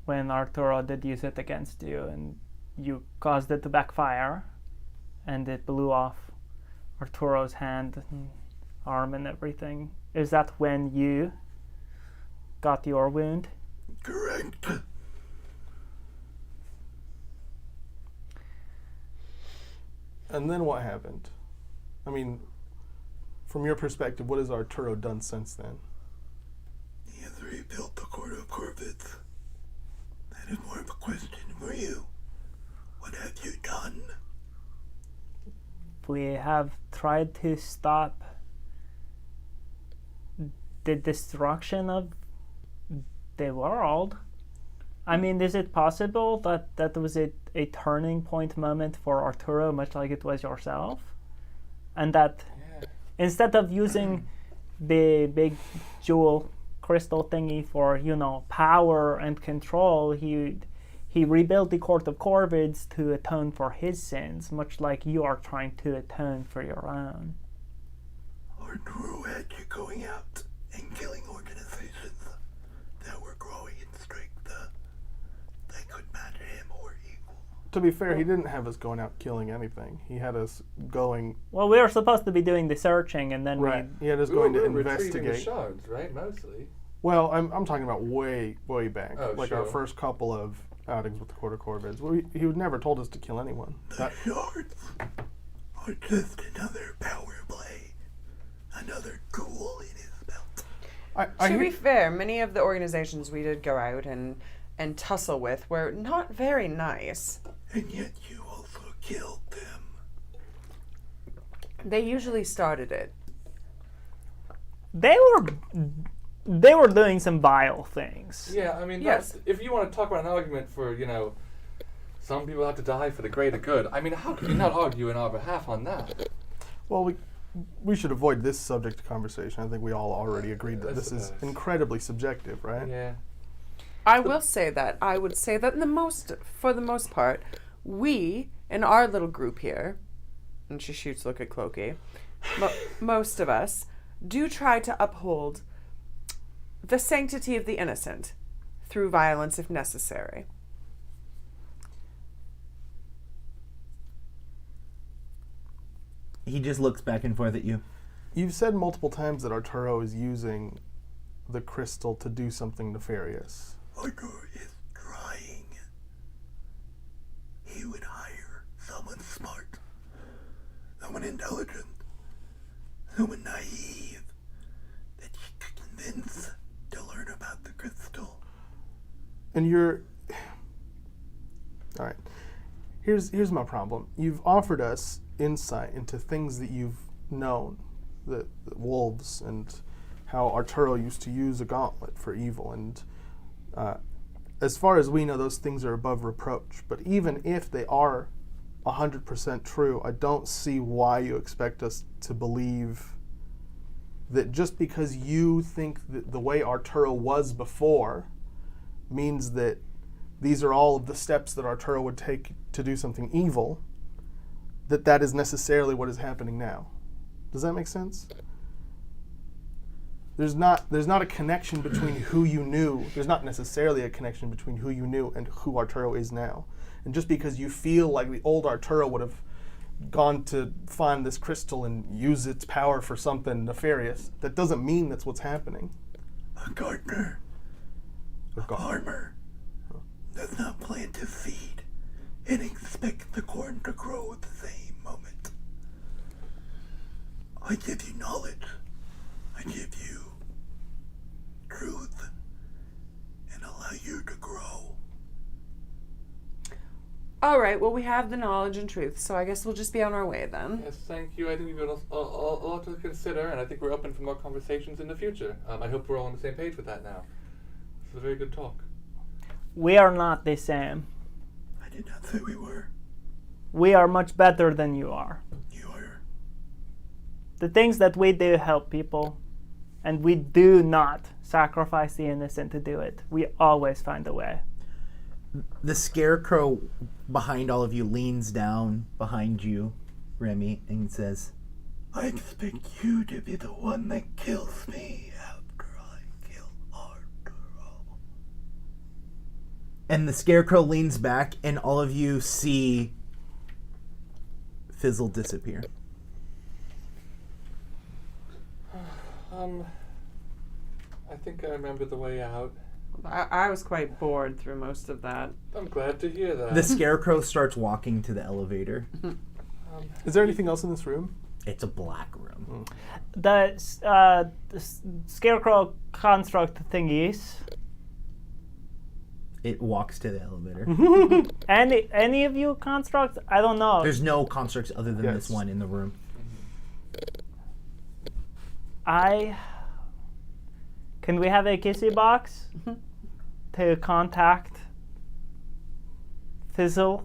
when Arturo did use it against you and you caused it to backfire and it blew off Arturo's hand and arm and everything, is that when you got your wound? Correct. And then what happened? I mean, from your perspective, what has Arturo done since then? He has rebuilt the court of Corvids. That is more of a question for you. What have you done? We have tried to stop the destruction of the world. I mean, is it possible that was a turning point moment for Arturo, much like it was yourself? And that instead of using the big jewel crystal thingy for, power and control, he rebuilt the court of Corvids to atone for his sins, much like you are trying to atone for your own. Arturo had you going out and killing organizations that were growing in strength that could match him or equal. To be fair, he didn't have us going out killing anything. He had us going... Well, we were supposed to be doing the searching, and then He had us going to retrieving the investigate. shards, right? Mostly. Well, I'm talking about way back. Oh, our sure. first couple of outings with the Court of Corvids. He would never told us to kill anyone. The shards are just another power play, another tool in his belt. To be fair, many of the organizations we did go out and tussle with were not very nice. And yet you also killed them. They usually started it. They were doing some vile things. Yeah, I mean, Yes. if you want to talk about an argument for, some people have to die for the greater good, I mean, how can you not argue in our behalf on that? Well, we should avoid this subject of conversation. I think we all already agreed that this is incredibly subjective, right? Yeah. I will say that. I would say that for the most part, we, in our little group here, and she shoots look at Cloaky, most of us do try to uphold the sanctity of the innocent through violence if necessary. He just looks back and forth at you. You've said multiple times that Arturo is using the crystal to do something nefarious. Arturo is trying. He would hire someone smart, someone intelligent, someone naive that he could convince to learn about the crystal. And you're... All right. Here's my problem. You've offered us insight into things that you've known, the wolves, and how Arturo used to use a gauntlet for evil. And as far as we know, those things are above reproach. But even if they are 100% true, I don't see why you expect us to believe that just because you think that the way Arturo was before means that these are all of the steps that Arturo would take to do something evil, that is necessarily what is happening now. Does that make sense? There's not a connection between who you knew. There's not necessarily a connection between who you knew and who Arturo is now. And just because you feel like the old Arturo would have gone to find this crystal and use its power for something nefarious, that doesn't mean that's what's happening. A gardener, a farmer, does not plant his seed and expect the corn to grow at the same moment. I give you knowledge. I give you truth and allow you to grow. All right, well, we have the knowledge and truth, so I guess we'll just be on our way then. Yes, thank you. I think we've got a lot to consider, and I think we're open for more conversations in the future. I hope we're all on the same page with that now. This is a very good talk. We are not the same. I did not say we were. We are much better than you are. You are. The things that we do help people, and we do not sacrifice the innocent to do it. We always find a way. The scarecrow behind all of you leans down behind you, Remy, and says, I expect you to be the one that kills me after I kill Arturo. and the scarecrow leans back, and all of you see Fizzle disappear. I think I remember the way out. I was quite bored through most of that. I'm glad to hear that. The scarecrow starts walking to the elevator. Is there anything else in this room? It's a black room. The scarecrow construct thingies. It walks to the elevator. Any of you constructs? I don't know. There's no constructs other than this Yes. one in the room. Can we have a kissy box to contact Fizzle?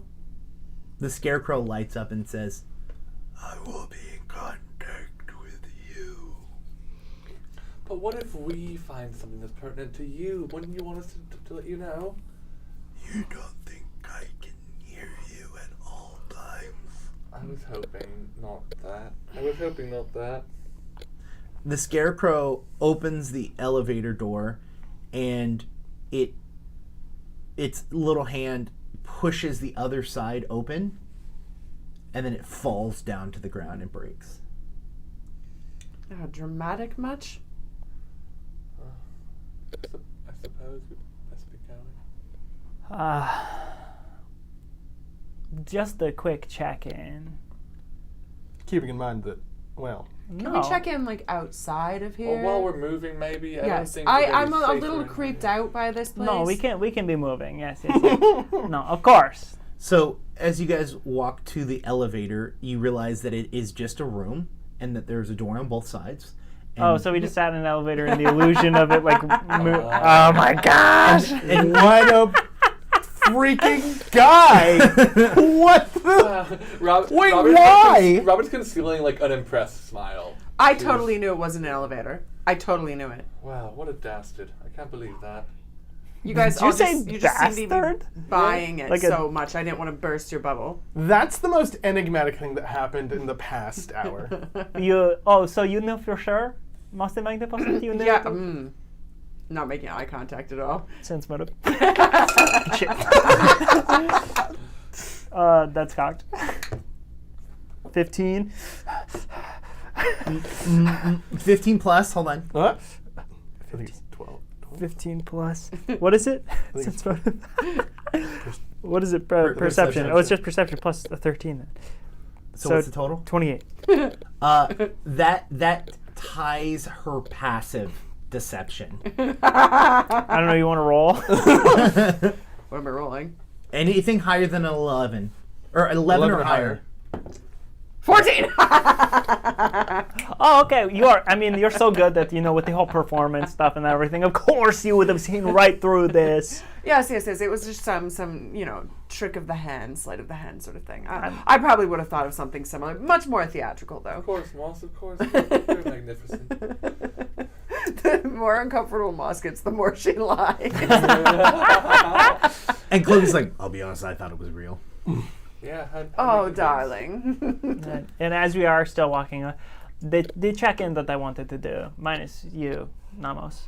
The scarecrow lights up and says, I will be in contact with you. But what if we find something that's pertinent to you? Wouldn't you want us to let you know? You don't think I can hear you at all times? I was hoping not that. the scarecrow opens the elevator door, and its little hand pushes the other side open, and then it falls down to the ground and breaks. Dramatic much? I suppose we best be going. Just a quick check-in. Keeping in mind that, well, Can we check in like outside of here? Or while we're moving, maybe. I don't Yes, think we're gonna I'm be a safer little in creeped here. out by this place. No, we can be moving. Yes. No, of course. So, as you guys walk to the elevator, you realize that it is just a room, and that there's a door on both sides. And Oh, so we just sat in an elevator and the illusion of it like oh my gosh! and what a freaking guy! What the? Wait, why? Robert's concealing like an impressed smile. I totally knew it wasn't an elevator. I totally knew it. Wow, what a dastard! I can't believe that. You guys Did you all say just seem to be bastard? buying it Like a- so much. I didn't want to burst your bubble. That's the most enigmatic thing that happened in the past hour. So you know for sure? Most magnificent, you know? Yeah, not making eye contact at all. Sense motive. Shit. That's cocked. 15. 15 plus, hold on. What? I think it's 12. 15 plus. What is it? think Sense motive. What is it? Perception. perception. Oh, it's just perception plus a 13 then. So what's the total? 28. That ties her passive deception. I don't know, you want to roll? What am I rolling? Anything higher than an 11. Or 11 or higher. 14! Oh, okay. You're so good that, with the whole performance stuff and everything, of course you would have seen right through this. Yes. It was just some trick of the hand, sleight of the hand sort of thing. I probably would have thought of something similar. Much more theatrical, though. Of course, Moss, of course. You're magnificent. The more uncomfortable Moss gets, the more she lies. And Cloaky's like, I'll be honest, I thought it was real. Yeah. Oh, darling. And as we are still walking, the check-in that I wanted to do, minus you, Nomos,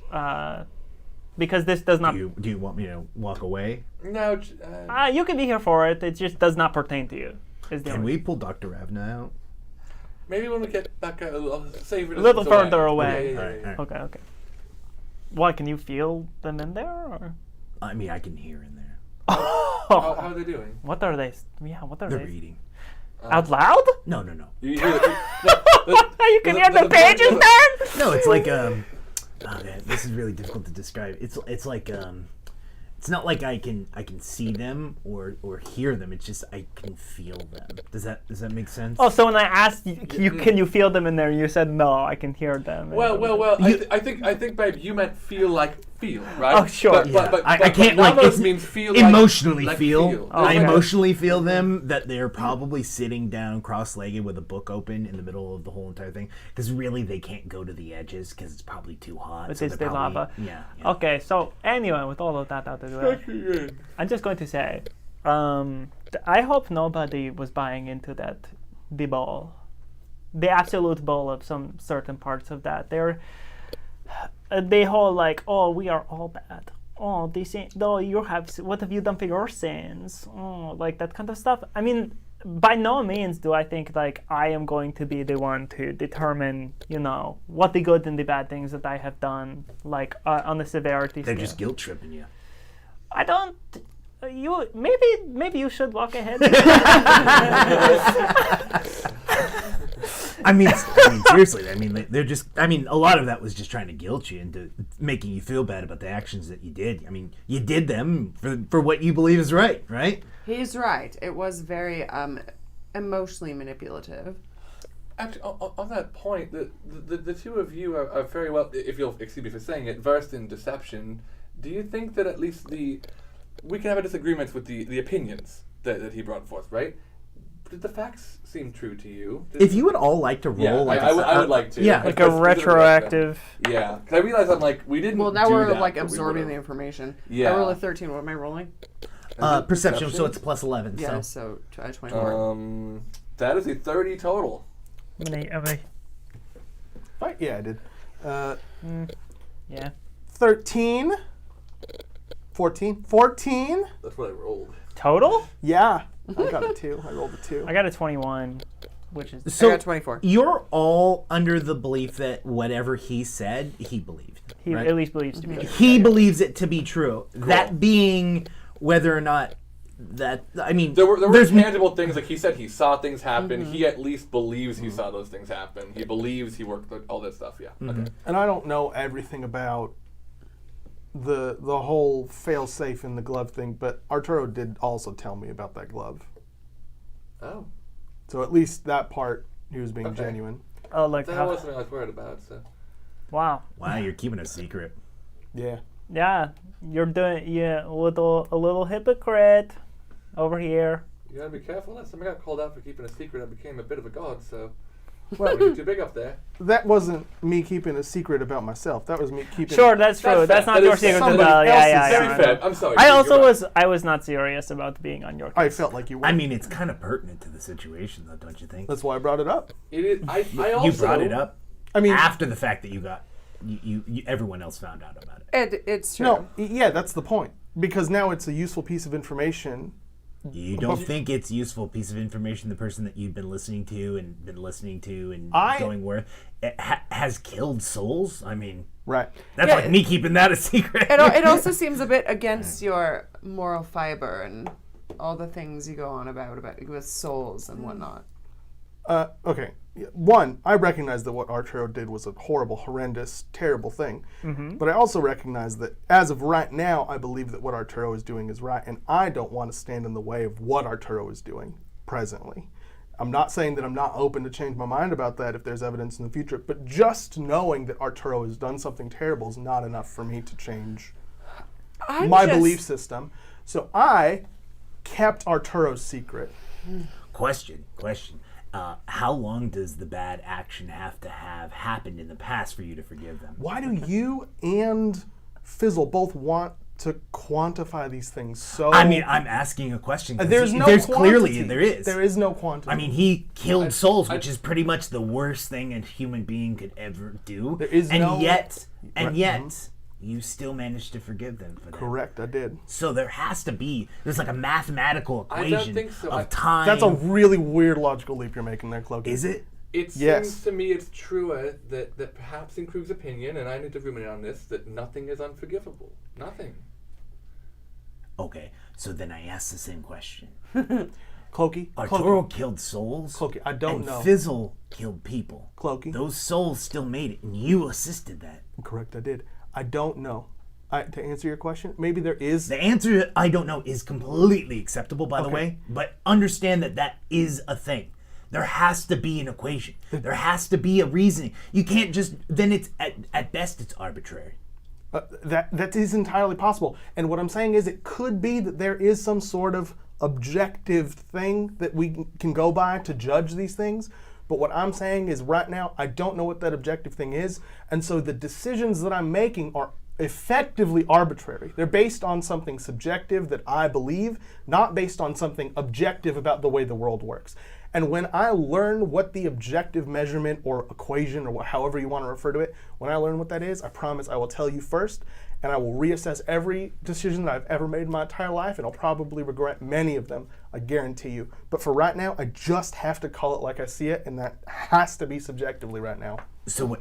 because this does not. Do you want me to walk away? No. You can be here for it. It just does not pertain to you. Can we pull Dr. Ravna out? Maybe when we get back a little further away. Yeah. All right. Okay. What, can you feel them in there? Or? I mean, I can hear in there. How are they doing? What are they? Yeah, what are They're they? reading. Out loud? No. You hear You can hear the pages turn? No, it's like oh man, this is really difficult to describe. It's like it's not like I can see them or hear them. It's just I can feel them. Does that make sense? Oh, so when I asked you, can you feel them in there? You said no, I can hear them. Well. I think, babe, you meant feel, right? Oh, sure. But I can't Nomos it's means feel emotionally like feel. Oh, I okay. emotionally feel them that they're probably sitting down cross-legged with a book open in the middle of the whole entire thing. Because really, they can't go to the edges because it's probably too hot. But so it's they're the probably- lava. Yeah. Okay, so anyway, with all of that out of the way, I'm just going to say, I hope nobody was buying into the ball, the absolute ball of some certain parts of that. They whole like, oh, we are all bad. Oh, what have you done for your sins? Oh, like that kind of stuff. I mean, by no means do I think like I am going to be the one to determine, what the good and the bad things that I have done, like on the severity They're scale. just guilt tripping you. I don't. You maybe you should walk ahead. I mean, seriously. I mean, they're just. I mean, a lot of that was just trying to guilt you into making you feel bad about the actions that you did. I mean, you did them for what you believe is right, right? He's right. It was very emotionally manipulative. Actually, on that point, the two of you are very well, if you'll excuse me for saying it, versed in deception. Do you think that at least we can have a disagreement with the opinions that he brought forth, right? Did the facts seem true to you? If you would all like to roll, I would like to. Yeah. Like a retroactive. Yeah, because I realize I'm like, we didn't. Well, now do we're that, like but we absorbing the would've. information. Yeah. I rolled a 13. What am I rolling? perception, so it's plus 11. Yeah, So so 24. That is a 30 total. Right? Yeah, I did. Yeah. 13. 14. 14? That's what I rolled. Total? Yeah. I got a 2. I rolled a 2. I got a 21, which is... I so got 24. you're all under the belief that whatever he said, he believed. He right? at least believes to be. He believes it to be true. That being whether or not that, I mean, There were there's tangible things, like he said he saw things happen. He at least believes he saw those things happen. He believes he worked all that stuff, yeah. Okay. And I don't know everything about the whole fail-safe in the glove thing, but Arturo did also tell me about that glove. Oh. So at least that part, he was being Okay. genuine. Oh, like That how... wasn't what I was worried about, so. Wow. wow, you're keeping a secret. Yeah. Yeah, you're doing a little hypocrite over here. You gotta be careful. Last time I got called out for keeping a secret, I became a bit of a god, so. Well, you're too big up there. That wasn't me keeping a secret about myself. That was me keeping... Sure, that's true. That's fair. not That your is fair. secret. Somebody Yeah, else's yeah, Very yeah. fair. I'm sorry. I Steve, also you're right. was not serious about being on your case. I felt like you were. I mean, it's kind of pertinent to the situation, though, don't you think? That's why I brought it up. It is. I also. You brought it up I mean... after the fact that you got, you everyone else found out about it. It's true. No, yeah, that's the point. Because now it's a useful piece of information. You don't think it's a useful piece of information the person that you've been listening to and going where has killed souls? I mean, Right. that's Yeah, like me keeping that a secret. It also seems a bit against your moral fiber and all the things you go on about with souls and whatnot. Okay. One, I recognize that what Arturo did was a horrible, horrendous, terrible thing. But I also recognize that as of right now, I believe that what Arturo is doing is right, and I don't want to stand in the way of what Arturo is doing presently. I'm not saying that I'm not open to change my mind about that if there's evidence in the future, but just knowing that Arturo has done something terrible is not enough for me to change my belief system. So I kept Arturo's secret. Question. how long does the bad action have to have happened in the past for you to forgive them? Why do you and Fizzle both want to quantify these things so... I mean, I'm asking a question. There's no there's quantity. clearly there is. There is no quantity. I mean, he killed souls, which is pretty much the worst thing a human being could ever do. There is and no... yet, you still managed to forgive them for that. Correct, I did. So there's like a mathematical I don't equation think so. of time. That's a really weird logical leap you're making there, Cloaky. Is it? It Yes. seems to me it's truer that perhaps in Krug's opinion, and I need to ruminate on this, that nothing is unforgivable. Nothing. Okay, so then I ask the same question. Cloaky? Arturo killed souls. Cloaky, I don't and know. Fizzle killed people. Cloaky? Those souls still made it, and you assisted that. Correct, I did. I don't know. To answer your question, maybe there is... The answer, I don't know, is completely acceptable, by the way, but understand that is a thing. There has to be an equation. There has to be a reasoning. You can't just, then it's, at best, it's arbitrary. That is entirely possible. And what I'm saying is it could be that there is some sort of objective thing that we can go by to judge these things. But what I'm saying is right now, I don't know what that objective thing is. And so the decisions that I'm making are effectively arbitrary. They're based on something subjective that I believe, not based on something objective about the way the world works. And when I learn what the objective measurement or equation or however you want to refer to it, when I learn what that is, I promise I will tell you first, and I will reassess every decision that I've ever made in my entire life, and I'll probably regret many of them, I guarantee you. But for right now, I just have to call it like I see it, and that has to be subjectively right now. So what?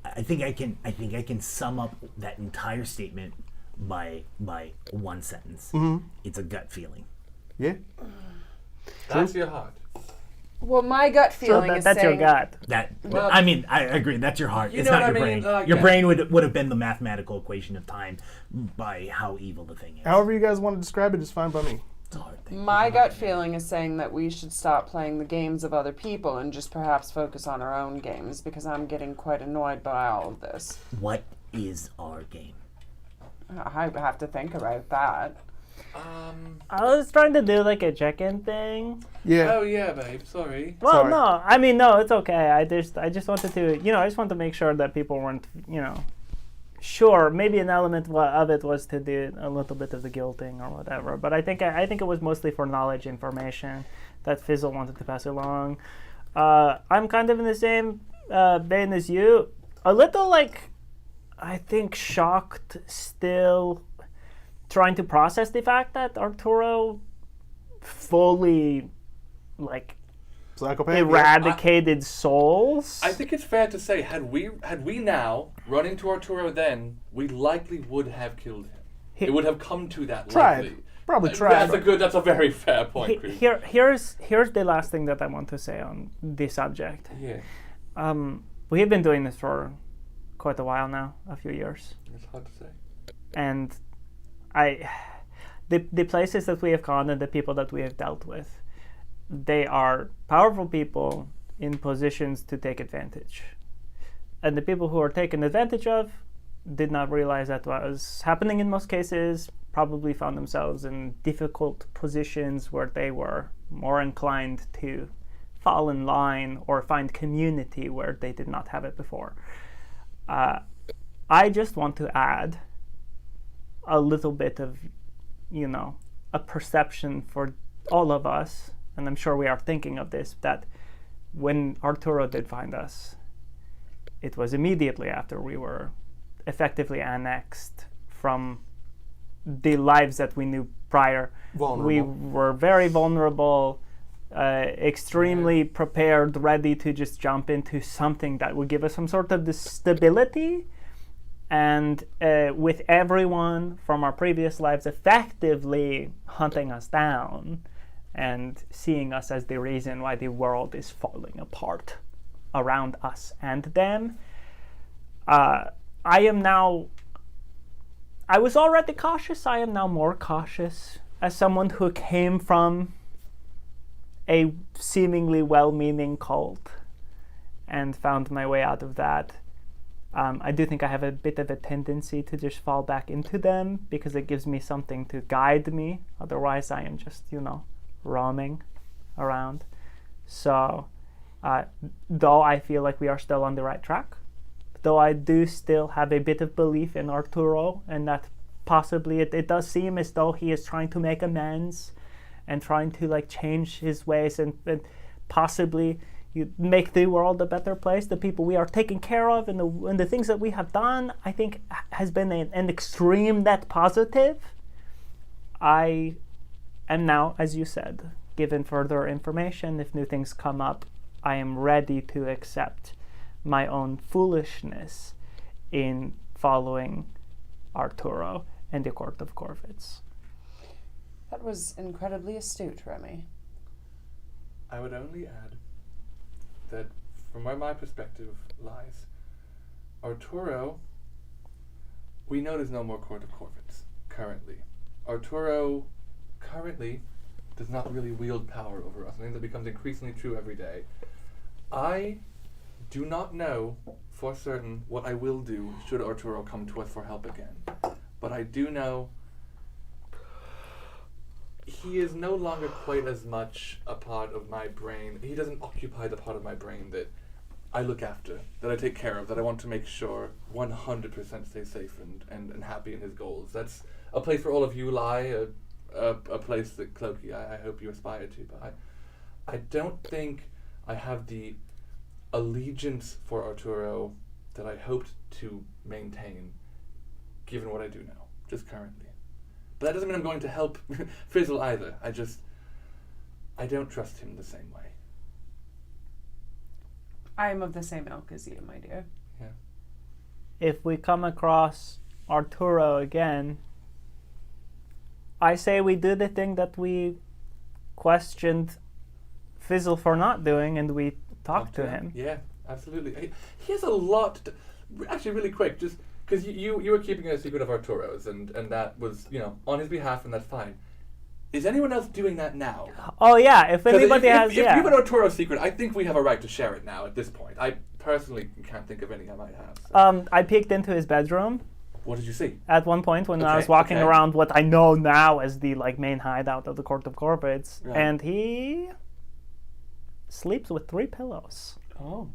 I think I can sum up that entire statement by one sentence. Mm-hmm. It's a gut feeling. Yeah? That's your heart. Well, my gut feeling is that's saying... your gut. Well, I mean, I agree. That's your heart. You It's know not what your I mean? brain. Your Yeah. brain would have been the mathematical equation of time by how evil the thing is. However you guys want to describe it is fine by me. It's a hard thing. My gut feeling is saying that we should stop playing the games of other people and just perhaps focus on our own games, because I'm getting quite annoyed by all of this. What is our game? I have to think about that. I was trying to do like a check-in thing. Yeah. Oh yeah, babe. Sorry. Well, Sorry. no, I mean, no, it's okay. I just wanted to, I just wanted to make sure that people weren't, sure. Maybe an element of it was to do a little bit of the guilting or whatever. But I think it was mostly for knowledge information that Fizzle wanted to pass along. I'm kind of in the same vein as you. A little I think shocked still, trying to process the fact that Arturo fully Psychopath? eradicated souls. I think it's fair to say, had we now run into Arturo then, we likely would have killed him. It would have come to that Tried. likely. Probably tried. That's a very fair point, Krug. Here's the last thing that I want to say on this subject. Yeah, We have been doing this for quite a while now, a few years, it's hard to say. and the places that we have gone and the people that we have dealt with, they are powerful people in positions to take advantage, and the people who are taken advantage of did not realize that was happening in most cases, probably found themselves in difficult positions where they were more inclined to fall in line or find community where they did not have it before. I just want to add a little bit of, a perception for all of us, and I'm sure we are thinking of this, that when Arturo did find us, it was immediately after we were effectively annexed from the lives that we knew prior. Vulnerable. We were very vulnerable, extremely prepared, ready to just jump into something that would give us some sort of stability. And with everyone from our previous lives effectively hunting us down and seeing us as the reason why the world is falling apart around us and them, I was already cautious. I am now more cautious as someone who came from a seemingly well-meaning cult and found my way out of that. I do think I have a bit of a tendency to just fall back into them because it gives me something to guide me. Otherwise, I am just, roaming around. So Though I feel like we are still on the right track. Though I do still have a bit of belief in Arturo, and that possibly it does seem as though he is trying to make amends and trying to like change his ways and possibly you make the world a better place. The people we are taking care of and the things that we have done, I think, has been an extreme net positive. I am now, as you said, given further information. If new things come up, I am ready to accept my own foolishness in following Arturo and the court of Corvids. That was incredibly astute, Remy. I would only add that from where my perspective lies, Arturo, we know there's no more court of Corvids currently. Arturo currently does not really wield power over us. I think that becomes increasingly true every day. I do not know for certain what I will do should Arturo come to us for help again. But I do know he is no longer quite as much a part of my brain. He doesn't occupy the part of my brain that I look after, that I take care of, that I want to make sure 100% stays safe and happy in his goals. That's a place where all of you lie, a place that Cloaky, I hope you aspire to. But I don't think I have the allegiance for Arturo that I hoped to maintain, given what I do now, just currently. But that doesn't mean I'm going to help Fizzle either. I don't trust him the same way. I am of the same ilk as you, my dear. Yeah. If we come across Arturo again, I say we do the thing that we questioned Fizzle for not doing, and we talk to him. Yeah, absolutely. He has a lot to, actually, really quick, just because you were keeping a secret of Arturo's, and that was, on his behalf, and that's fine. Is anyone else doing that now? Oh yeah, if anybody has, if you have an Arturo secret, I think we have a right to share it now at this point. I personally can't think of any I might have. So. I peeked into his bedroom. What did you see? At one point when I was walking around what I know now as the main hideout of the Court of Corvids, right. And he sleeps with 3 pillows. Oh,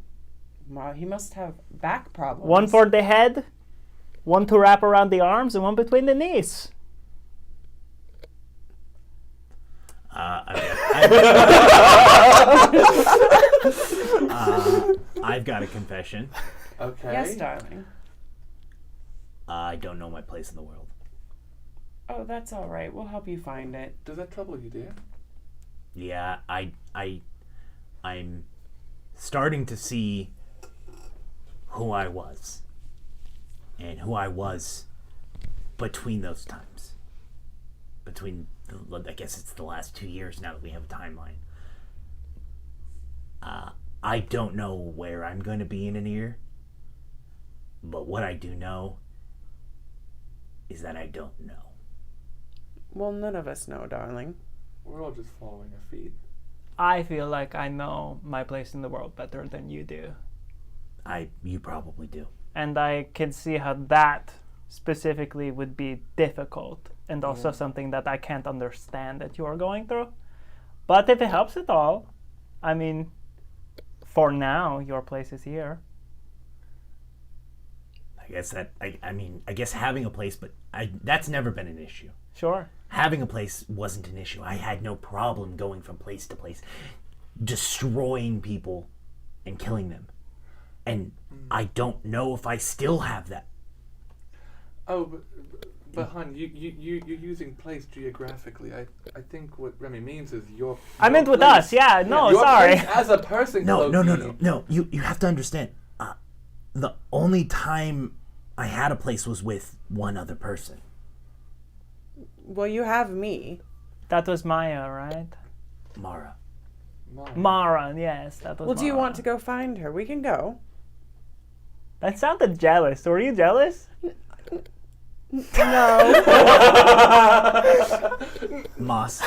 wow! He must have back problems. One for the head, one to wrap around the arms, and one between the knees. I've got a confession. Okay. Yes, darling. I don't know my place in the world. Oh, that's all right. We'll help you find it. Does that trouble you, dear? Yeah, I'm starting to see who I was. And who I was between those times. I guess it's the last 2 years now that we have a timeline. I don't know where I'm going to be in a year. But what I do know is that I don't know. Well, none of us know, darling. We're all just following our feet. I feel like I know my place in the world better than you do. You probably do. And I can see how that specifically would be difficult and also something that I can't understand that you are going through. But if it helps at all, I mean, for now, your place is here. I guess I guess having a place, but that's never been an issue. Sure. Having a place wasn't an issue. I had no problem going from place to place, destroying people and killing them. And I don't know if I still have that. Oh, but hon, you're using place geographically. I think what Remy means is your I meant with place, us, yeah, no, your sorry. place as a person, No. Cloaky. You have to understand. The only time I had a place was with one other person. Well, you have me. That was Maya, right? Mara. Mara, yes, that was Well, do you Mara. want to go find her? We can go. That sounded jealous. Were you jealous? No. Moss.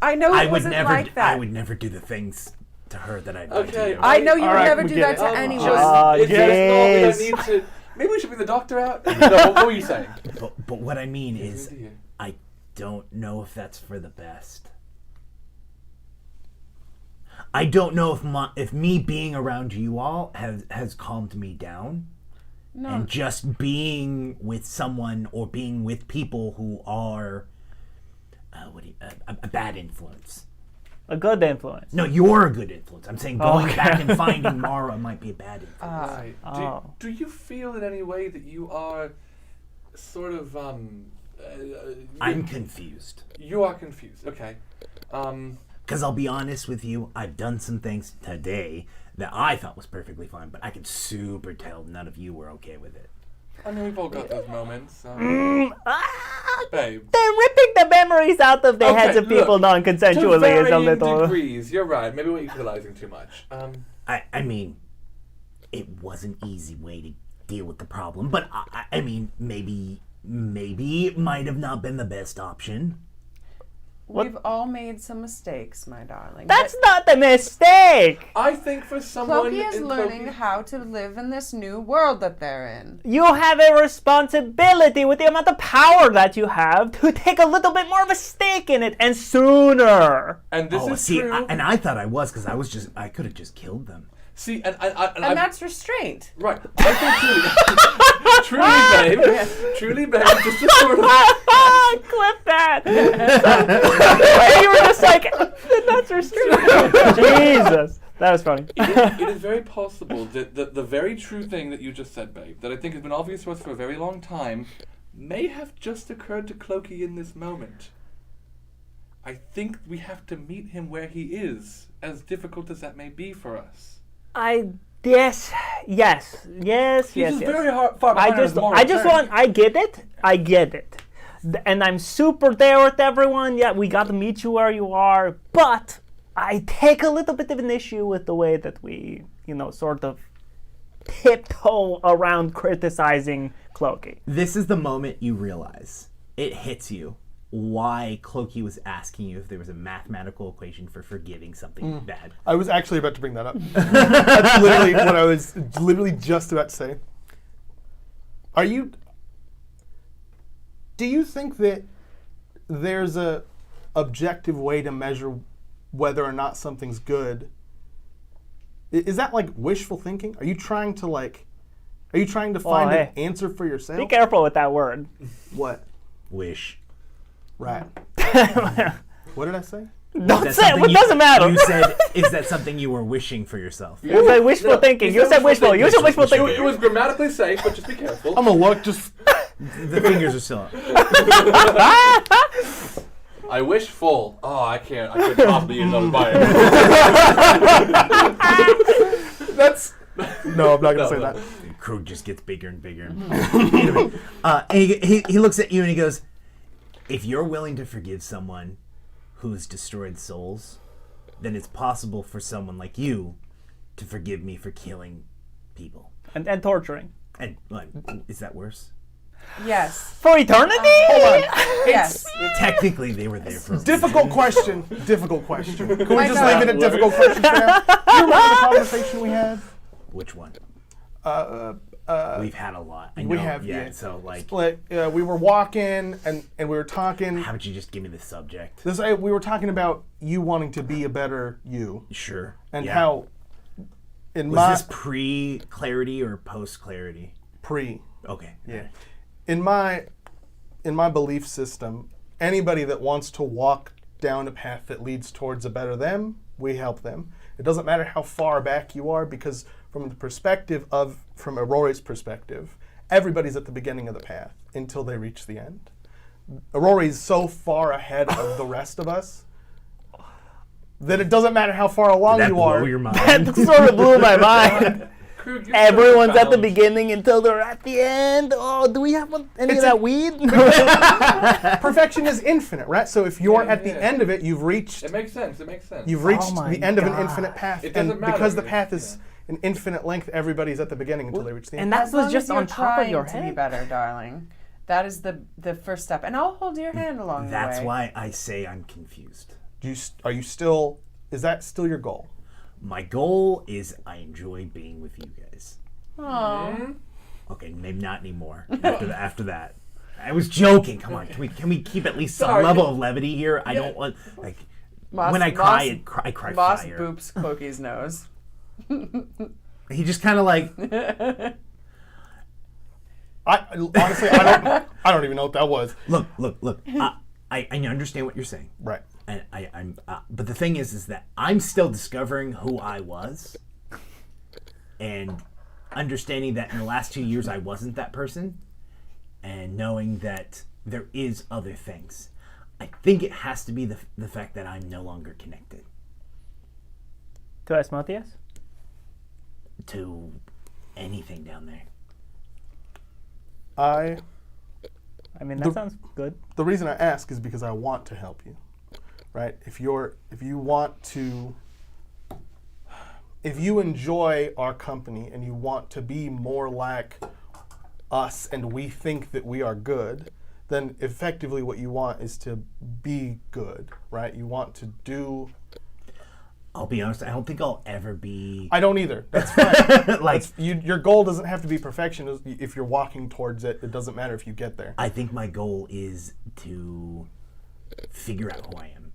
I know it I would wasn't never. like that. I would never do the things to her that I've done to Okay, you. I know you All would right, never we do get that it. to anyone. It's just not, we jeez. don't need to. Maybe we should bring the doctor out. No, what were you saying? But what I mean is, Dear. I don't know if that's for the best. I don't know if me being around you all has calmed me down. No. And just being with someone or being with people who are a bad influence. A good influence. No, you're a good influence. I'm saying going Okay. back and finding Mara might be a bad influence. Right. Oh. Do you feel in any way that you are sort of I'm confused. you are confused? Okay. Because I'll be honest with you, I've done some things today that I thought was perfectly fine, but I could super tell none of you were okay with it. I mean, we've all got those moments. Babe. They're ripping the memories out of the Okay, heads of people look, non-consensually to is a varying little... degrees, you're right. Maybe we're equalizing too much. I mean, it was an easy way to deal with the problem, but I mean, maybe it might have not been the best option. We've all made some mistakes, my darling. That's not the mistake! I think for someone Cloaky is in learning Cloaky- how to live in this new world that they're in. You have a responsibility with the amount of power that you have to take a little bit more of a stake in it, and sooner. and this is true. And I thought I was, because I could have just killed them. See, and And that's restraint. right. I think truly, truly, babe, just to sort of. Clip that! You were just like, that's restricted. Jesus. That was funny. It is very possible that the very true thing that you just said, babe, that I think has been obvious to us for a very long time, may have just occurred to Cloaky in this moment. I think we have to meet him where he is, as difficult as that may be for us. Yes. He's just very far behind his moral journey. I get it. And I'm super there with everyone. Yeah, we got to meet you where you are. But I take a little bit of an issue with the way that we, sort of tiptoe around criticizing Cloaky. This is the moment you realize, it hits you, why Cloaky was asking you if there was a mathematical equation for forgiving something bad. I was actually about to bring that up. That's literally what I was just about to say. Do you think that there's a objective way to measure whether or not something's good? Is that like wishful thinking? Are you trying to find an answer for yourself? Be careful with that word. What? Wish. Right. What did I say? Don't Is that say it. something It doesn't matter. You said, is that something you were wishing for yourself? You said wishful thinking. You said wishful. You said wishful It thinking. was grammatically safe, but just be careful. I'm gonna look. Just The fingers are still up. I wish full. Oh, I can't. I couldn't possibly eat another bite. that's. No, I'm not gonna say No. that. The crew just gets bigger and bigger. Anyway, and he looks at you and he goes, if you're willing to forgive someone who's destroyed souls, then it's possible for someone like you to forgive me for killing people. And torturing. And like, is that worse? Yes. For eternity? Hold on. Yes. Technically, they were there for a Difficult question. Difficult question. Can we My just God. leave it at difficult questions for now? Do you remember the conversation we had? Which one? Uh, We've had a lot. I know. we have, yeah. yeah. So like, we were walking and we were talking. how would you just give me the subject? We were talking about you wanting to be a better you, Sure. and yeah. how in was my this pre-clarity or post-clarity? pre Okay. yeah in my belief system, anybody that wants to walk down a path that leads towards a better them, we help them. It doesn't matter how far back you are, because from Aurore's perspective, everybody's at the beginning of the path until they reach the end. Aurore's so far ahead of the rest of us that it doesn't matter how far along Did that you blow are. your mind? That sort of blew my mind. Krug, you're Everyone's so at the balanced. beginning until they're at the end. Oh, do we have any of It's that a- weed? Perfection is infinite, right? So if you're Yeah, at the yeah. end of it, you've reached It makes sense. It makes sense. You've reached my the end of an God. infinite path, It doesn't and matter. because the path is an infinite length, everybody's at the beginning until they reach the end. And that As long was just as you're on top of your trying to be head. better, darling. That is the first step, and I'll hold your hand along That's the way. why I say I'm confused. Is that still your goal? My goal is I enjoy being with you guys. Aw. Okay, maybe not anymore. After that, I was joking. Come on, can we keep at least some Sorry. level of levity here? I don't want Moss, when I cry, I cry Moss fire. boops Cloaky's nose. He just kind of like, Honestly, I don't even know what that was. look. I understand what you're saying. Right. And I'm but the thing is that I'm still discovering who I was, and understanding that in the last 2 years I wasn't that person, and knowing that there is other things. I think it has to be the fact that I'm no longer connected To Asmodeus? to anything down there. I I mean, that sounds good. The reason I ask is because I want to help you, right? If you enjoy our company and you want to be more like us and we think that we are good, then effectively what you want is to be good, right? You want to do... I'll be honest, I don't think I'll ever be... I don't either. That's fine. like, your goal doesn't have to be perfection. If you're walking towards it, it doesn't matter if you get there. I think my goal is to figure out who I am.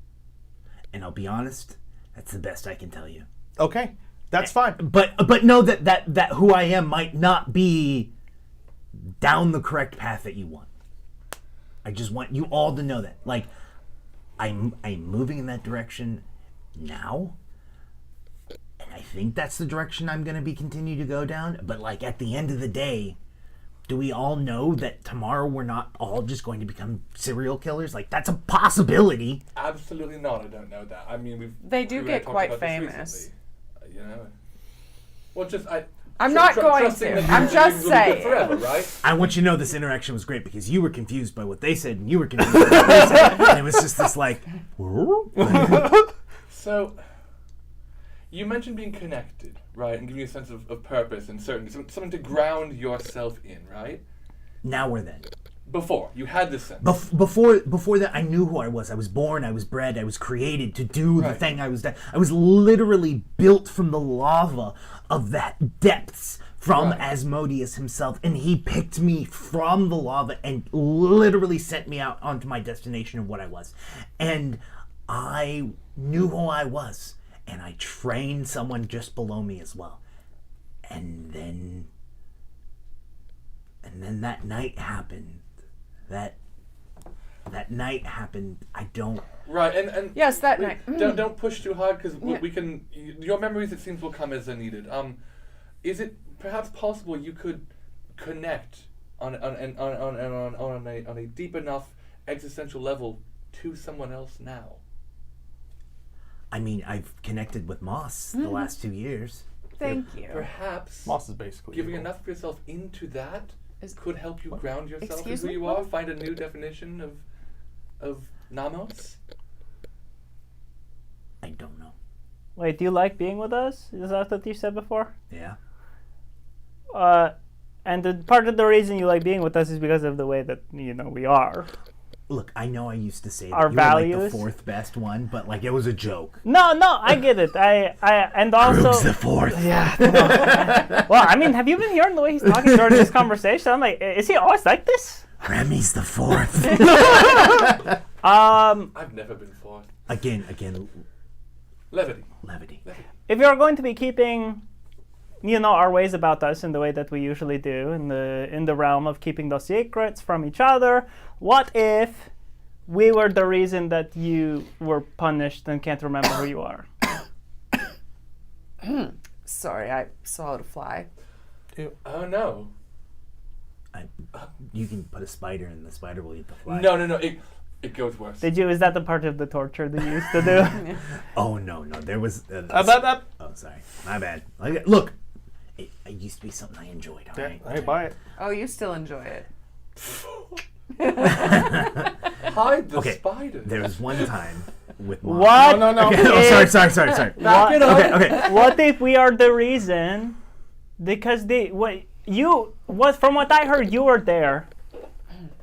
And I'll be honest, that's the best I can tell you. Okay, that's fine. But know that who I am might not be down the correct path that you want. I just want you all to know that. Like, I'm moving in that direction now. And I think that's the direction I'm going to be continue to go down. But like at the end of the day, do we all know that tomorrow we're not all just going to become serial killers? Like that's a possibility. Absolutely not. I don't know that. I mean, They do we were get talking quite about this famous. recently, you know. Well, just I'm not going trusting to. that I'm you're just gonna be good saying. forever, right? I want you to know this interaction was great because you were confused by what they said and you were confused by what they said. And it was just this like... So, you mentioned being connected, right? And giving you a sense of purpose and certainty, something to ground yourself in, right? Now we're then. Before, you had this sense. Before that, I knew who I was. I was born, I was bred, I was created to do the Right. thing I was done. I was literally built from the lava of that depths from Right. Asmodeus himself, and he picked me from the lava and literally sent me out onto my destination of what I was. And I knew who I was, and I trained someone just below me as well. And then that night happened. That night happened. I don't... Right, and Yes, that night. Don't push too hard because Yeah. we can. Your memories, it seems, will come as they're needed. Is it perhaps possible you could connect on a deep enough existential level to someone else now? I mean, I've connected with Moss the last 2 years. Thank you. Perhaps Moss is basically giving evil. enough of yourself into that could help you ground yourself in Excuse who me? you are, find a new definition of Nomos. I don't know. Wait, do you like being with us? Is that what you said before? Yeah. And part of the reason you like being with us is because of the way that, we are. Look, I know I used to say that Our you were like values? the fourth best one, but like it was a joke. No, I get it. And also... Krug's the fourth. Yeah. No. Well, I mean, have you been hearing the way he's talking during this conversation? I'm like, is he always like this? Remy's the fourth. I've never been fourth. Again, Levity. levity. If you're going to be keeping, our ways about us in the way that we usually do, in the realm of keeping those secrets from each other, what if we were the reason that you were punished and can't remember who you are? Sorry, I swallowed a fly. Oh no. You can put a spider and the spider will eat the fly. No. It goes worse. Is that the part of the torture that you used to do? Oh, no. There was... that. Oh, sorry. My bad. Look, it used to be something I enjoyed, all right? Hey, buy it. Oh, you still enjoy it. Hide the Okay, spider. there was one time with Mom. What? No. Okay, oh, sorry. Back it up. Okay. What if we are the reason? Because from what I heard, you were there.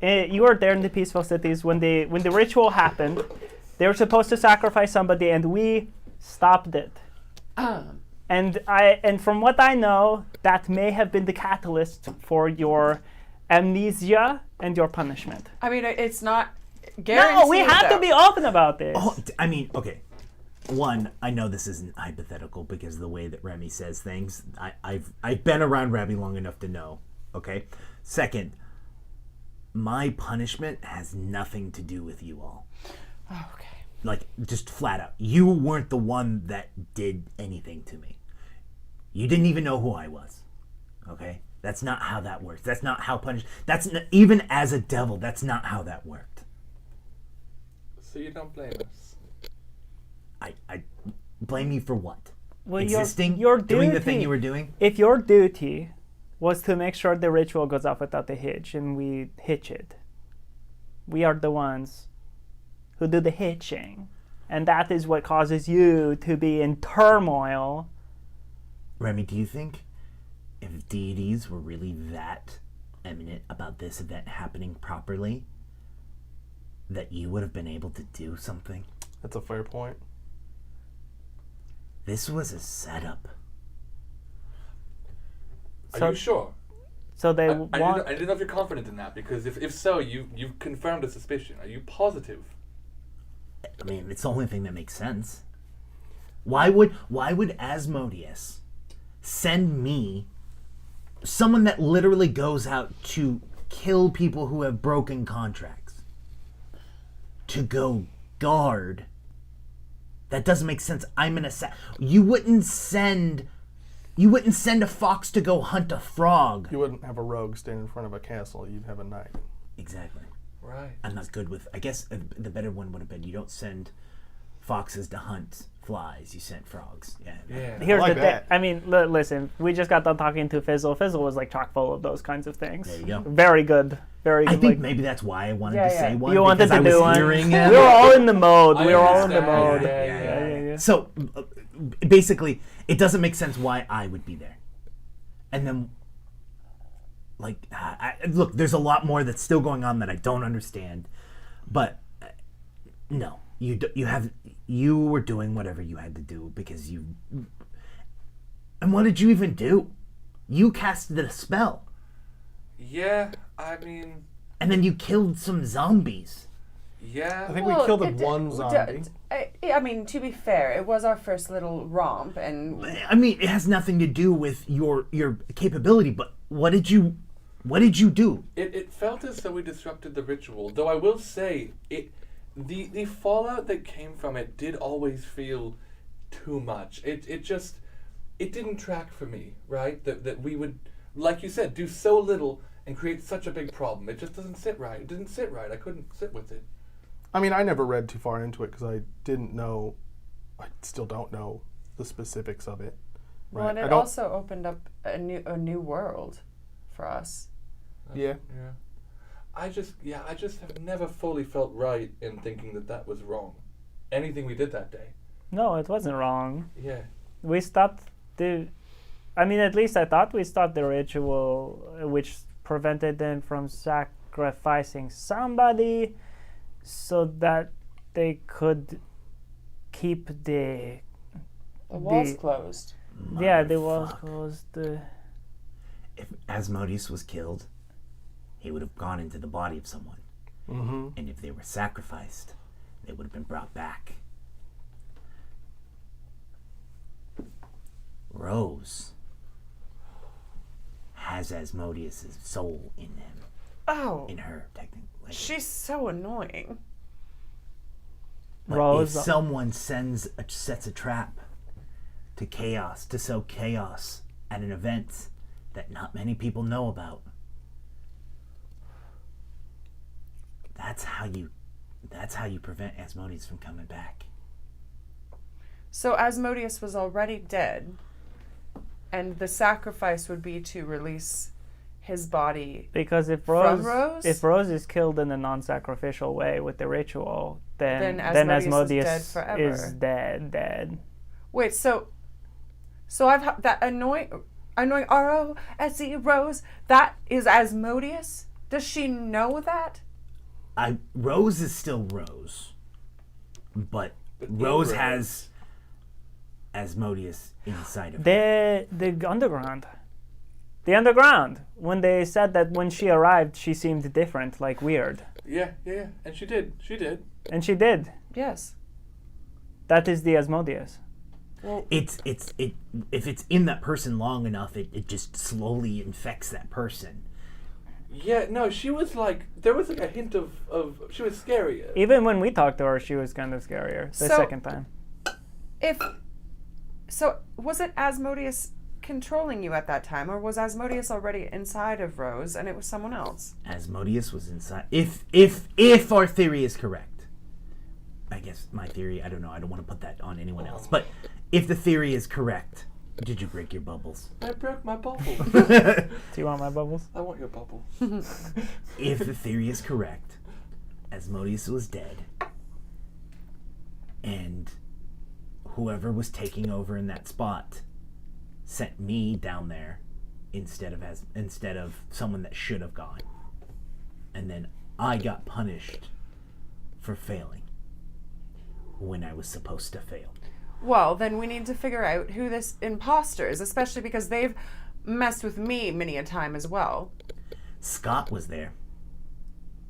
You were there in the peaceful cities when the ritual happened. They were supposed to sacrifice somebody, and we stopped it. And from what I know, that may have been the catalyst for your amnesia and your punishment. I mean, it's not guaranteed. No, we have to though. be open about this. Oh, I mean, okay. one, I know this isn't hypothetical because of the way that Remy says things. I've been around Remy long enough to know. Okay. Second, my punishment has nothing to do with you all. Oh, okay. Like, just flat out. You weren't the one that did anything to me. You didn't even know who I was. Okay? That's not how that works. That's not how even as a devil, that's not how that worked. So you don't blame us? I blame you for what? Well, Existing? your doing the thing duty- you were doing? If your duty was to make sure the ritual goes off without the hitch, and we hitch it, we are the ones who do the hitching. And that is what causes you to be in turmoil. Remy, do you think if deities were really that eminent about this event happening properly, that you would have been able to do something? That's a fair point. This was a setup. Are you sure? So they I want... didn't know if you're confident in that, because if so, you've confirmed a suspicion. Are you positive? I mean, it's the only thing that makes sense. Why would Asmodeus send me, someone that literally goes out to kill people who have broken contracts, to go guard? That doesn't make sense. I'm an assassin. You wouldn't send a fox to go hunt a frog. You wouldn't have a rogue stand in front of a castle. You'd have a knight. Exactly. Right. I'm not good with. I guess the better one would have been you don't send foxes to hunt flies. You sent frogs. Yeah. Yeah. Here's like the that. thing. I mean, listen. We just got done talking to Fizzle. Fizzle was like chock full of those kinds of things. There you go. Very good. Very good. I think like, maybe that's why I wanted Yeah, to yeah. say one. you wanted because to I do was one. hearing We were all in the mode. I We were all in the understand. mode. Yeah. So basically, it doesn't make sense why I would be there. And then, like, look, there's a lot more that's still going on that I don't understand. But no, you were doing whatever you had to do because you. And what did you even do? You casted a spell, Yeah, I mean, and then you killed some zombies. yeah. I think we killed one zombie. I mean, to be fair, it was our first little romp, and I mean, it has nothing to do with your capability. But what did you do? It felt as though we disrupted the ritual, though I will say the fallout that came from it did always feel too much. It didn't track for me, right? That we would, like you said, do so little and create such a big problem. It just doesn't sit right. It didn't sit right. I couldn't sit with it. I mean, I never read too far into it because I didn't know. I still don't know the specifics of it. well, and I it don't- also opened up a new world for us. Yeah. Yeah. I just have never fully felt right in thinking that was wrong. Anything we did that day. No, it wasn't wrong. Yeah. We stopped the. I mean, at least I thought we stopped the ritual, which prevented them from sacrificing somebody, so that they could keep the. The walls closed. Yeah, the walls Motherfuck. closed. If Asmodeus was killed, he would have gone into the body of someone. Mm-hmm. And if they were sacrificed, they would have been brought back. Rose has Asmodeus' soul in him. Oh, In her, technically. she's so annoying. But Rose- if someone sets a trap to sow chaos at an event that not many people know about, that's how you prevent Asmodeus from coming back. So Asmodeus was already dead, and the sacrifice would be to release his body. Because if From Rose, Rose? if Rose is killed in a non-sacrificial way with the ritual, then Then Asmodeus Asmodeus is dead forever. is dead. Wait, so I've that annoying ROSE Rose. That is Asmodeus. Does she know that? Rose is still Rose, but Rose has Asmodeus inside of her. The underground. The underground. When they said that when she arrived, she seemed different, like weird. Yeah. And she did. And she did. Yes. That is the Asmodeus. If it's in that person long enough, it just slowly infects that person. Yeah, no, she was like, there was like a hint of she was scary. Even when we talked to her, she was kind of scarier the So- second time. So was it Asmodeus controlling you at that time, or was Asmodeus already inside of Rose and it was someone else? Asmodeus was inside. If our theory is correct, I guess my theory. I don't know. I don't want to put that on anyone else. But if the theory is correct, did you break your bubbles? I broke my bubble. Do you want my bubbles? I want your bubble. If the theory is correct, Asmodeus was dead, and whoever was taking over in that spot sent me down there instead of someone that should have gone, and then I got punished for failing when I was supposed to fail. Well, then we need to figure out who this imposter is, especially because they've messed with me many a time as well. Scott was there.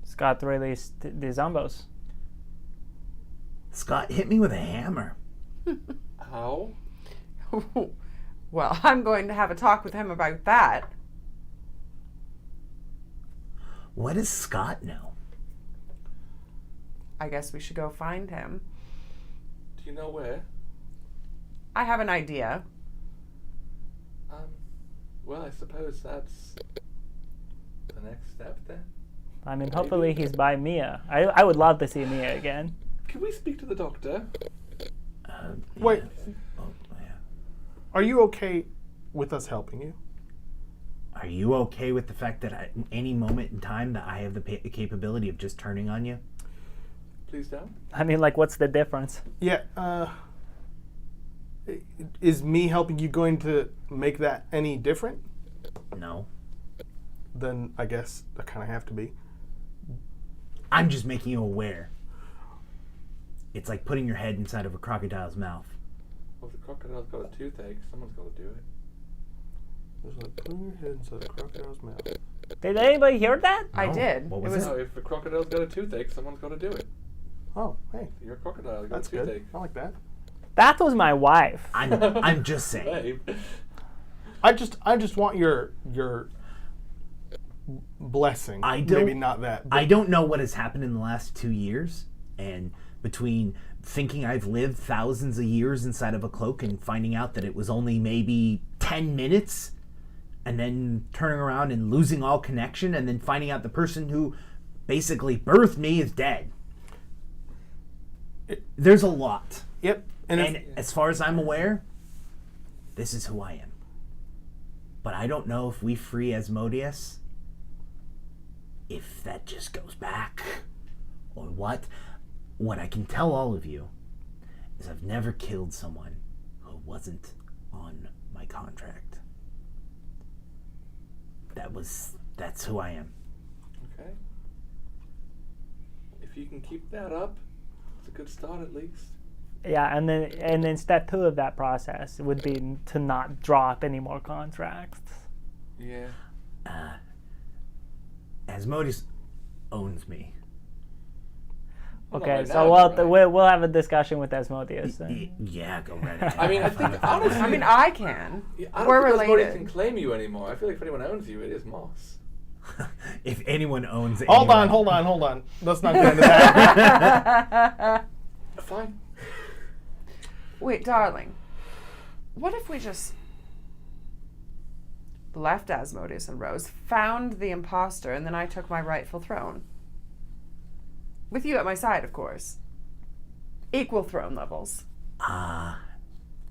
Scott released the Zombos. Scott hit me with a hammer. How? Well, I'm going to have a talk with him about that. What does Scott know? I guess we should go find him. Do you know where? I have an idea. Well, I suppose that's the next step then. I mean, hopefully he's by Mia. I would love to see Mia again. Can we speak to the doctor? Wait, Oh, yeah. are you okay with us helping you? Are you okay with the fact that at any moment in time that I have the capability of just turning on you? Please don't. I mean, like, what's the difference? Yeah, is me helping you going to make that any different? No. Then I guess I kind of have to be. I'm just making you aware. It's like putting your head inside of a crocodile's mouth. Well, if the crocodile's got a toothache, someone's got to do it. It's like putting your head inside a crocodile's mouth. Did anybody hear that? I No. did. What It was was it? No, if the crocodile's got a toothache, someone's got to do it. Oh, hey, You're a crocodile. You got that's a toothache. good. I like that. That was my wife. I'm just saying. Babe. I just want your blessing. I don't- Maybe not that. But I don't know what has happened in the last 2 years, and between thinking I've lived thousands of years inside of a cloak and finding out that it was only maybe 10 minutes, and then turning around and losing all connection, and then finding out the person who basically birthed me is dead. There's a lot. Yep. And if, as far as I'm aware, this is who I am. But I don't know if we free Asmodeus, if that just goes back, or what. What I can tell all of you is I've never killed someone who wasn't on my contract. That's who I am. Okay. If you can keep that up, it's a good start at least. Yeah, and then step 2 of that process would be to not drop any more contracts. Yeah. Asmodeus owns me. Well, not Okay, right so now, right? we'll have a discussion with Asmodeus. Then. Yeah, go right ahead. I mean, I think honestly, I mean, I can. I don't We're think Asmodeus related. can claim you anymore. I feel like if anyone owns you, it is Moss. If anyone owns it. hold on. Let's not get into that. Fine. Wait, darling. What if we just left Asmodeus and Rose, found the imposter, and then I took my rightful throne? With you at my side, of course. Equal throne levels.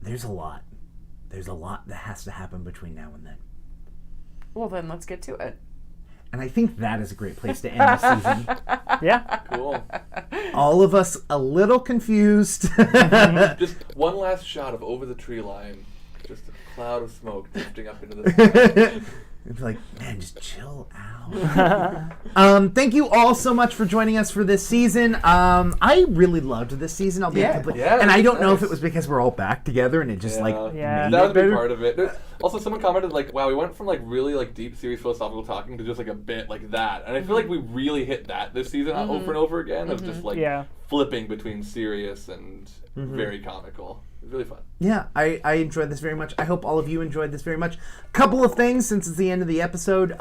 There's a lot. There's a lot that has to happen between now and then. Well, then let's get to it. And I think that is a great place to end the season. Yeah. Cool. All of us a little confused. Just one last shot of over the tree line. Just a cloud of smoke drifting up into the sky. It's like, man, just chill out. Thank you all so much for joining us for this season. I really loved this season. I'll be complete. Yeah, and I don't know if nice. it was because we're all back together and it just Yeah. made That was it a big better. part of it. Also, someone commented like, "Wow, we went from like really like deep, serious philosophical talking to just like a bit like that." And I feel like we really hit that this season over and over again of just like Yeah. flipping between serious and very comical. It's really fun. Yeah, I enjoyed this very much. I hope all of you enjoyed this very much. Couple of things since it's the end of the episode.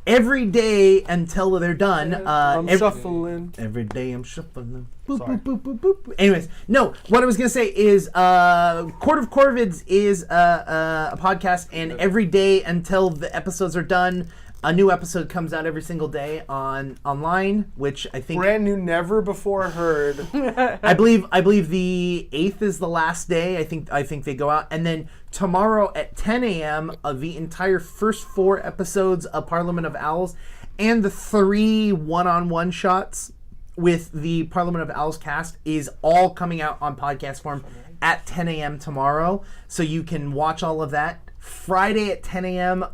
Every day until they're done. I'm shuffling. Every day I'm shuffling. Boop, Sorry. boop, boop, boop, boop. Anyways, no, what I was going to say is Court of Corvids is a podcast, and every day until the episodes are done, a new episode comes out every single day online, which I think Brand new, never before heard. I believe the 8th is the last day. I think they go out, and then tomorrow at 10 a.m. The entire first 4 episodes of Parliament of Owls and the 3 one-on-one shots with the Parliament of Owls cast is all coming out on podcast form at 10 a.m. tomorrow, so you can watch all of that. Friday at 10 a.m.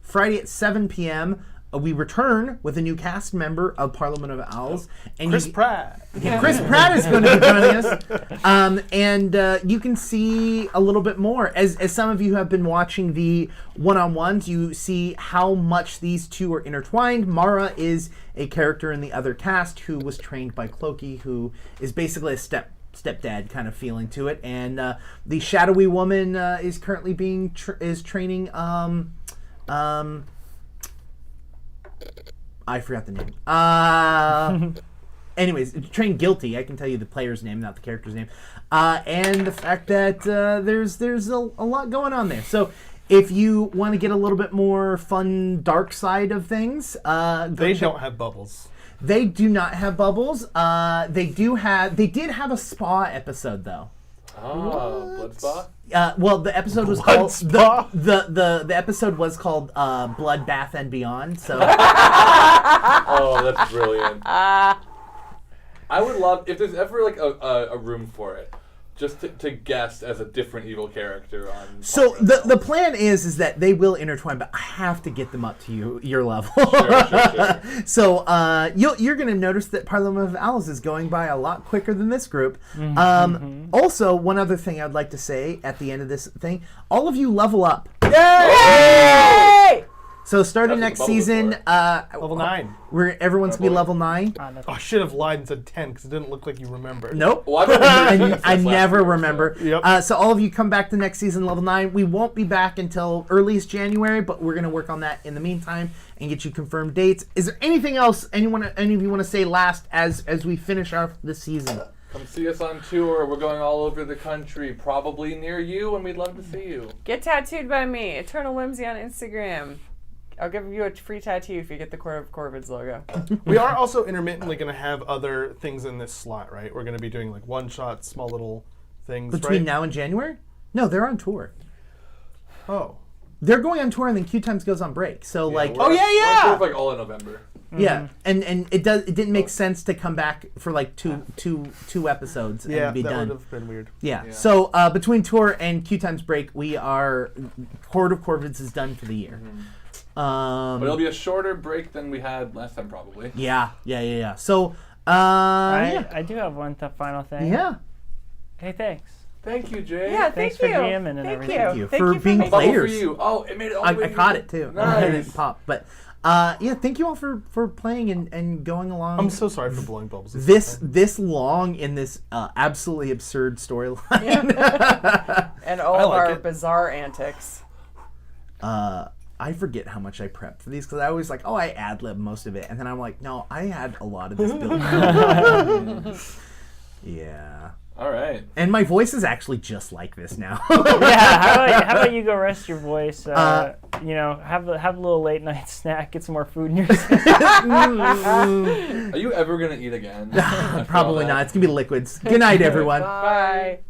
Friday at 7 p.m. We return with a new cast member of Parliament of Owls. And Chris Pratt. Chris Pratt is going to be joining us. And you can see a little bit more. As some of you have been watching the one-on-ones, you see how much these two are intertwined. Mara is a character in the other cast who was trained by Cloaky, who is basically a stepdad kind of feeling to it. And the shadowy woman is currently being training... I forgot the name. Anyways, trained Guilty. I can tell you the player's name, not the character's name. And the fact that there's a lot going on there. So if you want to get a little bit more fun, dark side of things, They don't have bubbles. They do not have bubbles. They did have a spa episode though. Oh, Blood Spa? Well, the episode was Blood called Spa? the episode was called Bloodbath and Beyond. So Oh, that's brilliant. I would love, if there's ever like a room for it, just to guest as a different evil character on. so the plan is that they will intertwine, but I have to get them up to your level. Sure. So you're going to notice that Parliament of Owls is going by a lot quicker than this group. Also, one other thing I'd like to say at the end of this thing, all of you level up. Yay! So starting That's next what the bubble is season, Level 9. everyone's going to be level 9. Oh, I should have lied and said 10 because it didn't look like you remembered. Nope. Well, I've been listening I since last never year, so- remember. Yep. So all of you come back to next season, level 9. We won't be back until earliest January, but we're going to work on that in the meantime and get you confirmed dates. Is there anything else any of you want to say last as we finish off the season? Come see us on tour. We're going all over the country, probably near you, and we'd love to see you. Get tattooed by me, Eternal Whimsy on Instagram. I'll give you a free tattoo if you get the Court of Corvids logo. We are also intermittently going to have other things in this slot, right? We're going to be doing like one-shot, small little things, Between right? now and January? No, they're on tour. Oh. They're going on tour and then QueueTimes goes on break. So like, Oh, yeah, yeah! We're like all in November. yeah, and it didn't make sense to come back for like two episodes Yeah, and be that done. would have been weird. Yeah. Yeah. So between tour and QueueTimes break, we are Court of Corvids is done for the year. But it'll be a shorter break than we had last time, probably. Yeah. So I do have one final thing. yeah. Hey, thanks. Thank you, Jay. Yeah, Thanks thank for you. GMing and Thank everything. you. Thank you Thank for you being making- Bubble for players. you. Oh, it made it all the way I to caught you. it too. Nice. It didn't pop, but yeah. Thank you all for playing and going along. I'm so sorry for blowing bubbles. this long in this absolutely absurd storyline. And all I of like our it. bizarre antics. I forget how much I prepped for these because I always like, oh, I ad-lib most of it, and then I'm like, no, I had a lot of this built. Yeah. All right. And my voice is actually just like this now. Yeah, how about you go rest your voice? Have a little late night snack, get some more food in your system. Are you ever gonna eat again? Probably not. It's gonna be liquids. Good night, everyone. Bye.